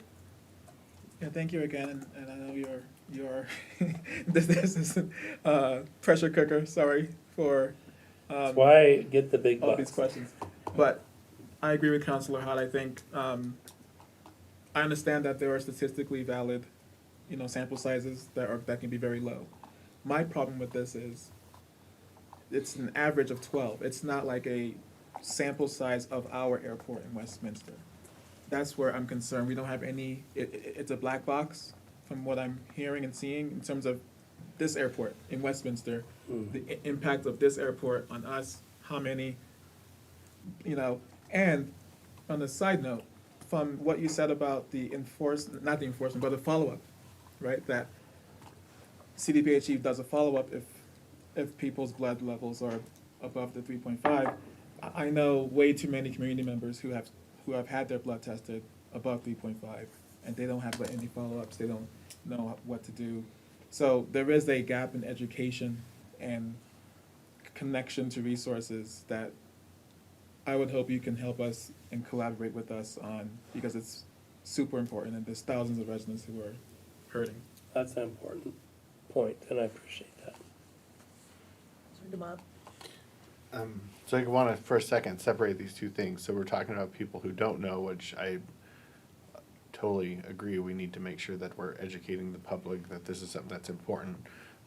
Yeah, thank you again, and I know you're this is pressure cooker. Sorry for That's why I get the big all these bucks. questions, but I agree with Councilor Hart. I think I understand that there are statistically valid, sample sizes that can be very low. My problem with this is it's an average of 12. It's not like a sample size of our airport in Westminster. That's where I'm concerned. We don't have any, it's a black box from what I'm hearing and seeing in terms of this airport in Westminster, the impact of this airport on us, how many, and on a side note, from what you said about not the enforcement, but the follow-up, right? That CDPHE does a follow-up if people's blood levels are above the 3.5. I know way too many community members who have had their blood tested above 3.5, and they don't have any follow-ups. They don't know what to do. So there is a gap in education and connection to resources that I would hope you can help us and collaborate with us on, because it's super important, and there's thousands of residents who are hurting. That's an important point, and I appreciate that. Councilor Demott? So I want to, for a second, separate these two things. So we're talking about people who don't know, which I totally agree. We need to make sure that we're educating the public that this is something that's important.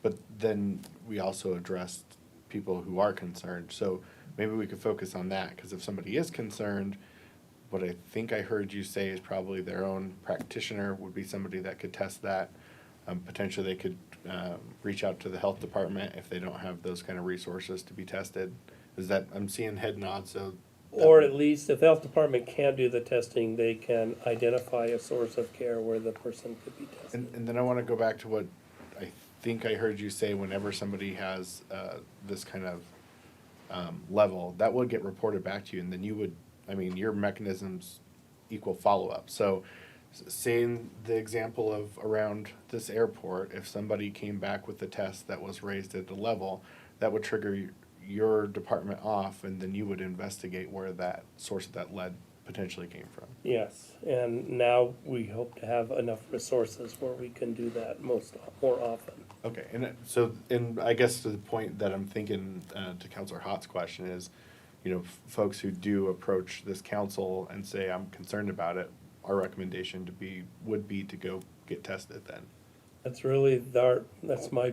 But then we also addressed people who are concerned. So maybe we could focus on that, because if somebody is concerned, what I think I heard you say is probably their own practitioner would be somebody that could test that. Potentially they could reach out to the health department if they don't have those kind of resources to be tested. Is that, I'm seeing head nods, so. Or at least if the health department can't do the testing, they can identify a source of care where the person could be tested. And then I want to go back to what I think I heard you say, whenever somebody has this kind of level, that would get reported back to you, and then you would, your mechanisms equal follow-up. So saying the example of around this airport, if somebody came back with a test that was raised at a level, that would trigger your department off, and then you would investigate where that source of that lead potentially came from. Yes, and now we hope to have enough resources where we can do that more often. Okay, and I guess to the point that I'm thinking to Councilor Hott's question is, folks who do approach this council and say, I'm concerned about it, our recommendation would be to go get tested then. That's really that's my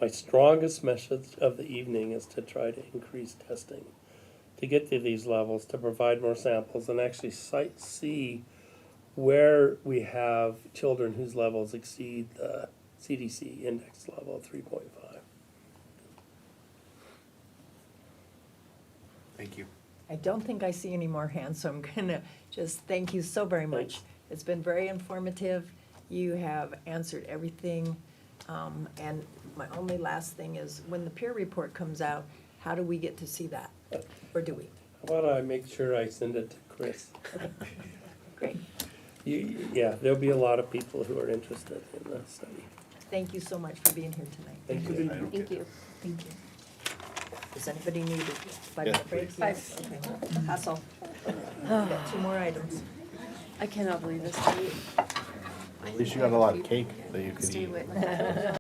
strongest message of the evening, is to try to increase testing, to get to these levels, to provide more samples, and actually see where we have children whose levels exceed the CDC index level of 3.5. Thank you. I don't think I see any more hands, so I'm gonna just thank you so very much. Thanks. It's been very informative. You have answered everything. And my only last thing is, when the peer report comes out, how do we get to see that? Or do we? How about I make sure I send it to Chris? Great. Yeah, there'll be a lot of people who are interested in the study. Thank you so much for being here tonight. Thank you. Thank you. Thank you. Does anybody need a Yes, 5-minute break? please. Yes, okay. Hassel. We've got 2 more items. I cannot believe this date. At least you got a lot of cake that you could Stay eat. with.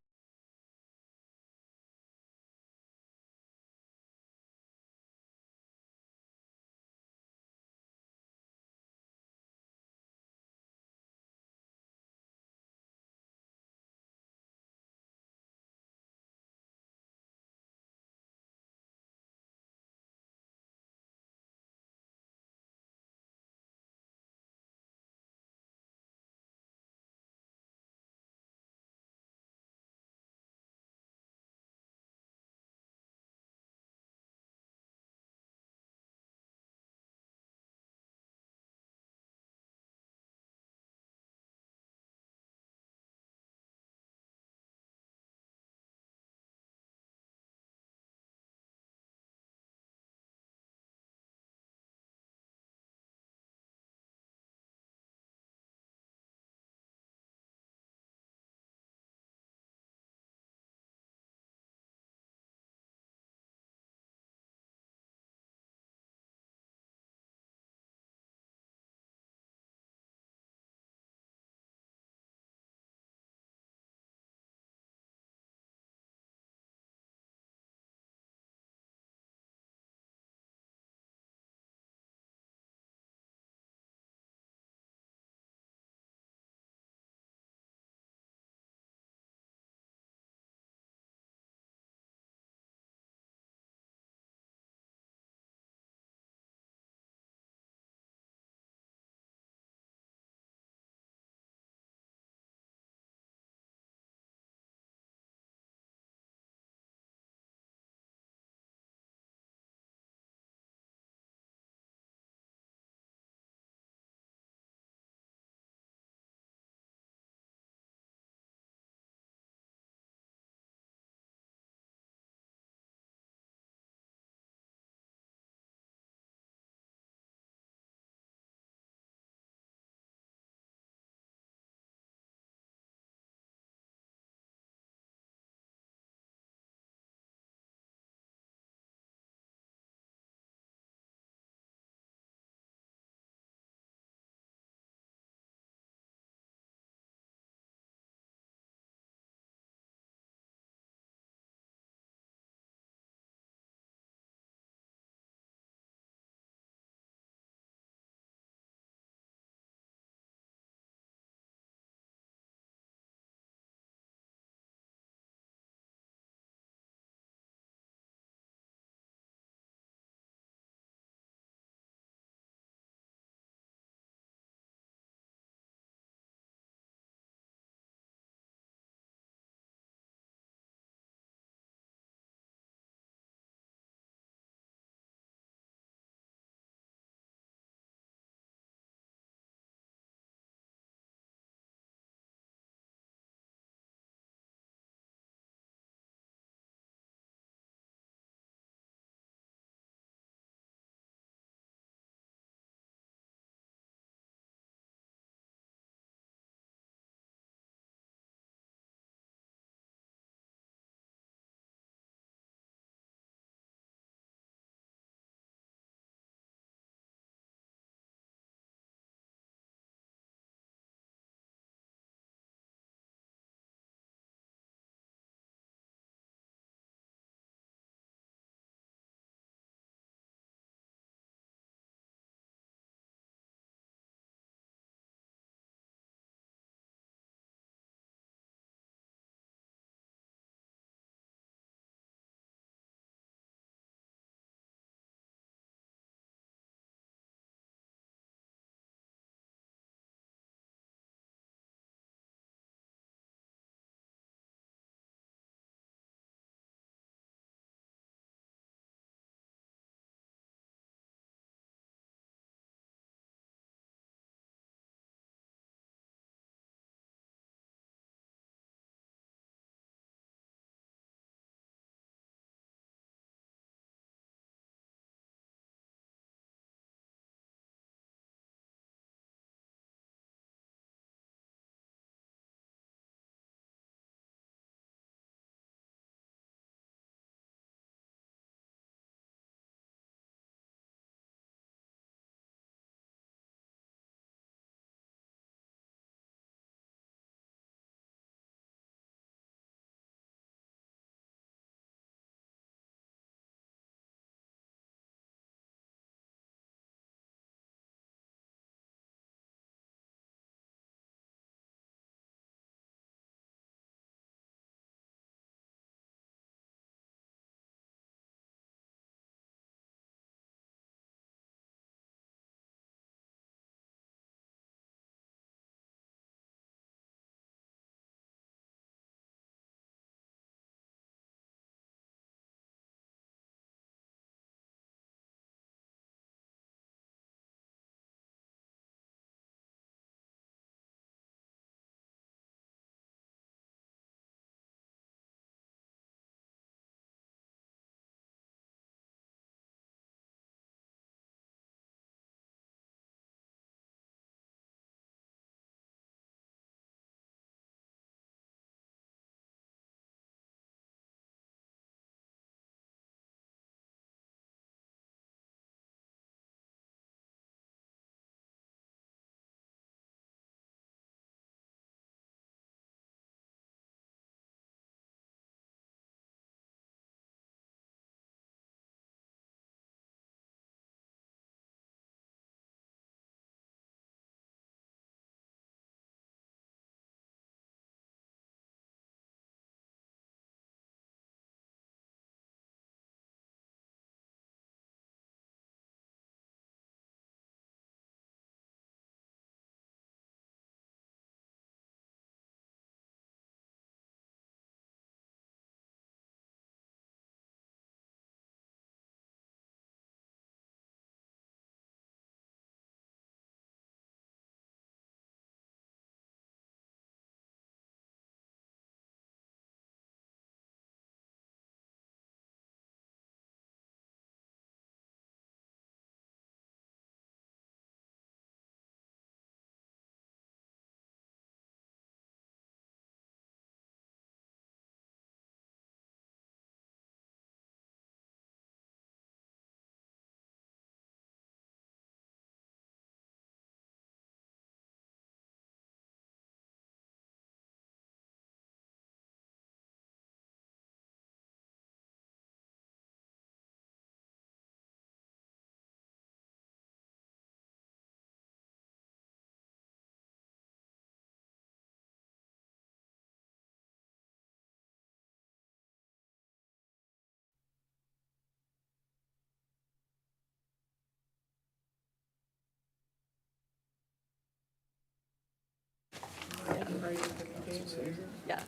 right at the beginning. Yeah.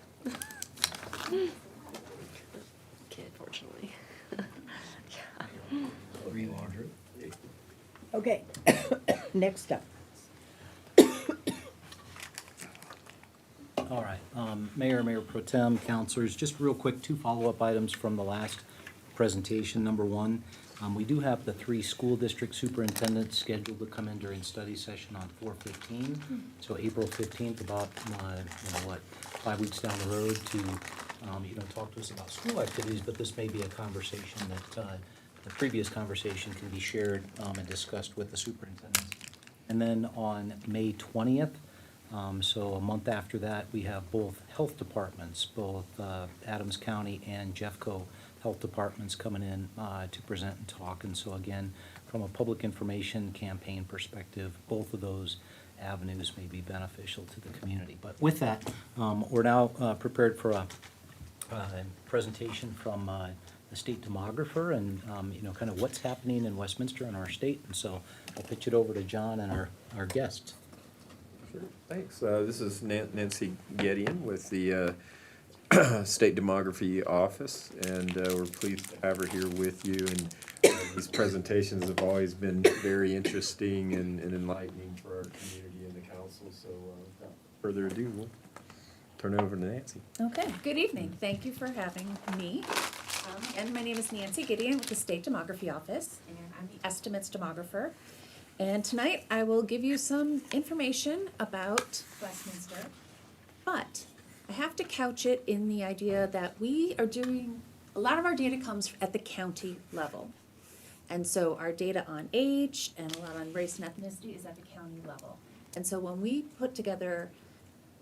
Kid, fortunately. Okay, next up. All right, Mayor, Mayor Pro Tem, Councilors, just real quick, 2 follow-up items from the last presentation. Number 1, we do have the 3 school district superintendents scheduled to come in during study session on 4/15. So April 15th, about, 5 weeks down the road to, talk to us about school activities, but this may be a conversation that, the previous conversation can be shared and discussed with the superintendents. And then on May 20th, so a month after that, we have both health departments, both Adams County and Jeffco health departments coming in to present and talk. And so again, from a public information campaign perspective, both of those avenues may be beneficial to the community. But with that, we're now prepared for a presentation from the state demographer and, kind of what's happening in Westminster and our state. And so I'll pitch it over to John and our guests. Sure, thanks. This is Nancy Gideon with the State Demography Office, and we're pleased to have her here with you. And these presentations have always been very interesting and enlightening for our community and the council. So without further ado, we'll turn it over to Nancy. Okay, good evening. Thank you for having me. And my name is Nancy Gideon with the State Demography Office, and I'm the estimates demographer. And tonight I will give you some information about Westminster, but I have to couch it in the idea that we are doing, a lot of our data comes at the county level. And so our data on age and a lot on race and ethnicity is at the county level. And so when we put together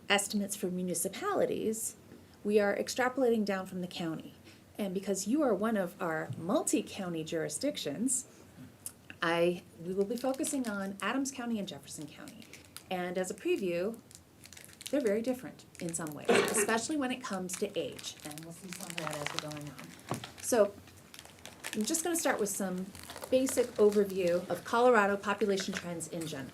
estimates for municipalities, we are extrapolating down from the county. And because you are one of our multi-county jurisdictions, we will be focusing on Adams County and Jefferson County. And as a preview, they're very different in some ways, especially when it comes to age. And we'll see some of that as we're going on. So I'm just going to start with some basic overview of Colorado population trends in general.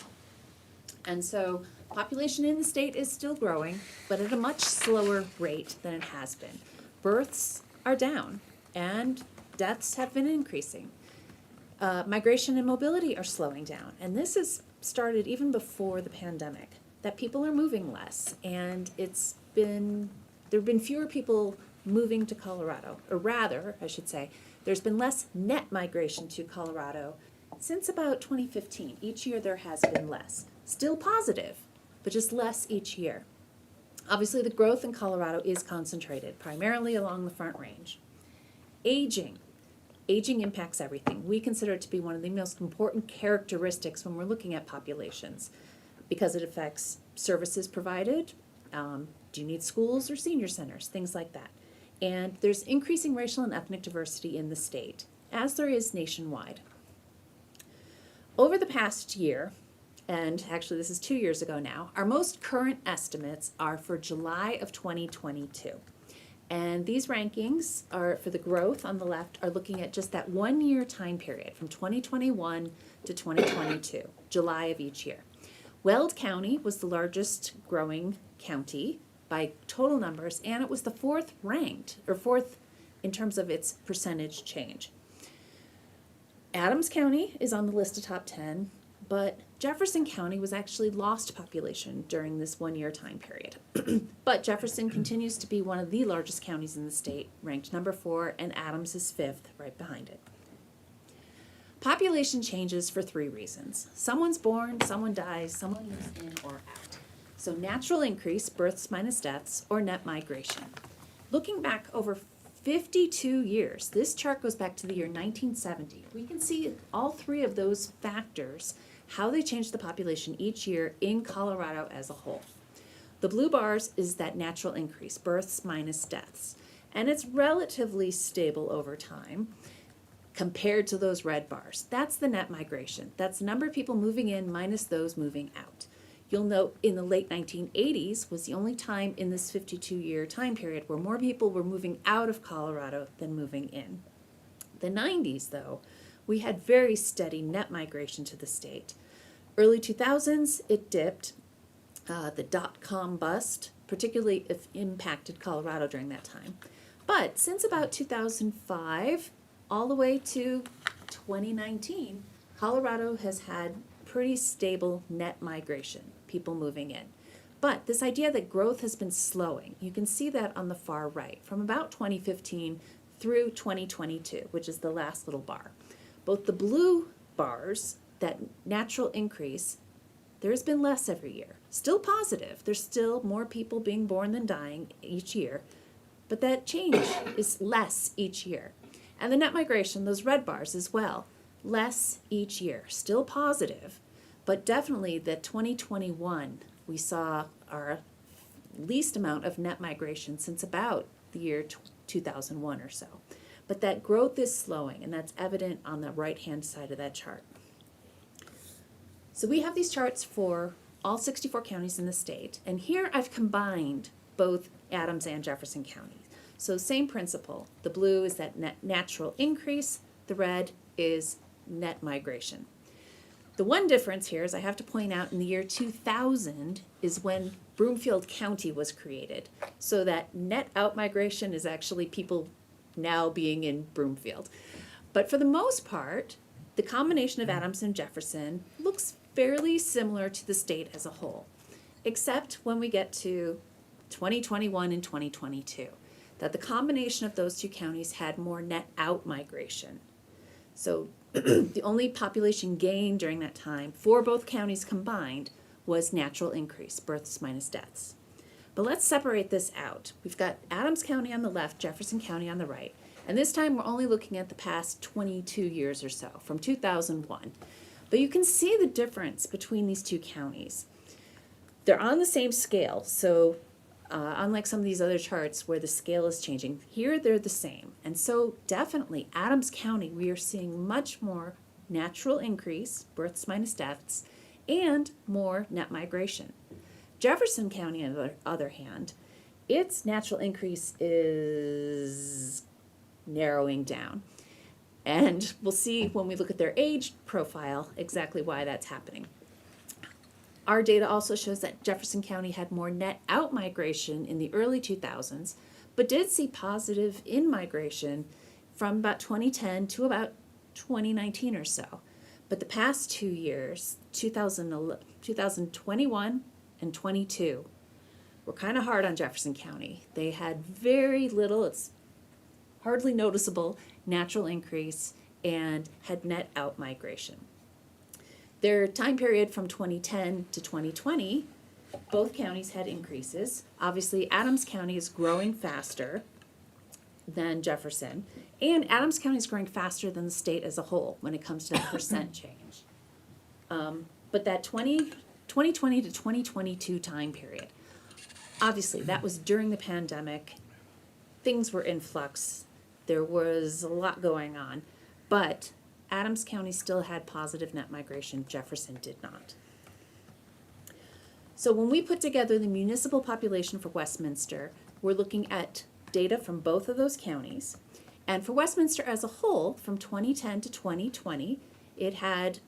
And so population in the state is still growing, but at a much slower rate than it has been. Births are down and deaths have been increasing. Migration and mobility are slowing down, and this has started even before the pandemic, that people are moving less, and there have been fewer people moving to Colorado, or rather, I should say, there's been less net migration to Colorado since about 2015. Each year there has been less. Still positive, but just less each year. Obviously, the growth in Colorado is concentrated primarily along the Front Range. Aging impacts everything. We consider it to be one of the most important characteristics when we're looking at populations because it affects services provided. Do you need schools or senior centers? Things like that. And there's increasing racial and ethnic diversity in the state, as there is nationwide. Over the past year, and actually this is 2 years ago now, our most current estimates are for July of 2022. And these rankings are, for the growth on the left, are looking at just that 1 year time period from 2021 to 2022, July of each year. Weld County was the largest growing county by total numbers, and it was the fourth in terms of its percentage change. Adams County is on the list of top 10, but Jefferson County was actually lost population during this 1 year time period. But Jefferson continues to be one of the largest counties in the state, ranked number 4, and Adams is 5th, right behind it. Population changes for 3 reasons. Someone's born, someone dies, someone moves in or out. So natural increase, births minus deaths, or net migration. Looking back over 52 years, this chart goes back to the year 1970. We can see all 3 of those factors, how they change the population each year in Colorado as a whole. The blue bars is that natural increase, births minus deaths. And it's relatively stable over time compared to those red bars. That's the net migration. That's the number of people moving in minus those moving out. You'll note in the late 1980s was the only time in this 52-year time period where more people were moving out of Colorado than moving in. The 90s, though, we had very steady net migration to the state. Early 2000s, it dipped, the dot-com bust, particularly if impacted Colorado during that time. But since about 2005, all the way to 2019, Colorado has had pretty stable net migration, people moving in. But this idea that growth has been slowing, you can see that on the far right, from about 2015 through 2022, which is the last little bar. Both the blue bars, that natural increase, there's been less every year. Still positive, there's still more people being born than dying each year, but that change is less each year. And the net migration, those red bars as well, less each year, still positive, but definitely that 2021, we saw our least amount of net migration since about the year 2001 or so. But that growth is slowing, and that's evident on the right-hand side of that chart. So we have these charts for all 64 counties in the state, and here I've combined both Adams and Jefferson counties. So same principle. The blue is that net natural increase, the red is net migration. The one difference here is I have to point out in the year 2000 is when Broomfield County was created. So that net out-migration is actually people now being in Broomfield. But for the most part, the combination of Adams and Jefferson looks fairly similar to the state as a whole, except when we get to 2021 and 2022, that the combination of those two counties had more net out-migration. So the only population gain during that time for both counties combined was natural increase, births minus deaths. But let's separate this out. We've got Adams County on the left, Jefferson County on the right. And this time we're only looking at the past 22 years or so, from 2001. But you can see the difference between these two counties. They're on the same scale, so unlike some of these other charts where the scale is changing, here they're the same. And so definitely Adams County, we are seeing much more natural increase, births minus deaths, and more net migration. Jefferson County, on the other hand, its natural increase is narrowing down. And we'll see when we look at their age profile exactly why that's happening. Our data also shows that Jefferson County had more net out migration in the early 2000s, but did see positive in migration from about 2010 to about 2019 or so. But the past 2 years, 2021 and 22, were kind of hard on Jefferson County. They had very little, it's hardly noticeable, natural increase and had net out migration. Their time period from 2010 to 2020, both counties had increases. Obviously, Adams County is growing faster than Jefferson, and Adams County is growing faster than the state as a whole when it comes to that percent change. But that 2020 to 2022 time period, obviously, that was during the pandemic. Things were in flux. There was a lot going on, but Adams County still had positive net migration. Jefferson did not. So when we put together the municipal population for Westminster, we're looking at data from both of those counties. And for Westminster as a whole, from 2010 to 2020, it had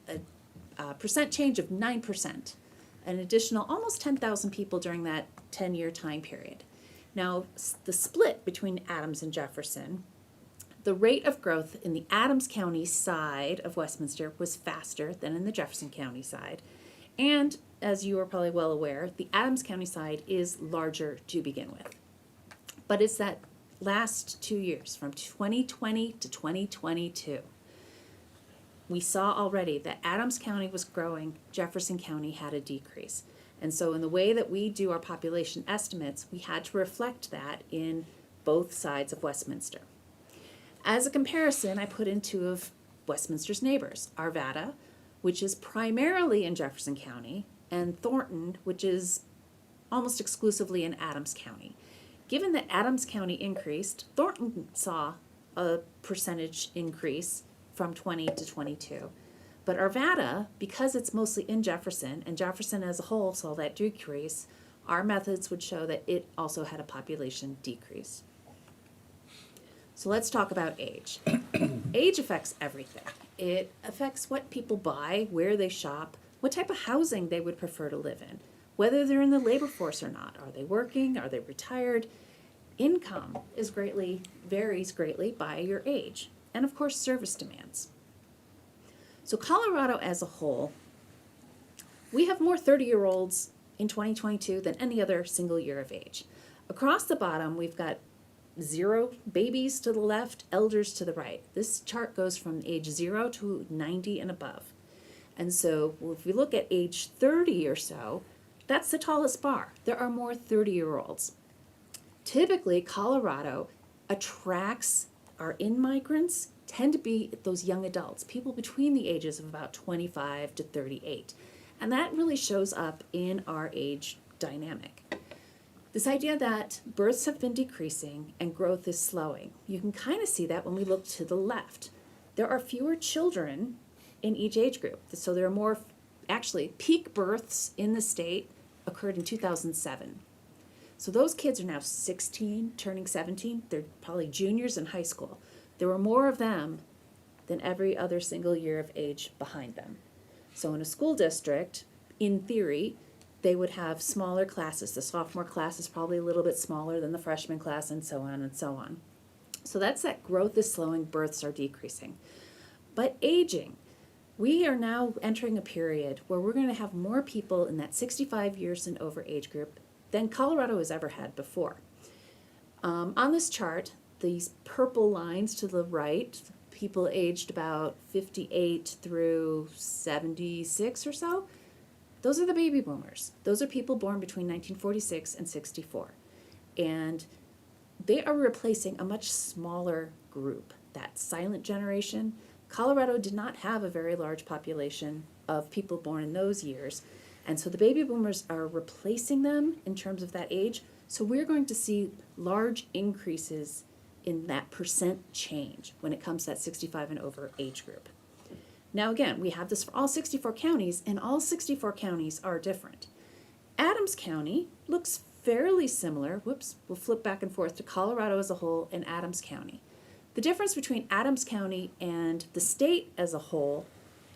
a percent change of 9%, an additional almost 10,000 people during that 10-year time period. Now, the split between Adams and Jefferson, the rate of growth in the Adams County side of Westminster was faster than in the Jefferson County side. And as you are probably well aware, the Adams County side is larger to begin with. But it's that last 2 years, from 2020 to 2022, we saw already that Adams County was growing, Jefferson County had a decrease. And so in the way that we do our population estimates, we had to reflect that in both sides of Westminster. As a comparison, I put in two of Westminster's neighbors, Arvada, which is primarily in Jefferson County, and Thornton, which is almost exclusively in Adams County. Given that Adams County increased, Thornton saw a percentage increase from 20 to 22. But Arvada, because it's mostly in Jefferson, and Jefferson as a whole saw that decrease, our methods would show that it also had a population decrease. So let's talk about age. Age affects everything. It affects what people buy, where they shop, what type of housing they would prefer to live in, whether they're in the labor force or not. Are they working? Are they retired? Income varies greatly by your age, and of course service demands. So Colorado as a whole, we have more 30-year-olds in 2022 than any other single year of age. Across the bottom, we've got 0 babies to the left, elders to the right. This chart goes from age 0 to 90 and above. And so if we look at age 30 or so, that's the tallest bar. There are more 30-year-olds. Typically, Colorado attracts our in-migrants tend to be those young adults, people between the ages of about 25 to 38. And that really shows up in our age dynamic. This idea that births have been decreasing and growth is slowing. You can kind of see that when we look to the left. There are fewer children in each age group. So there are more, actually, peak births in the state occurred in 2007. So those kids are now 16, turning 17. They're probably juniors in high school. There were more of them than every other single year of age behind them. So in a school district, in theory, they would have smaller classes. The sophomore class is probably a little bit smaller than the freshman class, and so on and so on. So that's that growth is slowing, births are decreasing. But aging, we are now entering a period where we're going to have more people in that 65 years and over age group than Colorado has ever had before. On this chart, these purple lines to the right, people aged about 58 through 76 or so, those are the baby boomers. Those are people born between 1946 and 64. And they are replacing a much smaller group, that silent generation. Colorado did not have a very large population of people born in those years. And so the baby boomers are replacing them in terms of that age. So we're going to see large increases in that percent change when it comes to that 65 and over age group. Now again, we have this for all 64 counties, and all 64 counties are different. Adams County looks fairly similar, we'll flip back and forth to Colorado as a whole and Adams County. The difference between Adams County and the state as a whole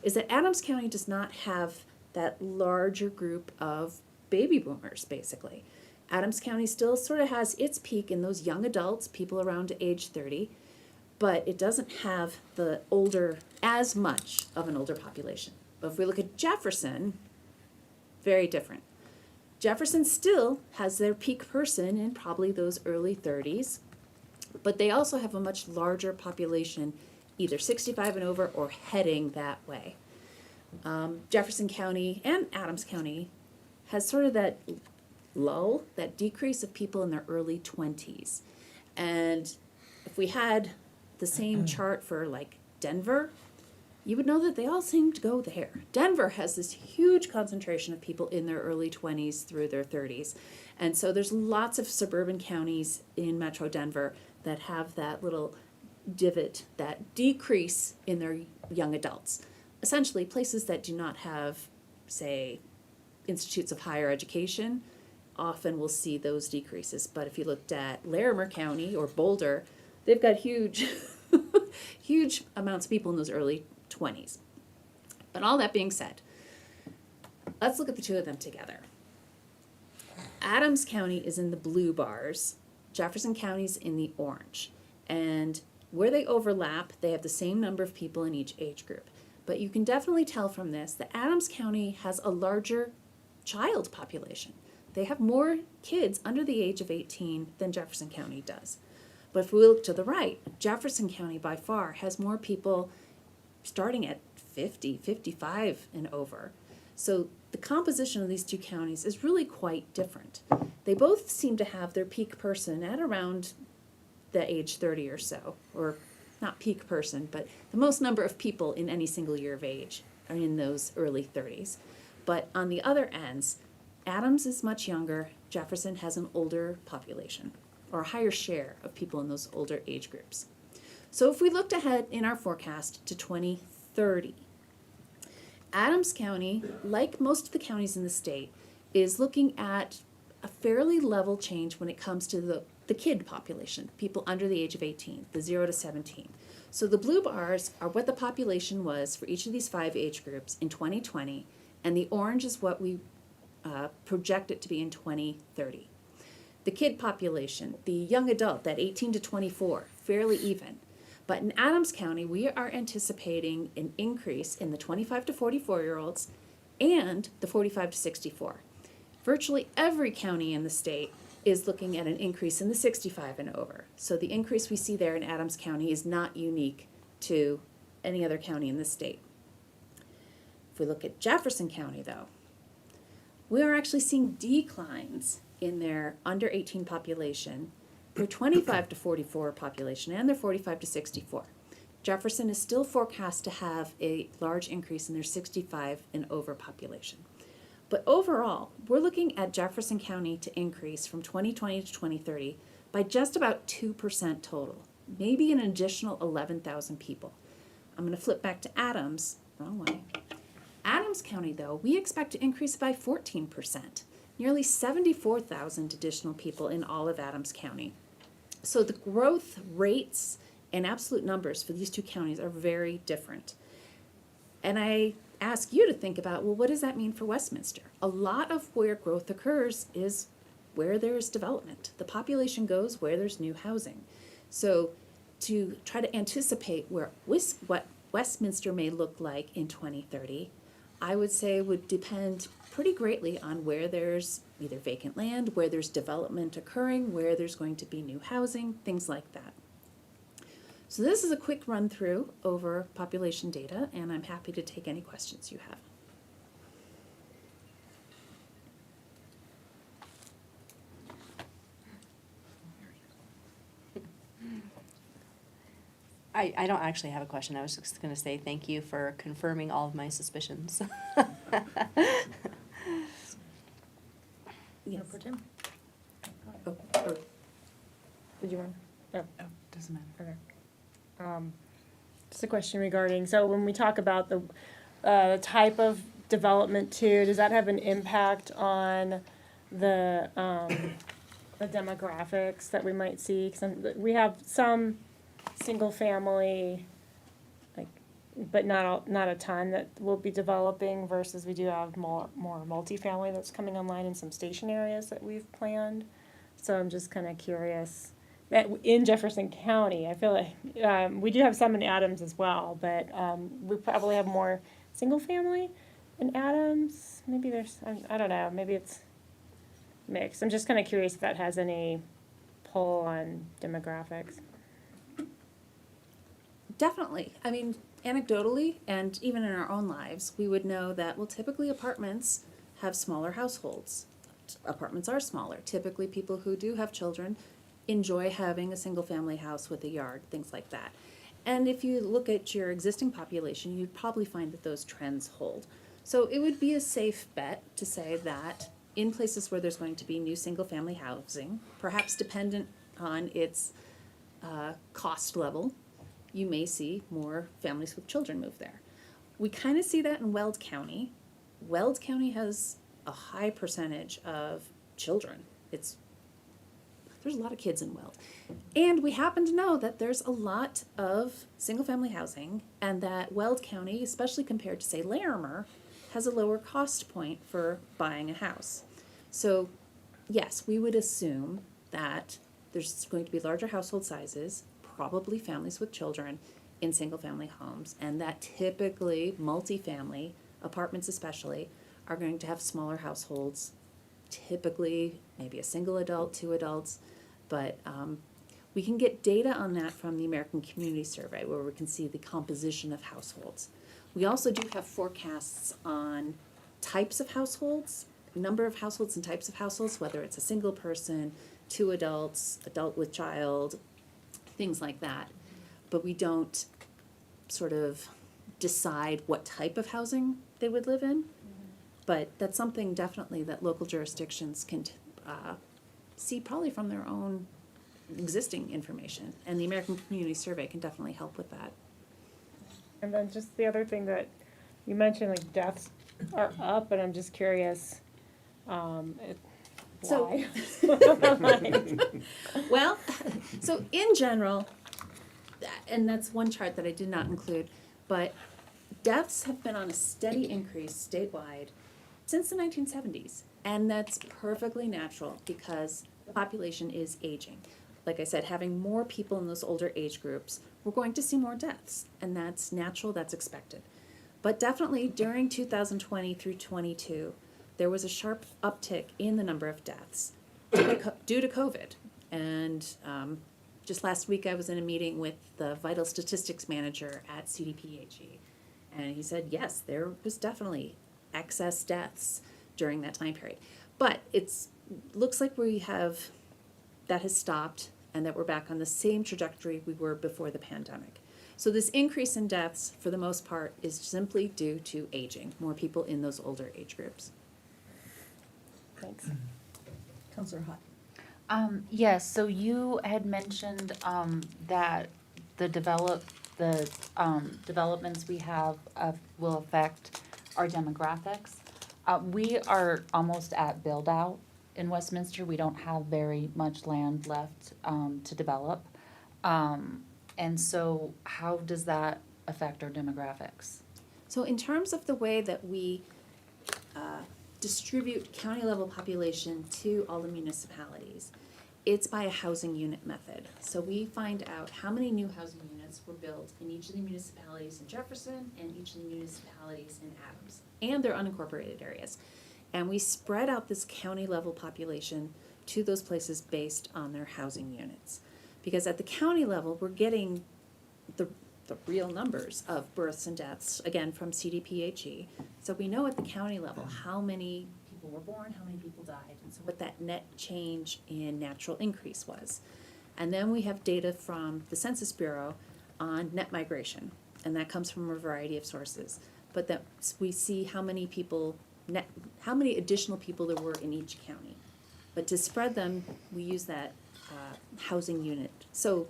is that Adams County does not have that larger group of baby boomers, basically. Adams County still sort of has its peak in those young adults, people around age 30, but it doesn't have the as much of an older population. But if we look at Jefferson, very different. Jefferson still has their peak person in probably those early 30s, but they also have a much larger population, either 65 and over or heading that way. Jefferson County and Adams County has sort of that lull, that decrease of people in their early 20s. And if we had the same chart for like Denver, you would know that they all seem to go there. Denver has this huge concentration of people in their early 20s through their 30s. And so there's lots of suburban counties in Metro Denver that have that little divot, that decrease in their young adults. Essentially, places that do not have, say, institutes of higher education often will see those decreases. But if you looked at Larimer County or Boulder, they've got huge, huge amounts of people in those early 20s. But all that being said, let's look at the two of them together. Adams County is in the blue bars, Jefferson County's in the orange. And where they overlap, they have the same number of people in each age group. But you can definitely tell from this that Adams County has a larger child population. They have more kids under the age of 18 than Jefferson County does. But if we look to the right, Jefferson County by far has more people starting at 50, 55 and over. So the composition of these two counties is really quite different. They both seem to have their peak person at around the age 30 or so, or not peak person, but the most number of people in any single year of age are in those early 30s. But on the other ends, Adams is much younger, Jefferson has an older population, or a higher share of people in those older age groups. So if we looked ahead in our forecast to 2030, Adams County, like most of the counties in the state, is looking at a fairly level change when it comes to the kid population, people under the age of 18, the 0 to 17. So the blue bars are what the population was for each of these 5 age groups in 2020, and the orange is what we project it to be in 2030. The kid population, the young adult, that 18 to 24, fairly even. But in Adams County, we are anticipating an increase in the 25 to 44-year-olds and the 45 to 64. Virtually every county in the state is looking at an increase in the 65 and over. So the increase we see there in Adams County is not unique to any other county in the state. If we look at Jefferson County, though, we are actually seeing declines in their under 18 population, their 25 to 44 population, and their 45 to 64. Jefferson is still forecast to have a large increase in their 65 and over population. But overall, we're looking at Jefferson County to increase from 2020 to 2030 by just about 2% total, maybe an additional 11,000 people. I'm going to flip back to Adams, wrong way. Adams County, though, we expect to increase by 14%, nearly 74,000 additional people in all of Adams County. So the growth rates and absolute numbers for these two counties are very different. And I ask you to think about, well, what does that mean for Westminster? A lot of where growth occurs is where there's development. The population goes where there's new housing. So to try to anticipate what Westminster may look like in 2030, I would say would depend pretty greatly on where there's either vacant land, where there's development occurring, where there's going to be new housing, things like that. So this is a quick run through over population data, and I'm happy to take any questions you have. I don't actually have a question. I was just going to say thank you for confirming all of my suspicions. Yes. Tim. Oh, Did you want? Oh, doesn't matter. Okay. Just a question regarding, so when we talk about the type of development too, does that have an impact on the demographics that we might see? 'Cause we have some single family, like, but not a ton that will be developing versus we do have more multifamily that's coming online in some station areas that we've planned. So I'm just kind of curious. That in Jefferson County, I feel like we do have some in Adams as well, but we probably have more single family in Adams. Maybe there's, I don't know, maybe it's mixed. I'm just kind of curious if that has any pull on demographics. Definitely. I mean, anecdotally, and even in our own lives, we would know that, well, typically apartments have smaller households. Apartments are smaller. Typically, people who do have children enjoy having a single-family house with a yard, things like that. And if you look at your existing population, you'd probably find that those trends hold. So it would be a safe bet to say that in places where there's going to be new single-family housing, perhaps dependent on its cost level, you may see more families with children move there. We kind of see that in Weld County. Weld County has a high percentage of children. There's a lot of kids in Weld. And we happen to know that there's a lot of single-family housing and that Weld County, especially compared to, say, Larimer, has a lower cost point for buying a house. So, yes, we would assume that there's going to be larger household sizes, probably families with children in single-family homes, and that typically multifamily, apartments especially, are going to have smaller households, typically maybe a single adult, 2 adults, but we can get data on that from the American Community Survey where we can see the composition of households. We also do have forecasts on types of households, number of households and types of households, whether it's a single person, 2 adults, adult with child, things like that. But we don't sort of decide what type of housing they would live in. But that's something definitely that local jurisdictions can see probably from their own existing information. And the American Community Survey can definitely help with that. And then just the other thing that you mentioned, like deaths are up, and I'm just curious, So- why? Well, so in general, and that's one chart that I did not include, but deaths have been on a steady increase statewide since the 1970s. And that's perfectly natural because the population is aging. Like I said, having more people in those older age groups, we're going to see more deaths, and that's natural, that's expected. But definitely during 2020 through 22, there was a sharp uptick in the number of deaths due to COVID. And just last week, I was in a meeting with the vital statistics manager at CDPHE, and he said, yes, there was definitely excess deaths during that time period. But looks like that has stopped and that we're back on the same trajectory we were before the pandemic. So this increase in deaths, for the most part, is simply due to aging, more people in those older age groups. Thanks. Counselor Hott. Yes, so you had mentioned, that the developments we have, will affect our demographics. We are almost at build out in Westminster. We don't have very much land left, to develop. And so how does that affect our demographics? So in terms of the way that we distribute county level population to all the municipalities, it's by a housing unit method. So we find out how many new housing units were built in each of the municipalities in Jefferson and each of the municipalities in Adams and their unincorporated areas. And we spread out this county level population to those places based on their housing units. Because at the county level, we're getting the real numbers of births and deaths, again, from CDPHE. So we know at the county level how many people were born, how many people died, and so what that net change in natural increase was. And then we have data from the Census Bureau on net migration, and that comes from a variety of sources. But that we see how many additional people there were in each county. But to spread them, we use that housing unit. So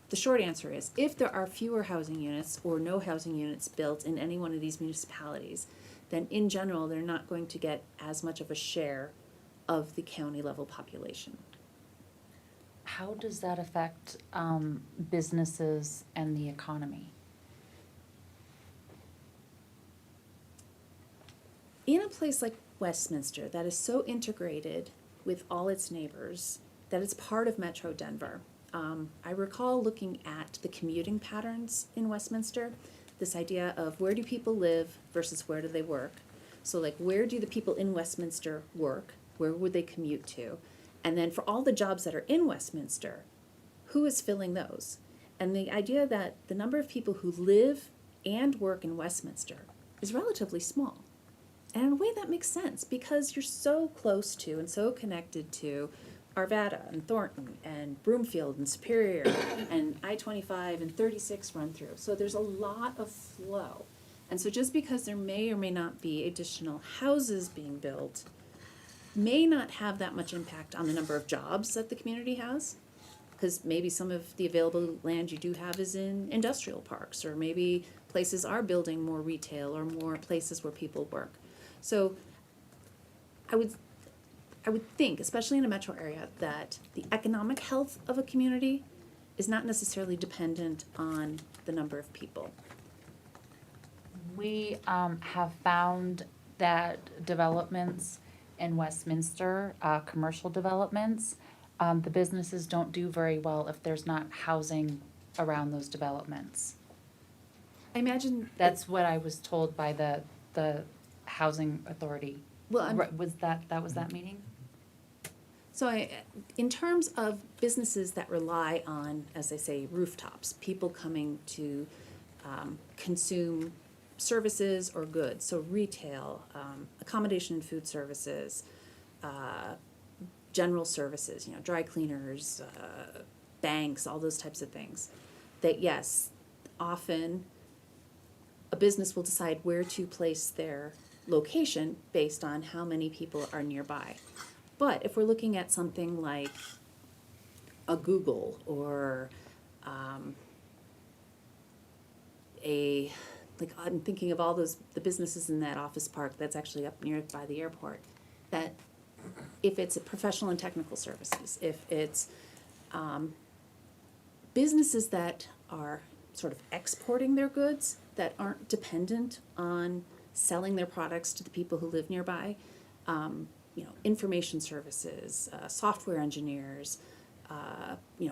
the short answer is, if there are fewer housing units or no housing units built in any one of these municipalities, then in general, they're not going to get as much of a share of the county level population. How does that affect, businesses and the economy? In a place like Westminster that is so integrated with all its neighbors that it's part of Metro Denver, I recall looking at the commuting patterns in Westminster, this idea of where do people live versus where do they work. So like, where do the people in Westminster work? Where would they commute to? And then for all the jobs that are in Westminster, who is filling those? And the idea that the number of people who live and work in Westminster is relatively small. And in a way that makes sense because you're so close to and so connected to Arvada and Thornton and Broomfield and Superior and I-25 and 36 run through. So there's a lot of flow. And so just because there may or may not be additional houses being built may not have that much impact on the number of jobs that the community has. Because maybe some of the available land you do have is in industrial parks, or maybe places are building more retail or more places where people work. So I would think, especially in a metro area, that the economic health of a community is not necessarily dependent on the number of people. We have found that developments in Westminster, commercial developments, the businesses don't do very well if there's not housing around those developments. I imagine That's what I was told by the housing authority. Well, Was that meeting? So in terms of businesses that rely on, as I say, rooftops, people coming to consume services or goods, so retail, accommodation and food services, general services, dry cleaners, banks, all those types of things, that yes, often a business will decide where to place their location based on how many people are nearby. But if we're looking at something like a Google or I'm thinking of all the businesses in that office park that's actually up near by the airport, that if it's a professional and technical services, if it's businesses that are sort of exporting their goods that aren't dependent on selling their products to the people who live nearby, information services, software engineers,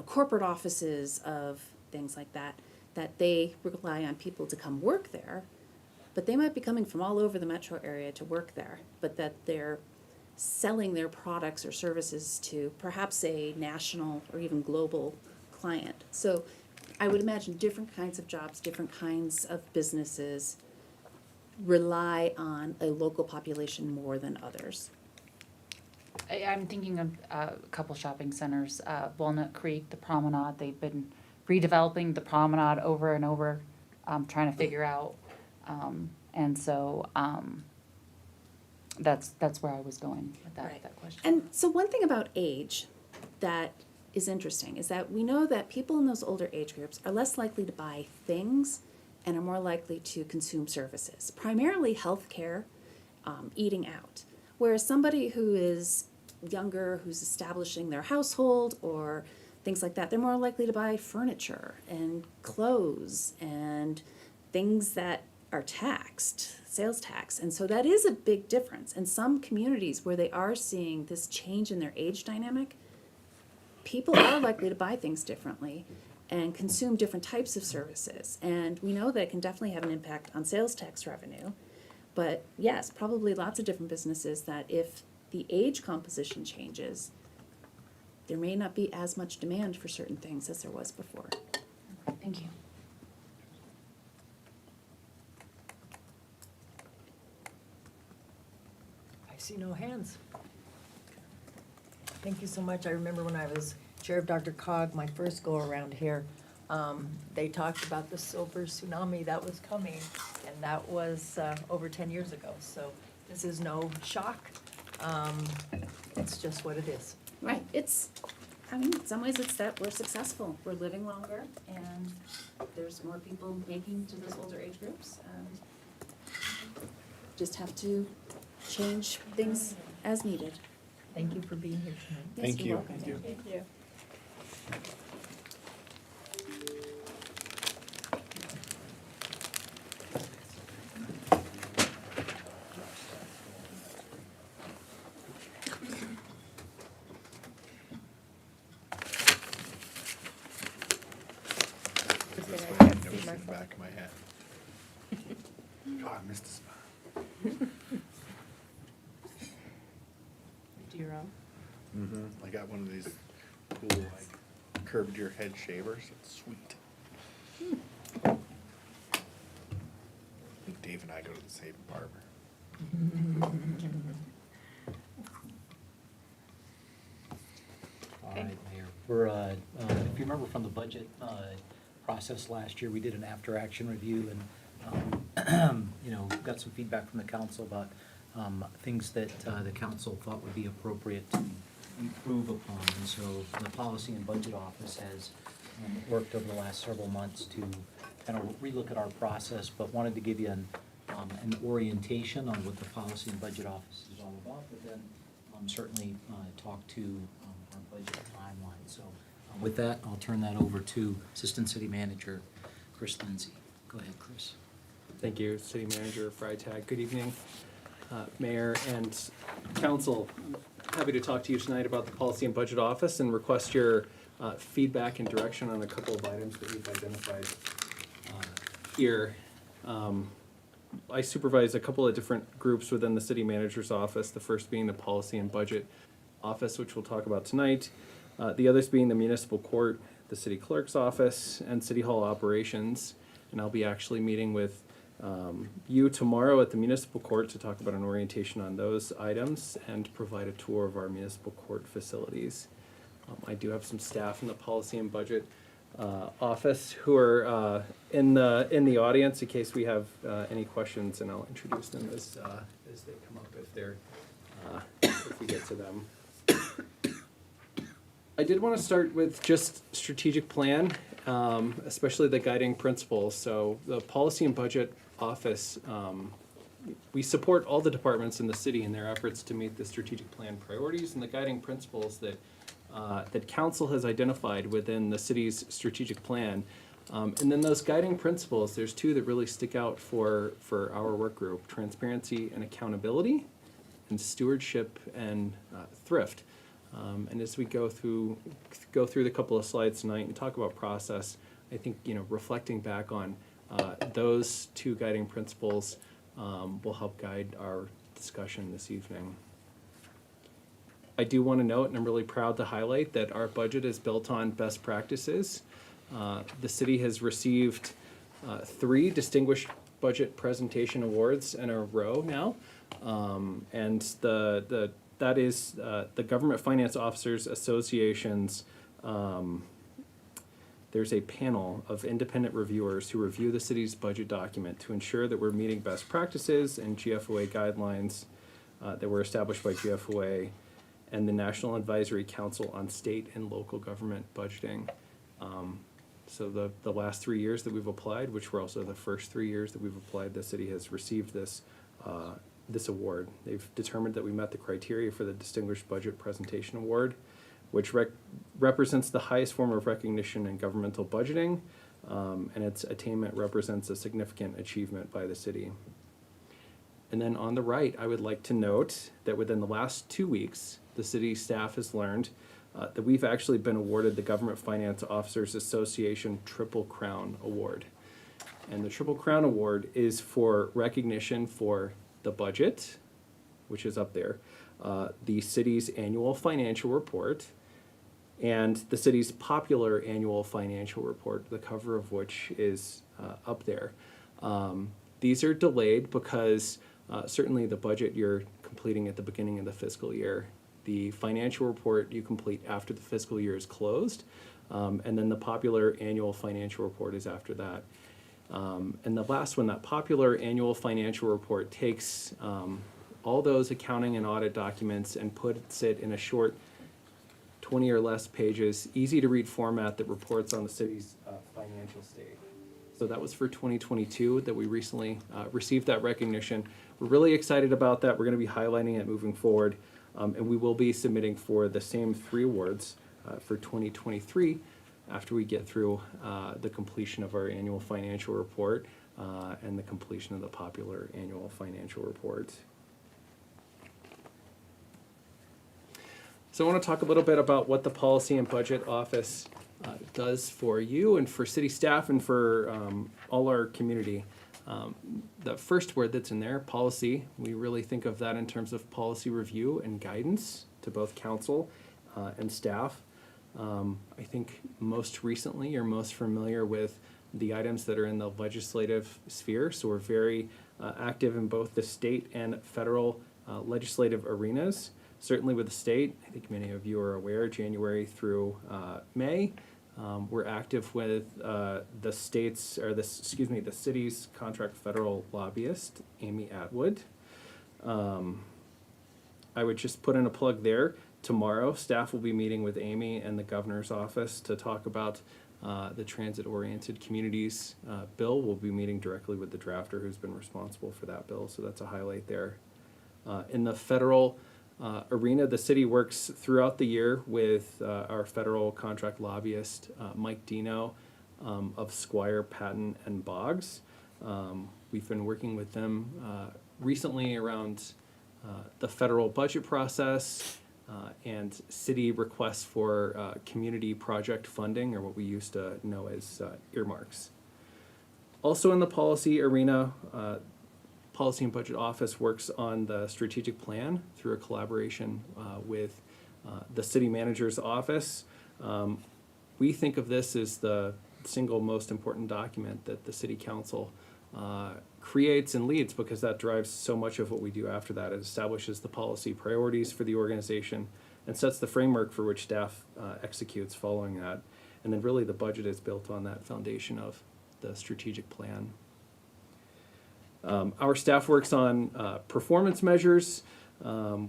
corporate offices of things like that, that they rely on people to come work there, but they might be coming from all over the metro area to work there, but that they're selling their products or services to perhaps a national or even global client. So I would imagine different kinds of jobs, different kinds of businesses rely on a local population more than others. I'm thinking of a couple shopping centers, Walnut Creek, the Promenade. They've been redeveloping the Promenade over and over, trying to figure out. And so that's where I was going with that, Right. that question. And so one thing about age that is interesting is that we know that people in those older age groups are less likely to buy things and are more likely to consume services, primarily healthcare, eating out. Whereas somebody who is younger, who's establishing their household or things like that, they're more likely to buy furniture and clothes and things that are taxed, sales tax. And so that is a big difference. In some communities where they are seeing this change in their age dynamic, people are likely to buy things differently and consume different types of services. And we know that it can definitely have an impact on sales tax revenue. But yes, probably lots of different businesses that if the age composition changes, there may not be as much demand for certain things as there was before. Thank you. I see no hands. Thank you so much. I remember when I was chair of Dr. Cog, my first go-around here, they talked about the silver tsunami that was coming, and that was over 10 years ago. So this is no shock. It's just what it is. Right, in some ways it's that we're successful, we're living longer, and there's more people making to those older age groups. Just have to change things as needed. Thank you for being here tonight. Yes, Thank you're you. welcome. Thank you. Thank you. That's what I had noticed in the back of my head. Oh, I missed a spot. Do your own. I got one of these cool, like, curved your head shavers. It's sweet. I think Dave and I go to the same barber. All right, Mayor. We're, if you remember from the budget process last year, we did an after-action review and, got some feedback from the council about things that the council thought would be appropriate to improve upon. And so the Policy and Budget Office has worked over the last several months to kind of relook at our process, but wanted to give you an orientation on what the Policy and Budget Office is all about, but then certainly talk to our budget timeline. So with that, I'll turn that over to Assistant City Manager Chris Lindsay. Go ahead, Chris. Thank you, City Manager Freitag. Good evening, Mayor and Council. Happy to talk to you tonight about the Policy and Budget Office and request your feedback and direction on a couple of items that we've identified here. I supervise a couple of different groups within the City Manager's office, the first being the Policy and Budget Office, which we'll talk about tonight. The others being the Municipal Court, the City Clerk's Office, and City Hall Operations. And I'll be actually meeting with you tomorrow at the Municipal Court to talk about an orientation on those items and provide a tour of our Municipal Court facilities. I do have some staff in the Policy and Budget Office who are in the audience in case we have any questions, and I'll introduce them as they come up if we get to them. I did want to start with just strategic plan, especially the guiding principles. So the Policy and Budget Office, we support all the departments in the city in their efforts to meet the strategic plan priorities and the guiding principles that council has identified within the city's strategic plan. And then those guiding principles, there's two that really stick out for our work group: transparency and accountability. and stewardship and thrift. And as we go through the couple of slides tonight and talk about process, I think, reflecting back on those two guiding principles will help guide our discussion this evening. I do want to note, and I'm really proud to highlight, that our budget is built on best practices. The city has received 3 distinguished budget presentation awards in a row now. And that is the Government Finance Officers Association's, there's a panel of independent reviewers who review the city's budget document to ensure that we're meeting best practices and GFOA guidelines that were established by GFOA and the National Advisory Council on State and Local Government Budgeting. So the last 3 years that we've applied, which were also the first 3 years that we've applied, the city has received this award. They've determined that we met the criteria for the Distinguished Budget Presentation Award, which represents the highest form of recognition in governmental budgeting, and its attainment represents a significant achievement by the city. And then on the right, I would like to note that within the last 2 weeks, the city staff has learned that we've actually been awarded the Government Finance Officers Association Triple Crown Award. And the Triple Crown Award is for recognition for the budget, which is up there, the city's annual financial report, and the city's popular annual financial report, the cover of which is up there. These are delayed because certainly the budget you're completing at the beginning of the fiscal year. The financial report you complete after the fiscal year is closed, and then the popular annual financial report is after that. And the last one, that popular annual financial report, takes all those accounting and audit documents and puts it in a short 20 or less pages, easy to read format that reports on the city's financial state. So that was for 2022 that we recently received that recognition. We're really excited about that. We're going to be highlighting it moving forward. And we will be submitting for the same 3 awards for 2023 after we get through the completion of our annual financial report and the completion of the popular annual financial report. So I want to talk a little bit about what the Policy and Budget Office does for you and for city staff and for all our community. The first word that's in there, policy, we really think of that in terms of policy review and guidance to both council and staff. I think most recently you're most familiar with the items that are in the legislative sphere, so we're very active in both the state and federal legislative arenas. Certainly with the state, I think many of you are aware, January through May, we're active with the city's contract federal lobbyist, Amy Atwood. I would just put in a plug there. Tomorrow, staff will be meeting with Amy and the governor's office to talk about the transit-oriented communities bill. We'll be meeting directly with the drafter who's been responsible for that bill, so that's a highlight there. In the federal arena, the city works throughout the year with our federal contract lobbyist, Mike Dino of Squire, Patton, and Boggs. We've been working with them recently around the federal budget process and city requests for community project funding, or what we used to know as earmarks. Also in the policy arena, Policy and Budget Office works on the strategic plan through a collaboration with the city manager's office. We think of this as the single most important document that the city council creates and leads, because that drives so much of what we do after that. It establishes the policy priorities for the organization and sets the framework for which staff executes following that. And then really the budget is built on that foundation of the strategic plan. Our staff works on performance measures.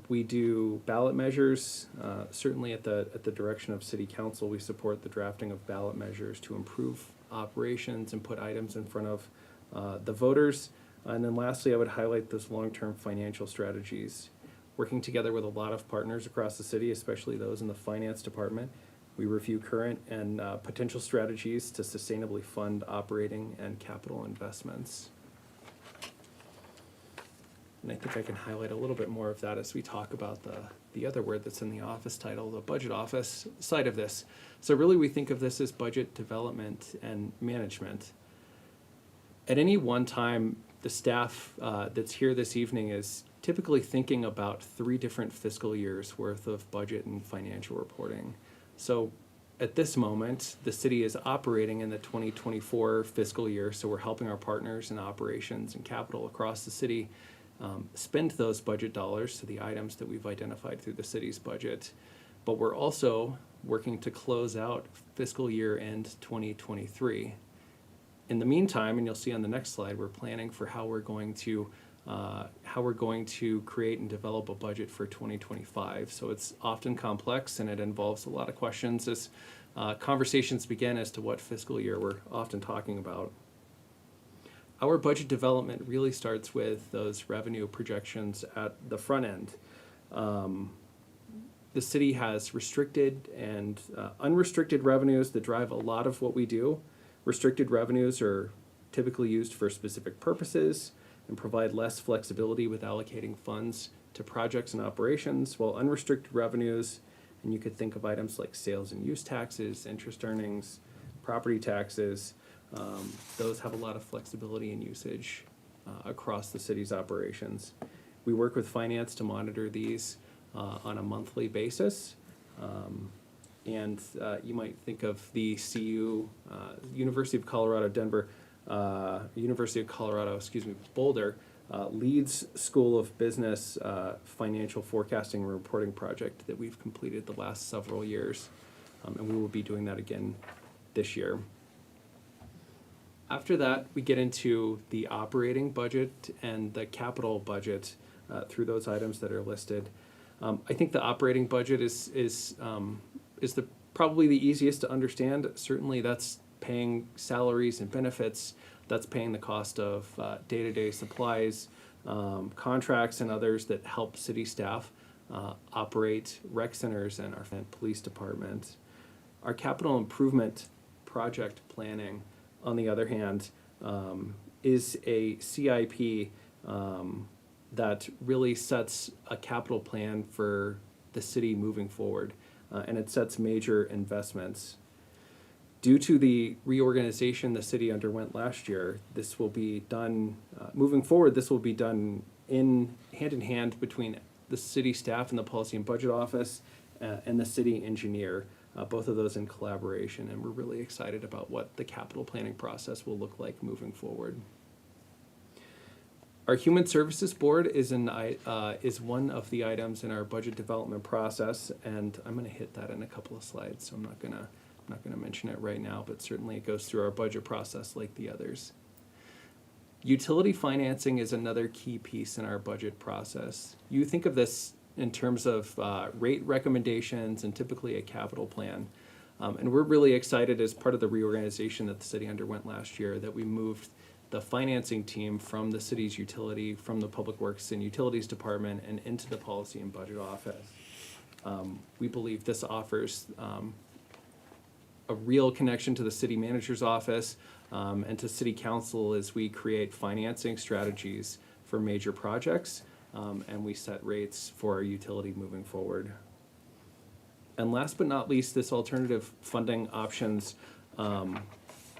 We do ballot measures. Certainly at the direction of City Council, we support the drafting of ballot measures to improve operations and put items in front of the voters. And then lastly, I would highlight those long-term financial strategies. Working together with a lot of partners across the city, especially those in the finance department, we review current and potential strategies to sustainably fund operating and capital investments. And I think I can highlight a little bit more of that as we talk about the other word that's in the office title, the budget office side of this. So really we think of this as budget development and management. At any one time, the staff that's here this evening is typically thinking about 3 different fiscal years worth of budget and financial reporting. So at this moment, the city is operating in the 2024 fiscal year, so we're helping our partners in operations and capital across the city spend those budget dollars to the items that we've identified through the city's budget. But we're also working to close out fiscal year end 2023. In the meantime, and you'll see on the next slide, we're planning for how we're going to create and develop a budget for 2025. So it's often complex and it involves a lot of questions as conversations begin as to what fiscal year we're often talking about. Our budget development really starts with those revenue projections at the front end. The city has restricted and unrestricted revenues that drive a lot of what we do. Restricted revenues are typically used for specific purposes and provide less flexibility with allocating funds to projects and operations, while unrestricted revenues, and you could think of items like sales and use taxes, interest earnings, property taxes, those have a lot of flexibility and usage across the city's operations. We work with finance to monitor these on a monthly basis. And you might think of the CU, University of Colorado, Denver, University of Colorado, Boulder, Leeds School of Business financial forecasting and reporting project that we've completed the last several years. And we will be doing that again this year. After that, we get into the operating budget and the capital budget through those items that are listed. I think the operating budget is probably the easiest to understand. Certainly that's paying salaries and benefits, that's paying the cost of day-to-day supplies, contracts and others that help city staff operate rec centers and our police department. Our capital improvement project planning, on the other hand, is a CIP that really sets a capital plan for the city moving forward. And it sets major investments. Due to the reorganization the city underwent last year, this will be done, moving forward, this will be done hand in hand between the city staff and the Policy and Budget Office and the city engineer, both of those in collaboration. And we're really excited about what the capital planning process will look like moving forward. Our Human Services Board is one of the items in our budget development process, and I'm going to hit that in a couple of slides, so I'm not going to mention it right now, but certainly it goes through our budget process like the others. Utility financing is another key piece in our budget process. You think of this in terms of rate recommendations and typically a capital plan. And we're really excited as part of the reorganization that the city underwent last year that we moved the financing team from the city's utility, from the Public Works and Utilities Department and into the Policy and Budget Office. We believe this offers a real connection to the city manager's office and to city council as we create financing strategies for major projects and we set rates for our utility moving forward. And last but not least, this alternative funding options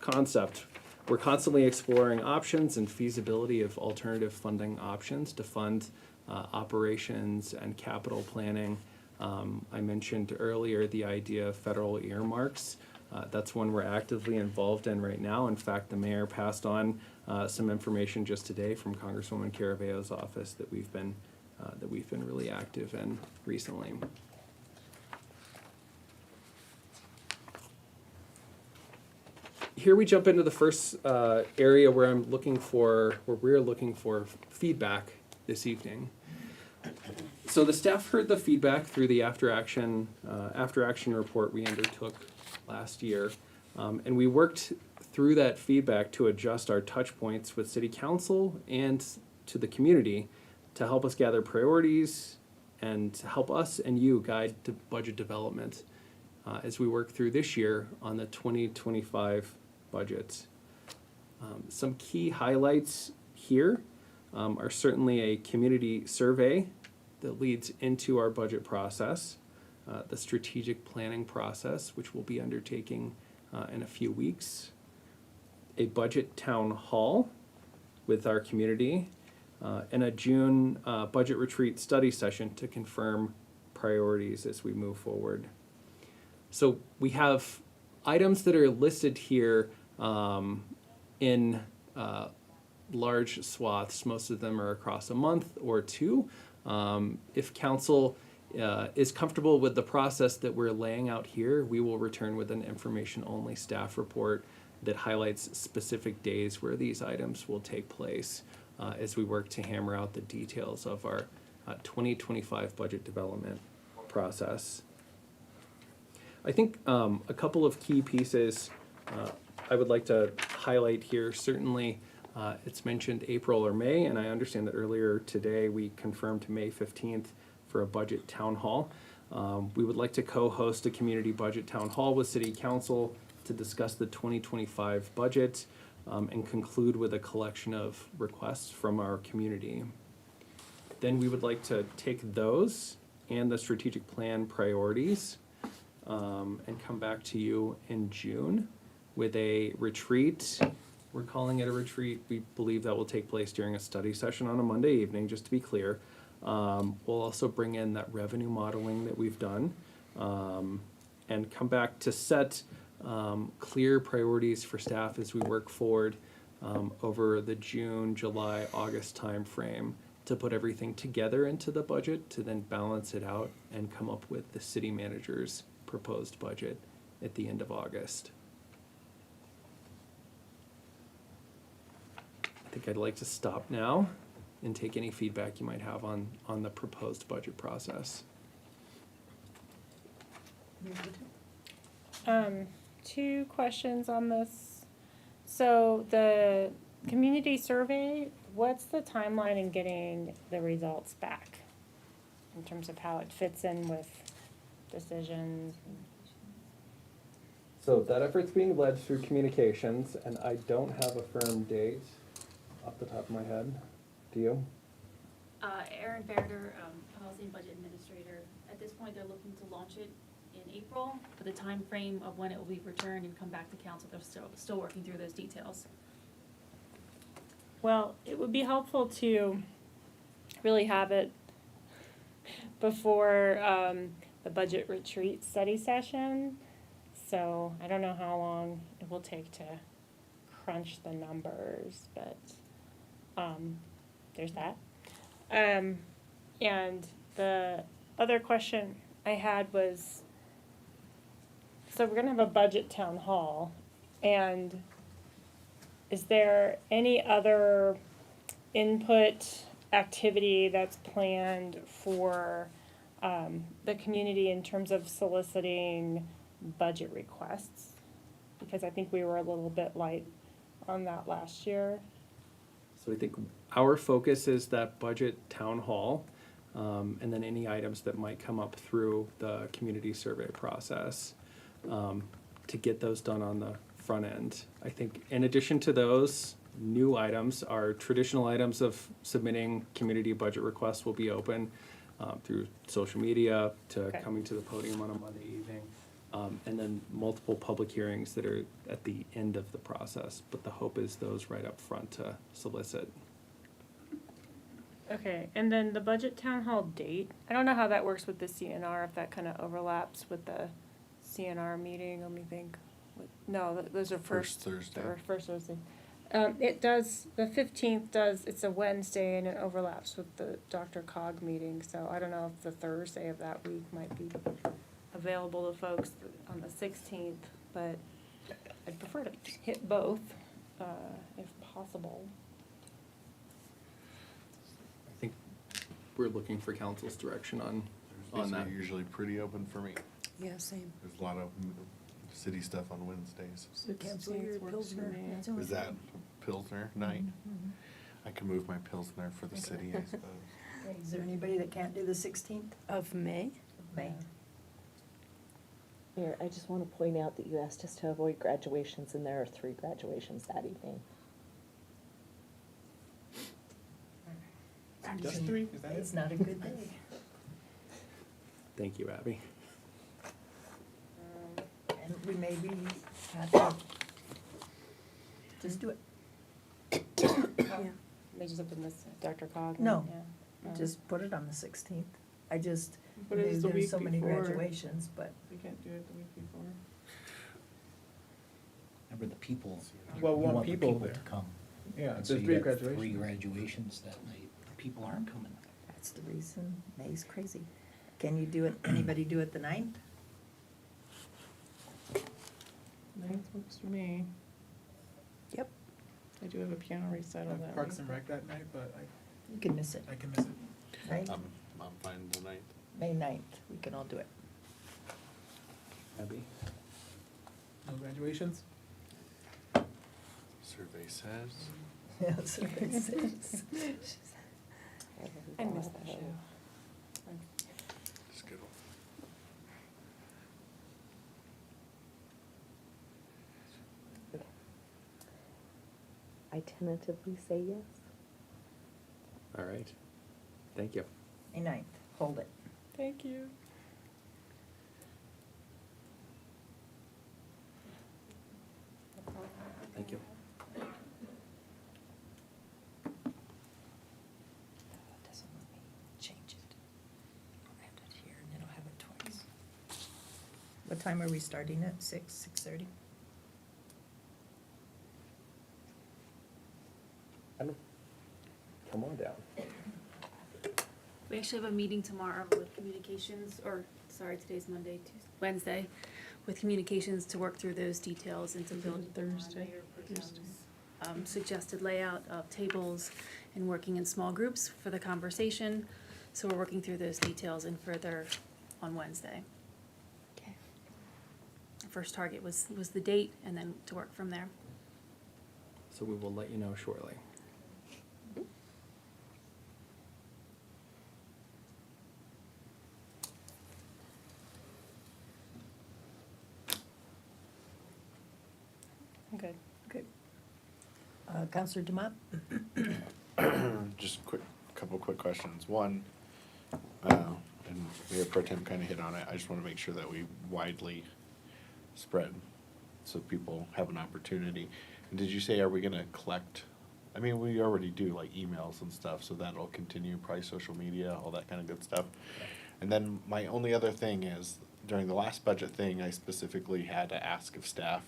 concept. We're constantly exploring options and feasibility of alternative funding options to fund operations and capital planning. I mentioned earlier the idea of federal earmarks. That's one we're actively involved in right now. In fact, the mayor passed on some information just today from Congresswoman Caraveo's office that we've been really active in recently. Here we jump into the first area where we're looking for feedback this evening. So the staff heard the feedback through the after action report we undertook last year, and we worked through that feedback to adjust our touch points with City Council and to the community to help us gather priorities and to help us and you guide to budget development as we work through this year on the 2025 budget. Some key highlights here. are certainly a community survey that leads into our budget process, the strategic planning process, which we'll be undertaking in a few weeks, a budget town hall with our community, and a June budget retreat study session to confirm priorities as we move forward. So we have items that are listed here in large swaths. Most of them are across a month or two. If council is comfortable with the process that we're laying out here, we will return with an information-only staff report that highlights specific days where these items will take place as we work to hammer out the details of our 2025 budget development process. I think a couple of key pieces I would like to highlight here. Certainly, it's mentioned April or May, and I understand that earlier today we confirmed May 15th for a budget town hall. We would like to co-host a community budget town hall with City Council to discuss the 2025 budget and conclude with a collection of requests from our community. Then we would like to take those and the strategic plan priorities and come back to you in June with a retreat. We're calling it a retreat. We believe that will take place during a study session on a Monday evening, just to be clear. We'll also bring in that revenue modeling that we've done and come back to set clear priorities for staff as we work forward over the June, July, August timeframe to put everything together into the budget to then balance it out and come up with the city manager's proposed budget at the end of August. I think I'd like to stop now and take any feedback you might have on the proposed budget process. Two questions on this. So the community survey, what's the timeline in getting the results back in terms of how it fits in with decisions? So that effort's being led through communications, and I don't have a firm date off the top of my head. Do you? Aaron Berder, Policy and Budget Administrator. At this point, they're looking to launch it in April, but the time frame of when it will be returned and come back to council, they're still working through those details. Well, it would be helpful to really have it before the budget retreat study session. So I don't know how long it will take to crunch the numbers, but there's that. And the other question I had was, so we're gonna have a budget town hall, and is there any other input activity that's planned for the community in terms of soliciting budget requests? Because I think we were a little bit light on that last year. So I think our focus is that budget town hall, and then any items that might come up through the community survey process to get those done on the front end. I think in addition to those, new items, our traditional items of submitting community budget requests will be open through social media to Okay. coming to the podium on a Monday evening. And then multiple public hearings that are at the end of the process, but the hope is those right up front to solicit. Okay, and then the budget town hall date, I don't know how that works with the CNR, if that kind of overlaps with the CNR meeting, let me think. No, those are First Thursday. or first Thursday. It does, the 15th does, it's a Wednesday and it overlaps with the DRCOG meeting, so I don't know if the Thursday of that week might be available to folks on the 16th, but I'd prefer to hit both, if possible. I think we're looking for council's direction on Thursdays that. are usually pretty open for me. Yeah, same. There's a lot of city stuff on Wednesdays. So cancel your Pilsner. Is that Pilsner night? I can move my Pilsner for the city, I suppose. Is there anybody that can't do the 16th Of May? of May? Mayor, I just want to point out that you asked us to avoid graduations, and there are 3 graduations that evening. Just 3, is that it? It's not a good day. Thank you, Abby. And we maybe have to just do it. They just have to miss Dr. Cog? No, Yeah. just put it on the 16th. I just But it knew is the there's week so many before. graduations, but We can't do it the week before. Remember the people, Well, you we want want the people people there. to come. Yeah, And so there's you 3 got graduations. 3 graduations that night, the people aren't coming. that's the reason May's crazy. Can you do it, anybody do it the 9th? 9th works for me. Yep. I do have a piano I recital have that Parks week. and Rec that night, but You can miss it, I can miss it. right? I'm fine tonight. May 9th, we can all do it. Abby? No graduations? Survey says. Yeah, that's what it says. I missed that show. Skittle. I tentatively say yes. All right. Thank you. May 9th, hold it. Thank you. Thank you. It doesn't let me change it. I have it here and it'll have it twice. What time are we starting at? 6:30? Come on down. We actually have a meeting tomorrow with communications, or, sorry, today's Monday, Wednesday, with communications to work through those details and to build Thursday. Mayor Pro Tem's, suggested layout of tables and working in small groups for the conversation. So we're working through those details and further on Wednesday. Okay. The first target was the date, and then to work from there. So we will let you know shortly. Okay. Good. Counselor Dumont? Just couple quick questions. One, and Mayor Pro Tem kind of hit on it, I just want to make sure that we widely spread so people have an opportunity. And did you say, are we gonna collect, I mean, we already do like emails and stuff, so that'll continue, probably social media, all that kind of good stuff. And then my only other thing is, during the last budget thing, I specifically had to ask of staff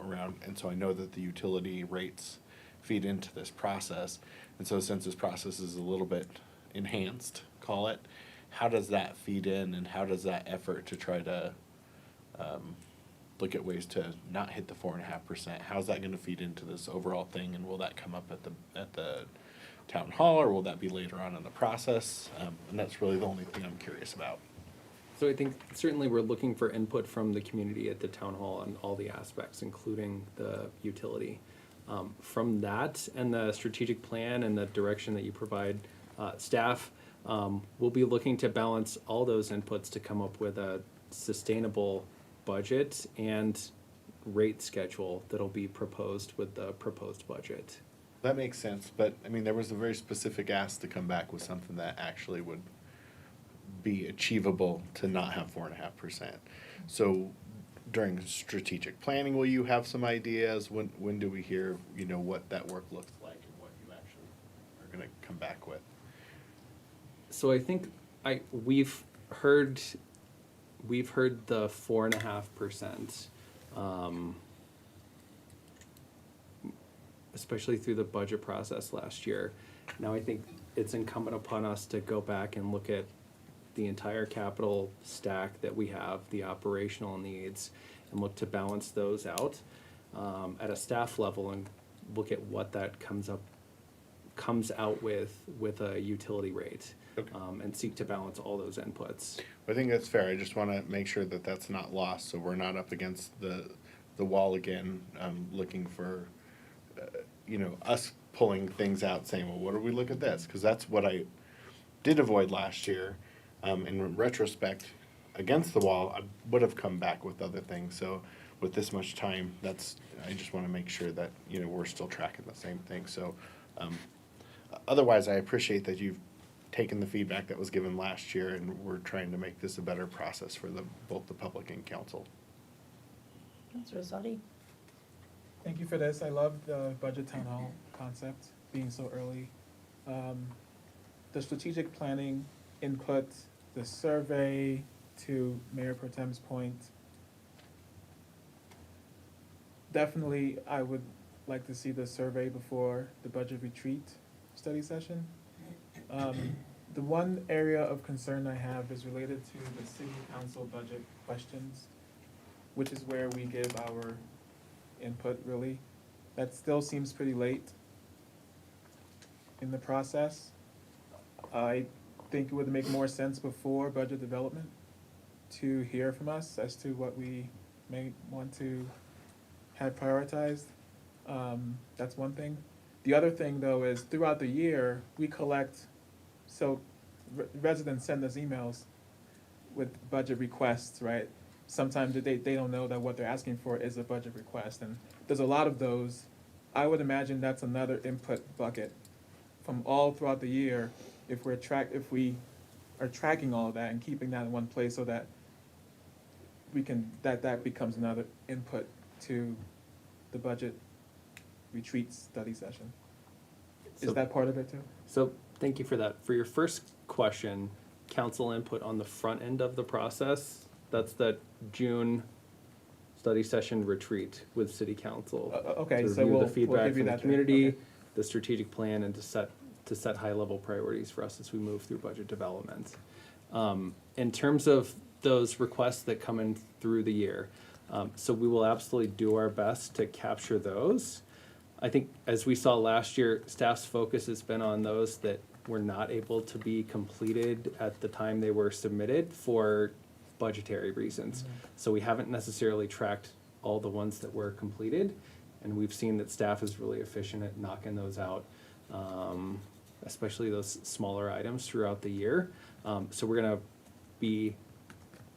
around, and so I know that the utility rates feed into this process. And so since this process is a little bit enhanced, call it, how does that feed in, and how does that effort to try to look at ways to not hit the 4.5%, how's that gonna feed into this overall thing, and will that come up at the town hall, or will that be later on in the process? And that's really the only thing I'm curious about. So I think certainly we're looking for input from the community at the town hall on all the aspects, including the utility. From that and the strategic plan and the direction that you provide staff, we'll be looking to balance all those inputs to come up with a sustainable budget and rate schedule that'll be proposed with the proposed budget. That makes sense, but I mean, there was a very specific ask to come back with something that actually would be achievable to not have 4.5%. So during strategic planning, will you have some ideas? When do we hear, what that work looks like and what you actually are gonna come back with? So I think we've heard the 4.5%, especially through the budget process last year. Now I think it's incumbent upon us to go back and look at the entire capital stack that we have, the operational needs, and look to balance those out at a staff level and look at what that comes out with a utility rate. Okay. And seek to balance all those inputs. I think that's fair. I just wanna make sure that that's not lost, so we're not up against the wall again, looking for, us pulling things out, saying, well, what do we look at this? Cause that's what I did avoid last year. In retrospect, against the wall, I would have come back with other things. So with this much time, I just wanna make sure that, we're still tracking the same thing. So, otherwise, I appreciate that you've taken the feedback that was given last year, and we're trying to make this a better process for both the public and council. Councilor Zadi? Thank you for this. I love the budget town hall concept being so early. The strategic planning input, the survey, to Mayor Pro Tem's point. Definitely, I would like to see the survey before the budget retreat study session. The one area of concern I have is related to the city council budget questions, which is where we give our input, really. That still seems pretty late in the process. I think it would make more sense before budget development to hear from us as to what we may want to have prioritized. That's one thing. The other thing, though, is throughout the year, we collect, so residents send us emails with budget requests, right? Sometimes they don't know that what they're asking for is a budget request, and there's a lot of those. I would imagine that's another input bucket from all throughout the year, if we are tracking all of that and keeping that in one place so that we can, that becomes another input to the budget retreat study session. Is So- that part of it too? So, thank you for that. For your first question, council input on the front end of the process, that's the June study session retreat with city council. Okay, To so review we'll the give feedback you from the that then. community, Okay. the strategic plan, and to set high-level priorities for us as we move through budget development. In terms of those requests that come in through the year, so we will absolutely do our best to capture those. I think, as we saw last year, staff's focus has been on those that were not able to be completed at the time they were submitted for budgetary reasons. So we haven't necessarily tracked all the ones that were completed, and we've seen that staff is really efficient at knocking those out, especially those smaller items throughout the year. So we're gonna be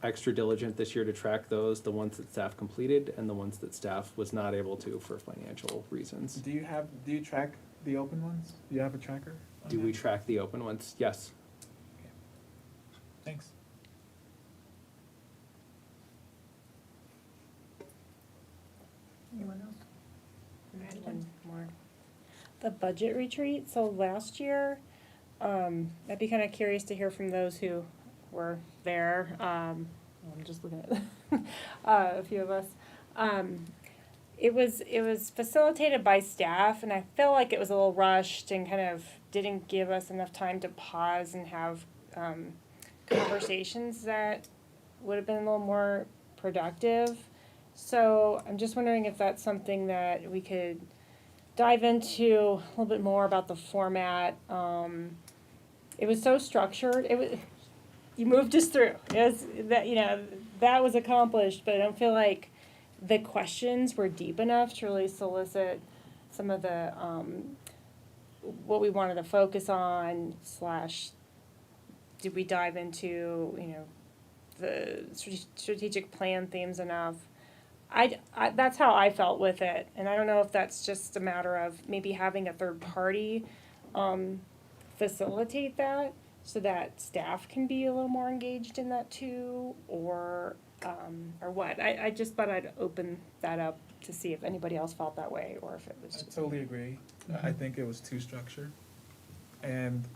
extra diligent this year to track those, the ones that staff completed and the ones that staff was not able to for financial reasons. Do you track the open ones? Do you have a tracker on Do we that? track the open ones? Yes. Thanks. Anyone else? One more. The budget retreat, so last year, I'd be kind of curious to hear from those who were there. I'm just looking at a few of us. It was facilitated by staff, and I feel like it was a little rushed and kind of didn't give us enough time to pause and have conversations that would have been a little more productive. So I'm just wondering if that's something that we could dive into a little bit more about the format. It was so structured. You moved us through. It was that was accomplished, but I don't feel like the questions were deep enough to really solicit some of the what we wanted to focus on. / did we dive into the strategic plan themes enough? I that's how I felt with it, and I don't know if that's just a matter of maybe having a third party facilitate that so that staff can be a little more engaged in that too, or what. I just thought I'd open that up to see if anybody else felt that way or if it was I just. totally agree. I think it was too structured. And,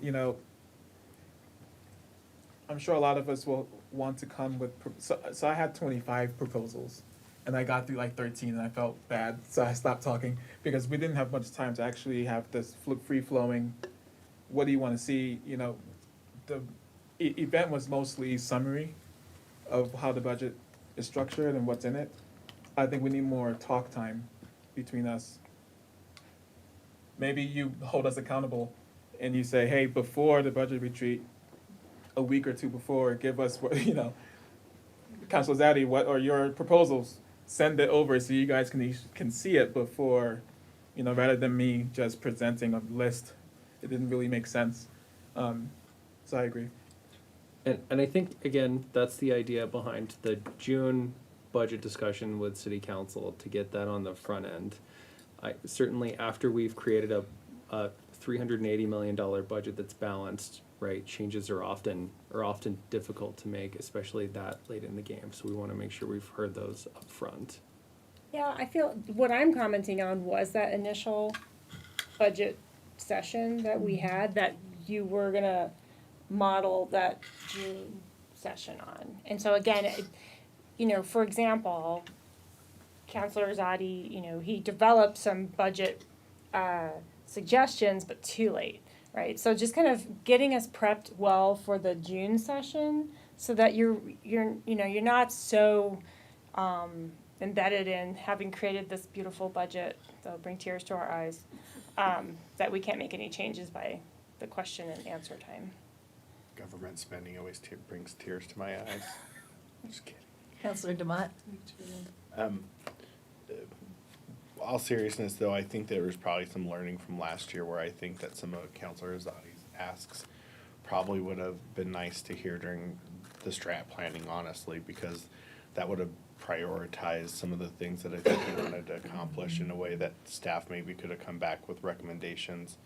I'm sure a lot of us will want to come with, so I had 25 proposals, and I got through like 13, and I felt bad, so I stopped talking, because we didn't have much time to actually have this free-flowing, what do you want to see, the event was mostly summary of how the budget is structured and what's in it. I think we need more talk time between us. Maybe you hold us accountable and you say, hey, before the budget retreat, a week or two before, give us what, Councilor Zadi, what are your proposals? Send it over so you guys can see it before, rather than me just presenting a list. It didn't really make sense. So I agree. And I think, again, that's the idea behind the June budget discussion with city council, to get that on the front end. Certainly after we've created a $380 million budget that's balanced, right? Changes are often difficult to make, especially that late in the game. So we want to make sure we've heard those up front. Yeah, I feel, what I'm commenting on was that initial budget session that we had, that you were gonna model that June session on. And so again, you know, for example, Counselor Zadi, you know, he developed some budget suggestions, but too late, right? So just kind of getting us prepped well for the June session, so that you're not so embedded in having created this beautiful budget that'll bring tears to our eyes, that we can't make any changes by the question and answer time. Government spending always brings tears to my eyes. Just kidding. Counselor Demott? All seriousness, though, I think there was probably some learning from last year where I think that some of Counselor Azadi's asks probably would have been nice to hear during the strat planning, honestly, because that would have prioritized some of the things that I think he wanted to accomplish in a way that staff maybe could have come back with recommendations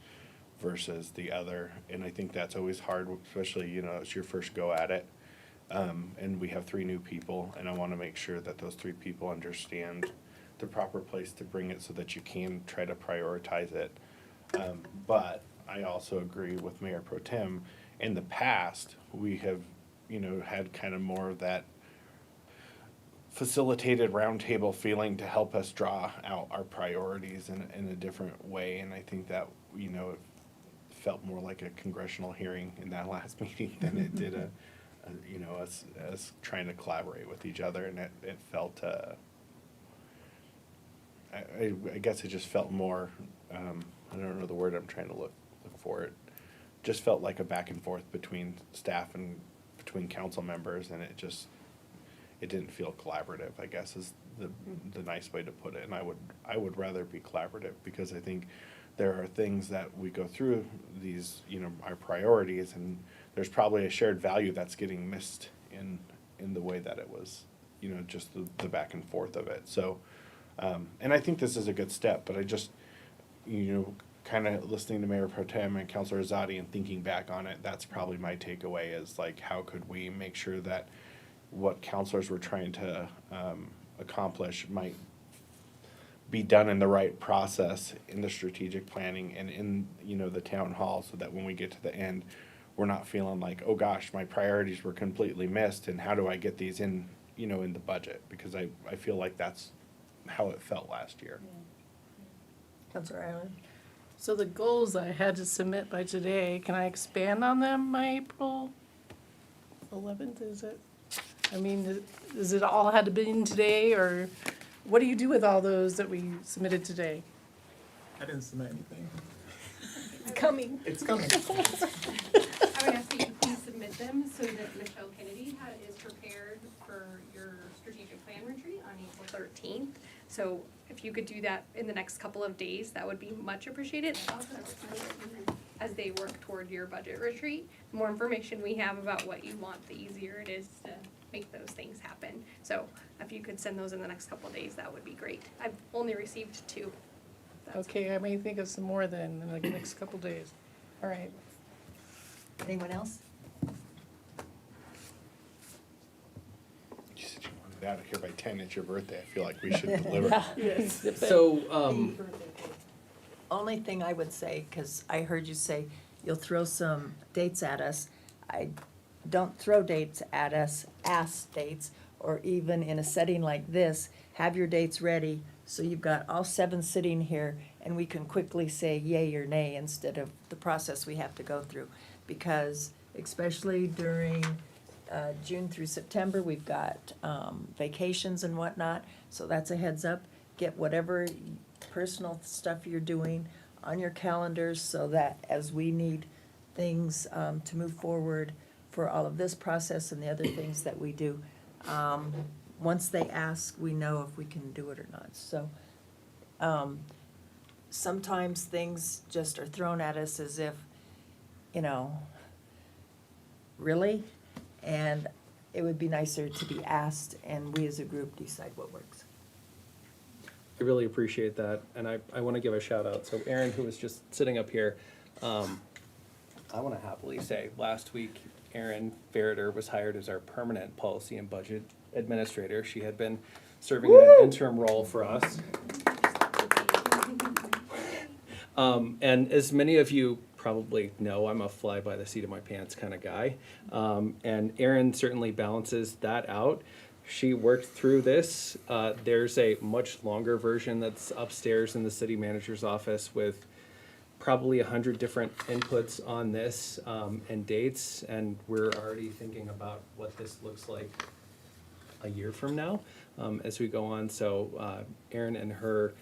versus the other. And I think that's always hard, especially, you know, it's your first go at it. And we have 3 new people, and I want to make sure that those 3 people understand the proper place to bring it so that you can try to prioritize it. But I also agree with Mayor Pro Tem. In the past, we have, you know, had kind of more of that facilitated roundtable feeling to help us draw out our priorities in a different way. And I think that, you know, it felt more like a congressional hearing in that last meeting than it did you know, us trying to collaborate with each other. And it felt, I guess it just felt more, I don't know the word I'm trying to look for. It just felt like a back and forth between staff and between council members, and it didn't feel collaborative, I guess is the nice way to put it. And I would rather be collaborative, because I think there are things that we go through these, you know, our priorities, and there's probably a shared value that's getting missed in the way that it was, you know, just the back and forth of it. So, and I think this is a good step, but I just, you know, kind of listening to Mayor Pro Tem and Councilor Azadi and thinking back on it, that's probably my takeaway, is like, how could we make sure that what councilors were trying to accomplish might be done in the right process in the strategic planning and in, you know, the town hall, so that when we get to the end, we're not feeling like, oh gosh, my priorities were completely missed, and how do I get these in, you know, in the budget? Because I feel like that's how it felt last year. Counselor Ireland? So the goals I had to submit by today, can I expand on them by April 11th, is it? I mean, does it all had to be in today, or what do you do with all those that we submitted today? I didn't submit anything. It's coming. It's coming. I would ask that you please submit them so that Michelle Kennedy is prepared for your strategic plan retreat on April 13th. So if you could do that in the next couple of days, that would be much appreciated. As they work toward your budget retreat, the more information we have about what you want, the easier it is to make those things happen. So if you could send those in the next couple of days, that would be great. I've only received 2. Okay, I may think of some more then in the next couple days. All right. Anyone else? You said you wanted out of here by 10, it's your birthday, I feel like we should deliver. Yes. So, Only thing I would say, because I heard you say you'll throw some dates at us. I don't throw dates at us, ask dates, or even in a setting like this, have your dates ready, so you've got all 7 sitting here, and we can quickly say yay or nay instead of the process we have to go through. Because especially during June through September, we've got vacations and whatnot, so that's a heads up. Get whatever personal stuff you're doing on your calendars, so that as we need things to move forward for all of this process and the other things that we do, once they ask, we know if we can do it or not. So sometimes things just are thrown at us as if, you know, really? And it would be nicer to be asked, and we as a group decide what works. I really appreciate that, and I want to give a shout out. So Aaron, who was just sitting up here, I want to happily say, last week, Erin Farrader was hired as our permanent policy and budget administrator. She had been serving in an interim role for us. And as many of you probably know, I'm a fly by the seat of my pants kind of guy. And Erin certainly balances that out. She worked through this. There's a much longer version that's upstairs in the city manager's office with probably 100 different inputs on this and dates. And we're already thinking about what this looks like a year from now as we go on. So Erin and her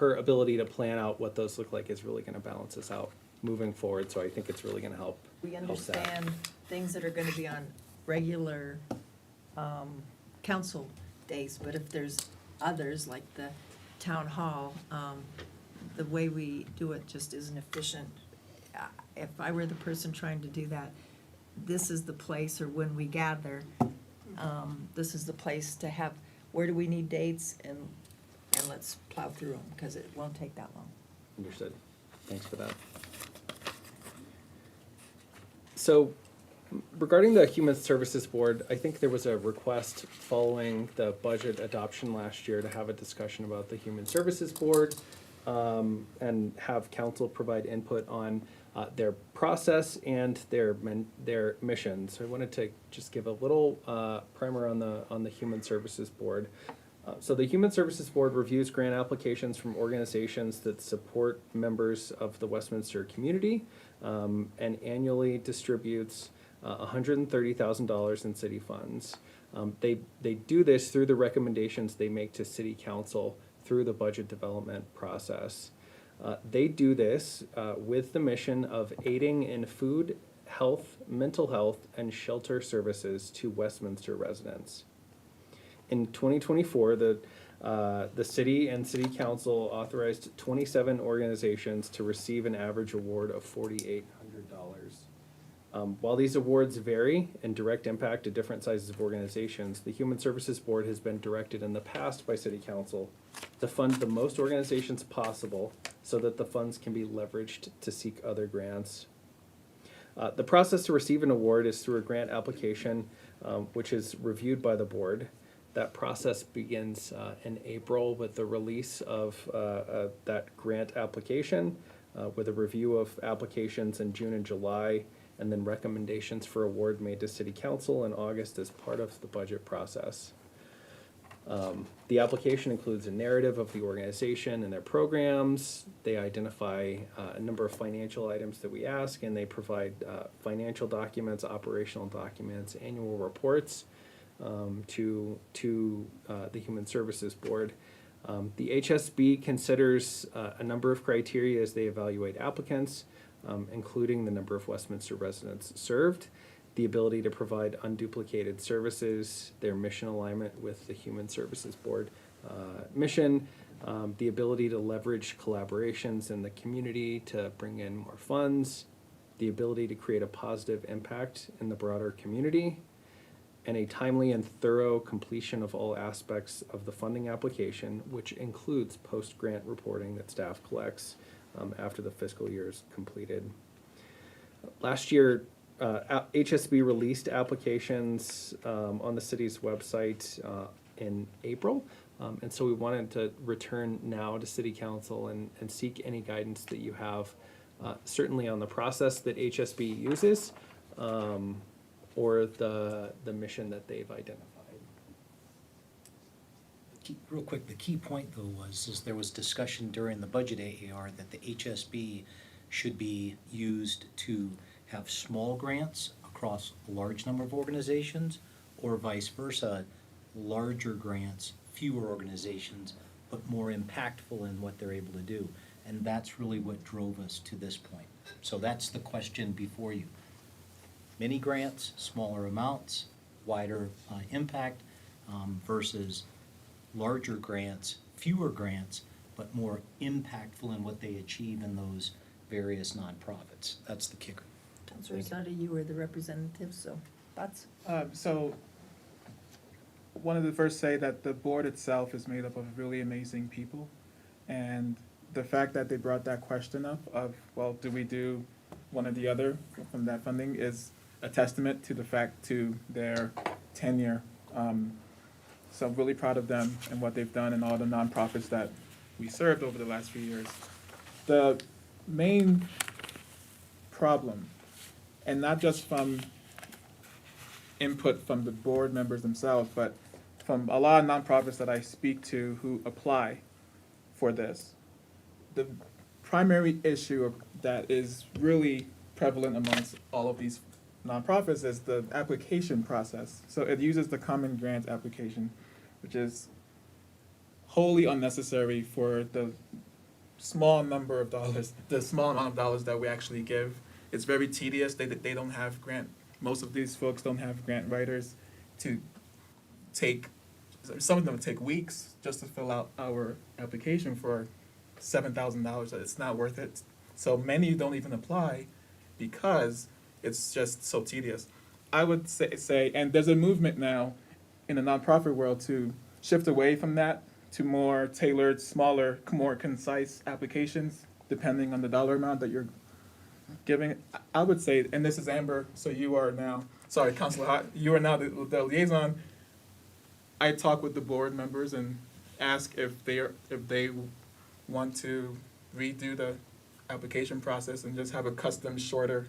ability to plan out what those look like is really going to balance us out moving forward. So I think it's really going to help. We help that. understand things that are gonna be on regular, council days, but if there's others, like the town hall, the way we do it just isn't efficient. If I were the person trying to do that, this is the place, or when we gather, this is the place to have, where do we need dates, and let's plow through them, because it won't take that long. Understood. Thanks for that. So regarding the Human Services Board, I think there was a request following the budget adoption last year to have a discussion about the Human Services Board and have council provide input on their process and their mission. So I wanted to just give a little primer on the Human Services Board. So the Human Services Board reviews grant applications from organizations that support members of the Westminster community and annually distributes $130,000 in city funds. They do this through the recommendations they make to City Council through the budget development process. They do this with the mission of aiding in food, health, mental health, and shelter services to Westminster residents. In 2024, the city and city council authorized 27 organizations to receive an average award of $4,800. While these awards vary in direct impact to different sizes of organizations, the Human Services Board has been directed in the past by city council to fund the most organizations possible so that the funds can be leveraged to seek other grants. The process to receive an award is through a grant application, which is reviewed by the board. That process begins in April with the release of that grant application, with a review of applications in June and July, and then recommendations for award made to City Council in August as part of the budget process. The application includes a narrative of the organization and their programs. They identify a number of financial items that we ask, and they provide financial documents, operational documents, annual reports to the Human Services Board. The HSB considers a number of criteria as they evaluate applicants, including the number of Westminster residents served, the ability to provide unduplicated services, their mission alignment with the Human Services Board mission, the ability to leverage collaborations in the community to bring in more funds, the ability to create a positive impact in the broader community, and a timely and thorough completion of all aspects of the funding application, which includes post-grant reporting that staff collects after the fiscal year is completed. Last year, HSB released applications on the city's website in April, and so we wanted to return now to City Council and seek any guidance that you have, certainly on the process that HSB uses, or the mission that they've identified. Real quick, the key point though is there was discussion during the budget AAR that the HSB should be used to have small grants across a large number of organizations, or vice versa, larger grants, fewer organizations, but more impactful in what they're able to do. And that's really what drove us to this point. So that's the question before you. Mini grants, smaller amounts, wider impact versus larger grants, fewer grants, but more impactful in what they achieve in those various nonprofits. That's the kicker. Counselor Sadi, you were the representative, so thoughts? So, wanted to first say that the board itself is made up of really amazing people. And the fact that they brought that question up of, well, do we do one or the other from that funding is a testament to the fact to their tenure. So I'm really proud of them and what they've done and all the nonprofits that we served over the last few years. The main problem, and not just from input from the board members themselves, but from a lot of nonprofits that I speak to who apply for this, the primary issue that is really prevalent amongst all of these nonprofits is the application process. So it uses the Common Grant application, which is wholly unnecessary for the small number of dollars, the small amount of dollars that we actually give. It's very tedious. They don't have grant, most of these folks don't have grant writers to take, some of them take weeks just to fill out our application for $7,000. It's not worth it. So many don't even apply because it's just so tedious. I would say, and there's a movement now in the nonprofit world to shift away from that to more tailored, smaller, more concise applications, depending on the dollar amount that you're giving. I would say, and this is Amber, so you are now, sorry, Councilor Hott, you are now the liaison. I talk with the board members and ask if they want to redo the application process and just have a custom, shorter,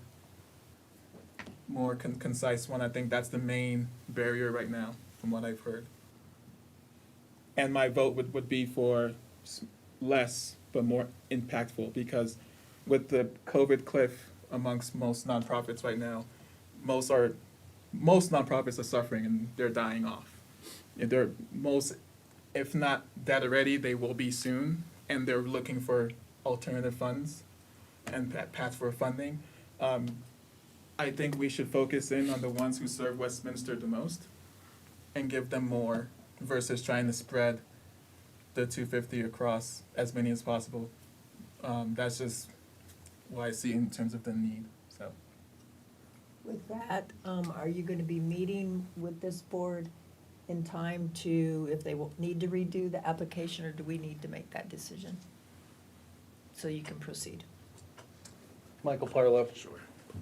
more concise one. I think that's the main barrier right now, from what I've heard. And my vote would be for less but more impactful, because with the COVID cliff amongst most nonprofits right now, most nonprofits are suffering and they're dying off. If not dead already, they will be soon, and they're looking for alternative funds and paths for funding. I think we should focus in on the ones who serve Westminster the most and give them more versus trying to spread the 250 across as many as possible. That's just what I see in terms of the need, so. With that, are you gonna be meeting with this board in time to, if they will need to redo the application, or do we need to make that decision? So you can proceed. Michael Parlow. Sure.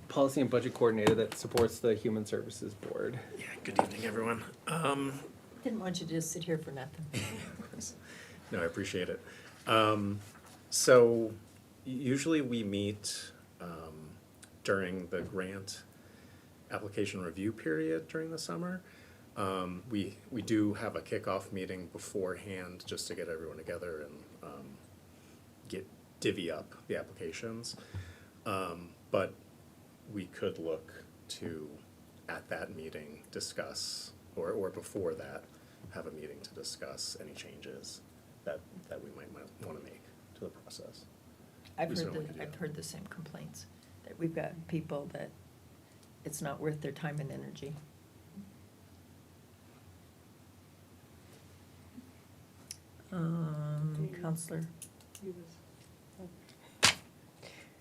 Policy and Budget Coordinator that supports the Human Services Board. Yeah, good evening, everyone. Didn't want you to just sit here for nothing. No, I appreciate it. So usually we meet during the grant application review period during the summer. We do have a kickoff meeting beforehand just to get everyone together and divvy up the applications. But we could look to, at that meeting, discuss, or before that, have a meeting to discuss any changes that we might want to make to the process. I've heard the same complaints, that we've got people that it's not worth their time and energy. Counselor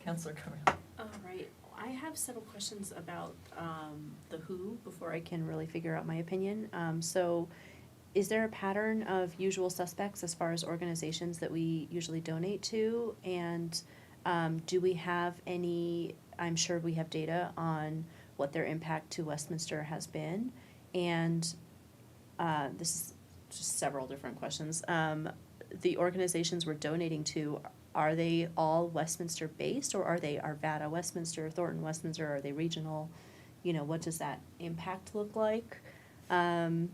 Carmel. All right, I have several questions about the who before I can really figure out my opinion. So is there a pattern of usual suspects as far as organizations that we usually donate to? And do we have any, I'm sure we have data on what their impact to Westminster has been. And this is just several different questions. The organizations we're donating to, are they all Westminster based, or are they Arvada Westminster, Thornton Westminster, are they regional? You know, what does that impact look like? And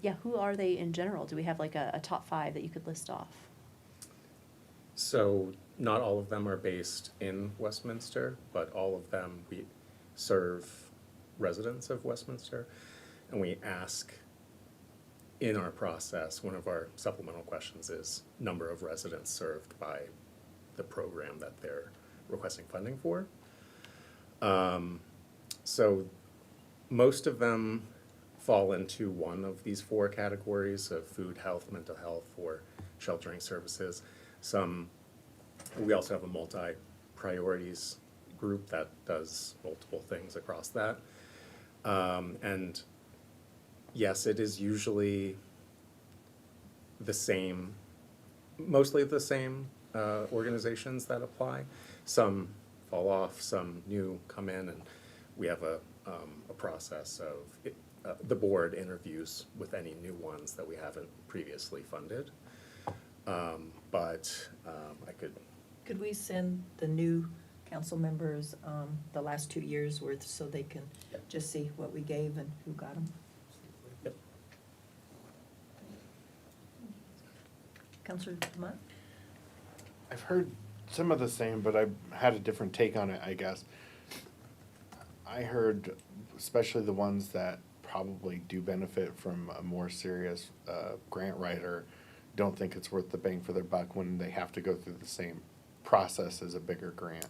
yeah, who are they in general? Do we have like a top 5 that you could list off? So not all of them are based in Westminster, but all of them, we serve residents of Westminster, and we ask in our process, one of our supplemental questions is number of residents served by the program that they're requesting funding for. So most of them fall into one of these 4 categories of food, health, mental health, or sheltering services. We also have a multi-priorities group that does multiple things across that. And yes, it is usually the same, mostly the same organizations that apply. Some fall off, some new come in, and we have a process of the board interviews with any new ones that we haven't previously funded. But I could, Could we send the new council members, the last 2 years' worth, so they can just see what we gave and who got them? Yep. Counselor Demott? I've heard some of the same, but I had a different take on it, I guess. I heard, especially the ones that probably do benefit from a more serious grant writer, don't think it's worth the bang for their buck when they have to go through the same process as a bigger grant,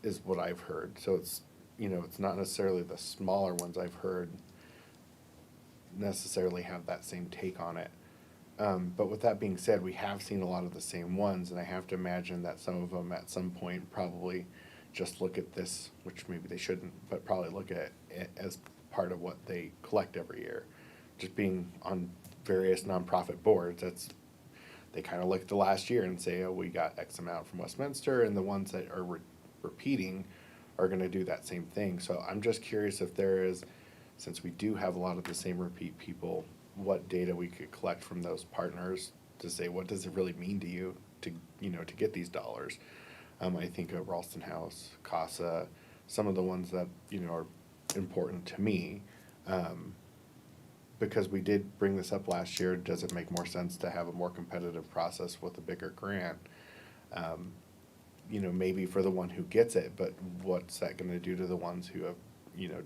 is what I've heard. So it's, it's not necessarily the smaller ones I've heard necessarily have that same take on it. But with that being said, we have seen a lot of the same ones, and I have to imagine that some of them at some point probably just look at this, which maybe they shouldn't, but probably look at it as part of what they collect every year. Just being on various nonprofit boards, they kind of look at the last year and say, oh, we got X amount from Westminster, and the ones that are repeating are going to do that same thing. So I'm just curious if there is, since we do have a lot of the same repeat people, what data we could collect from those partners to say, what does it really mean to you to get these dollars? I think of Ralston House, CASA, some of the ones that, are important to me. Because we did bring this up last year, does it make more sense to have a more competitive process with a bigger grant? Maybe for the one who gets it, but what's that gonna do to the ones who have,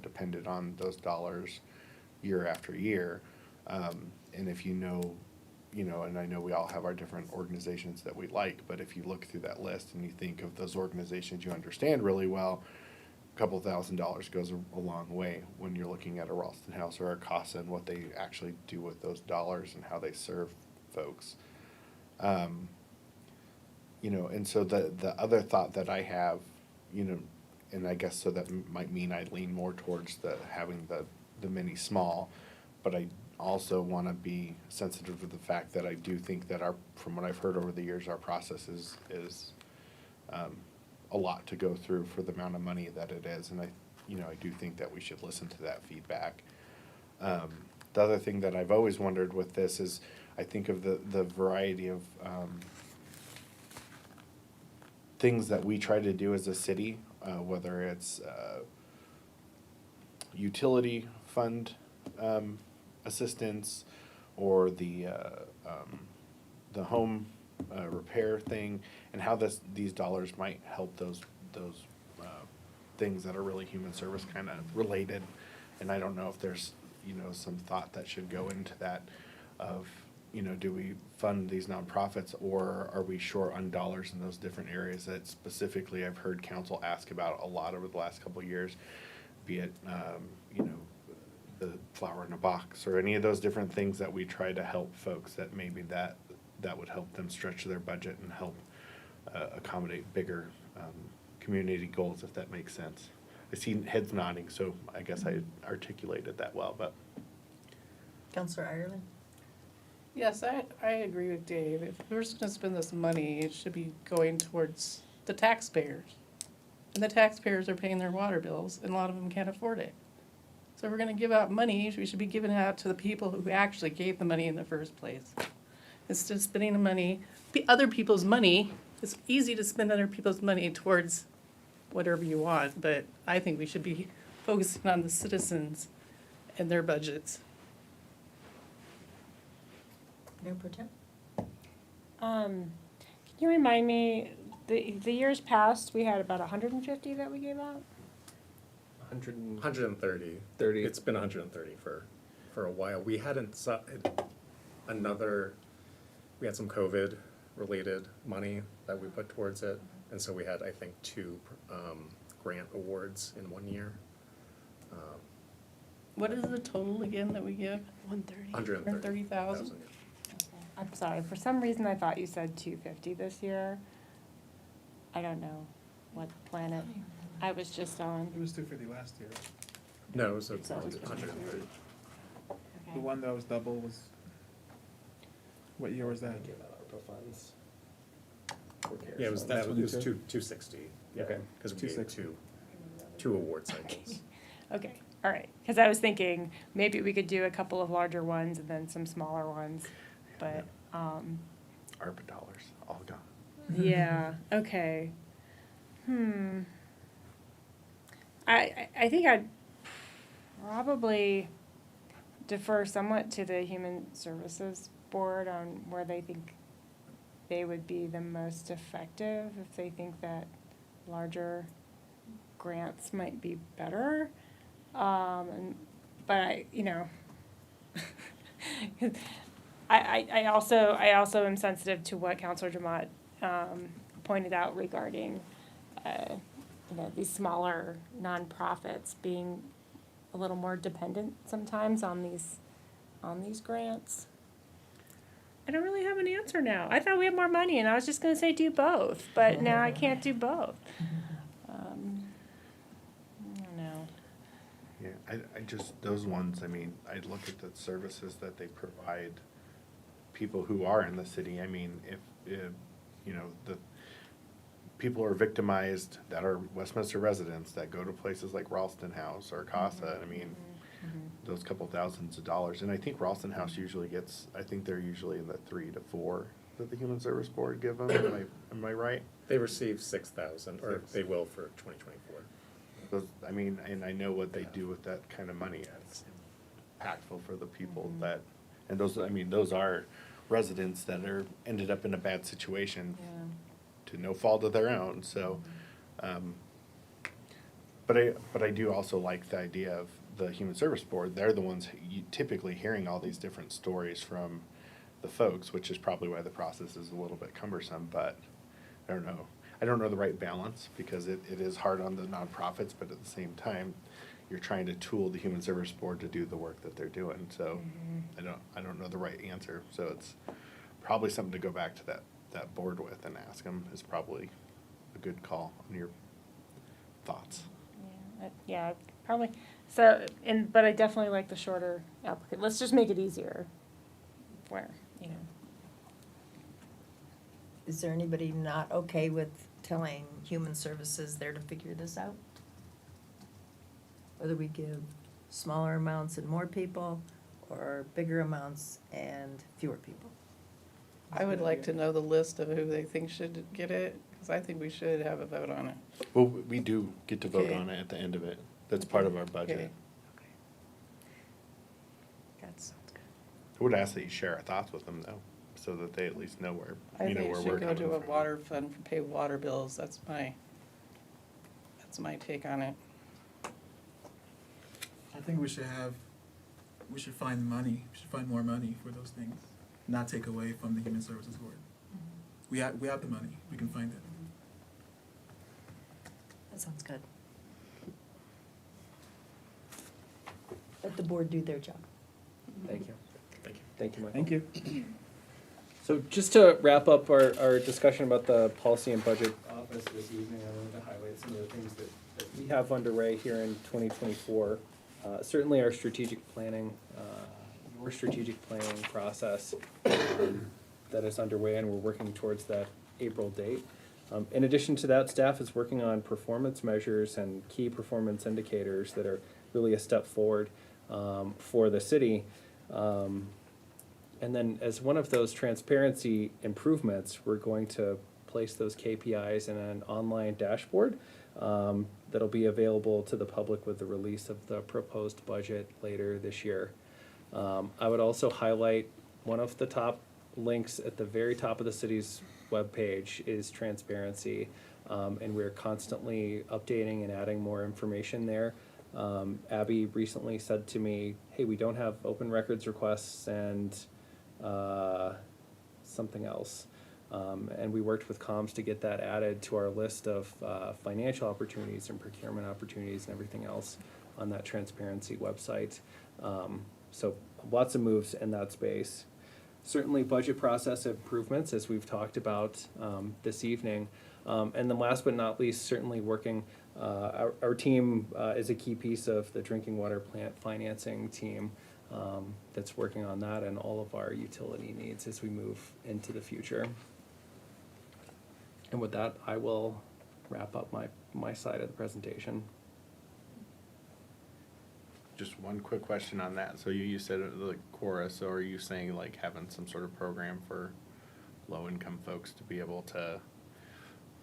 depended on those dollars year after year? And if and I know we all have our different organizations that we like, but if you look through that list and you think of those organizations you understand really well, a couple $1,000s goes a long way when you're looking at a Ralston House or a CASA and what they actually do with those dollars and how they serve folks. And so the other thought that I have, and I guess so that might mean I lean more towards having the mini small, but I also want to be sensitive to the fact that I do think that from what I've heard over the years, our process is a lot to go through for the amount of money that it is, and I do think that we should listen to that feedback. The other thing that I've always wondered with this is I think of the variety of things that we try to do as a city, whether it's utility fund assistance or the home repair thing, and how these dollars might help those things that are really human service kind of related. And I don't know if there's some thought that should go into that of do we fund these nonprofits, or are we short on dollars in those different areas that specifically I've heard council ask about a lot over the last couple of years, be it the flower in a box or any of those different things that we try to help folks that maybe that would help them stretch their budget and help accommodate bigger community goals, if that makes sense. I see heads nodding, so I guess I articulated that well, but. Counselor Ireland? Yes, I agree with Dave. If we're just gonna spend this money, it should be going towards the taxpayers. And the taxpayers are paying their water bills, and a lot of them can't afford it. So if we're gonna give out money, we should be giving it out to the people who actually gave the money in the first place. Instead of spending the money, other people's money, it's easy to spend other people's money towards whatever you want, but I think we should be focusing on the citizens and their budgets. Mayor Pro Tem? Can you remind me, the years past, we had about 150 that we gave out? 130. 30. It's been 130 for a while. We hadn't we had some COVID-related money that we put towards it, and so we had, I think, 2 grant awards in 1 year. What is the total again that we give? 130. 130,000? I'm sorry, for some reason I thought you said 250 this year. I don't know what planet I was just on. It was 250 last year. No, so it's So it was 130. Okay. The one that was double was, what year was that? Yeah, it was, That's it when was you took- 260 Yeah, Okay. because we 260. gave two award cycles. Okay, all right, because I was thinking maybe we could do a couple of larger ones and then some smaller ones, but, ARPA dollars, all gone. yeah, okay. I think I'd probably defer somewhat to the Human Services Board on where they think they would be the most effective, if they think that larger grants might be better. But I, you know, I also am sensitive to what Counselor Jamont pointed out regarding, you know, these smaller nonprofits being a little more dependent sometimes on these grants. I don't really have an answer now. I thought we had more money, and I was just gonna say do both, but now I can't do both. I don't know. Yeah, I just, those ones, I mean, I look at the services that they provide people who are in the city. I mean, if you know, the people are victimized that are Westminster residents that go to places like Ralston House or CASA, I mean, those couple thousands of dollars. And I think Ralston House usually gets, I think they're usually in the 3 to 4 that the Human Service Board give them. Am I right? They receive 6,000, or Six. they will for 2024. Those, I mean, and I know what they do with that kind of money. It's impactful for the people that, and those, I mean, those are residents that are, ended up in a bad situation to no fault of their own, so. But I do also like the idea of the Human Service Board. They're the ones typically hearing all these different stories from the folks, which is probably why the process is a little bit cumbersome, but I don't know. I don't know the right balance, because it is hard on the nonprofits, but at the same time, you're trying to tool the Human Service Board to do the work that they're doing, so I don't know the right answer, so it's probably something to go back to that board with and ask them is probably a good call on your thoughts. Yeah, probably. So, but I definitely like the shorter applicant. Let's just make it easier. Where, you know. Is there anybody not okay with telling Human Services there to figure this out? Whether we give smaller amounts and more people, or bigger amounts and fewer people? I would like to know the list of who they think should get it, because I think we should have a vote on it. Well, we do get to vote Okay. on it at the end of it. That's part of our Okay. budget. That sounds good. Oh. I would ask that you share our thoughts with them, though, so that they at least know where, I you know, think where it we're should go coming to a from. water fund for pay water bills. That's my take on it. I think we should find money, we should find more money for those things, not take away from the Human Services Board. We have the money, we can find it. That sounds good. Let the board do their job. Thank you. Thank you. Thank you, Michael. Thank you. So just to wrap up our discussion about the Policy and Budget Office this evening, I wanted to highlight some of the things that we have underway here in 2024. Certainly our strategic planning, your strategic planning process that is underway, and we're working towards that April date. In addition to that, staff is working on performance measures and key performance indicators that are really a step forward for the city. And then as one of those transparency improvements, we're going to place those KPIs in an online dashboard that'll be available to the public with the release of the proposed budget later this year. I would also highlight one of the top links at the very top of the city's webpage is transparency, and we're constantly updating and adding more information there. Abby recently said to me, hey, we don't have open records requests and something else. And we worked with comms to get that added to our list of financial opportunities and procurement opportunities and everything else on that transparency website. So lots of moves in that space. Certainly budget process improvements, as we've talked about this evening. And then last but not least, certainly working, our team is a key piece of the drinking water plant financing team that's working on that and all of our utility needs as we move into the future. And with that, I will wrap up my side of the presentation. Just one quick question on that. So you said like Cora, so are you saying like having some sort of program for low-income folks to be able to,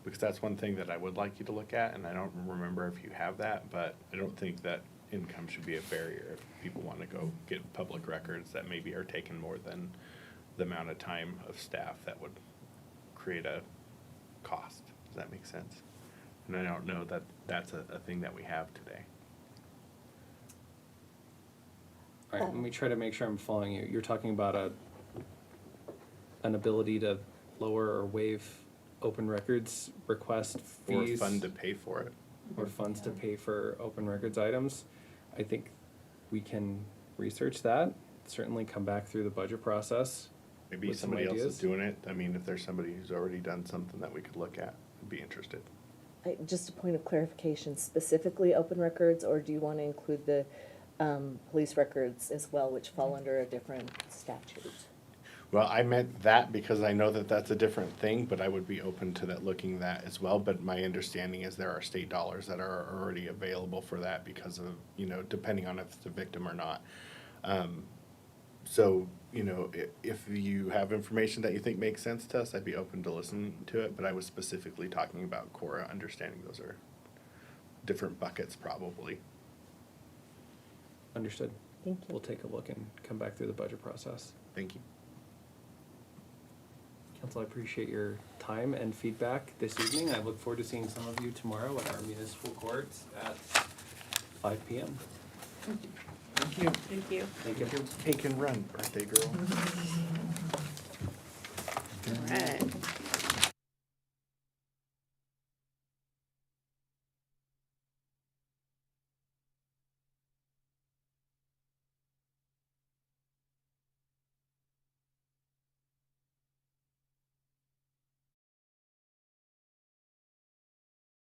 because that's one thing that I would like you to look at, and I don't remember if you have that, but I don't think that income should be a barrier if people want to go get public records that maybe are taking more than the amount of time of staff that would create a cost. Does that make sense? And I don't know that that's a thing that we have today. All right, let me try to make sure I'm following you. You're talking about an ability to lower or waive open records request Or fees. fund to pay for it. Or funds to pay for open records items. I think we can research that, certainly come back through the budget process. Maybe with some somebody else is ideas. doing it. I mean, if there's somebody who's already done something that we could look at, I'd be interested. Just a point of clarification, specifically open records, or do you want to include the police records as well, which fall under a different statute? Well, I meant that because I know that that's a different thing, but I would be open to that, looking that as well. But my understanding is there are state dollars that are already available for that because of, depending on if it's a victim or not. So, if you have information that you think makes sense to us, I'd be open to listening to it. But I was specifically talking about Cora, understanding those are different buckets probably. Understood. Thank you. We'll take a look and come back through the budget process. Thank you. Council, I appreciate your time and feedback this evening. I look forward to seeing some of you tomorrow at our municipal court at 5 p.m. Thank you. Thank you. Thank you. Pink and run, birthday girl. All right.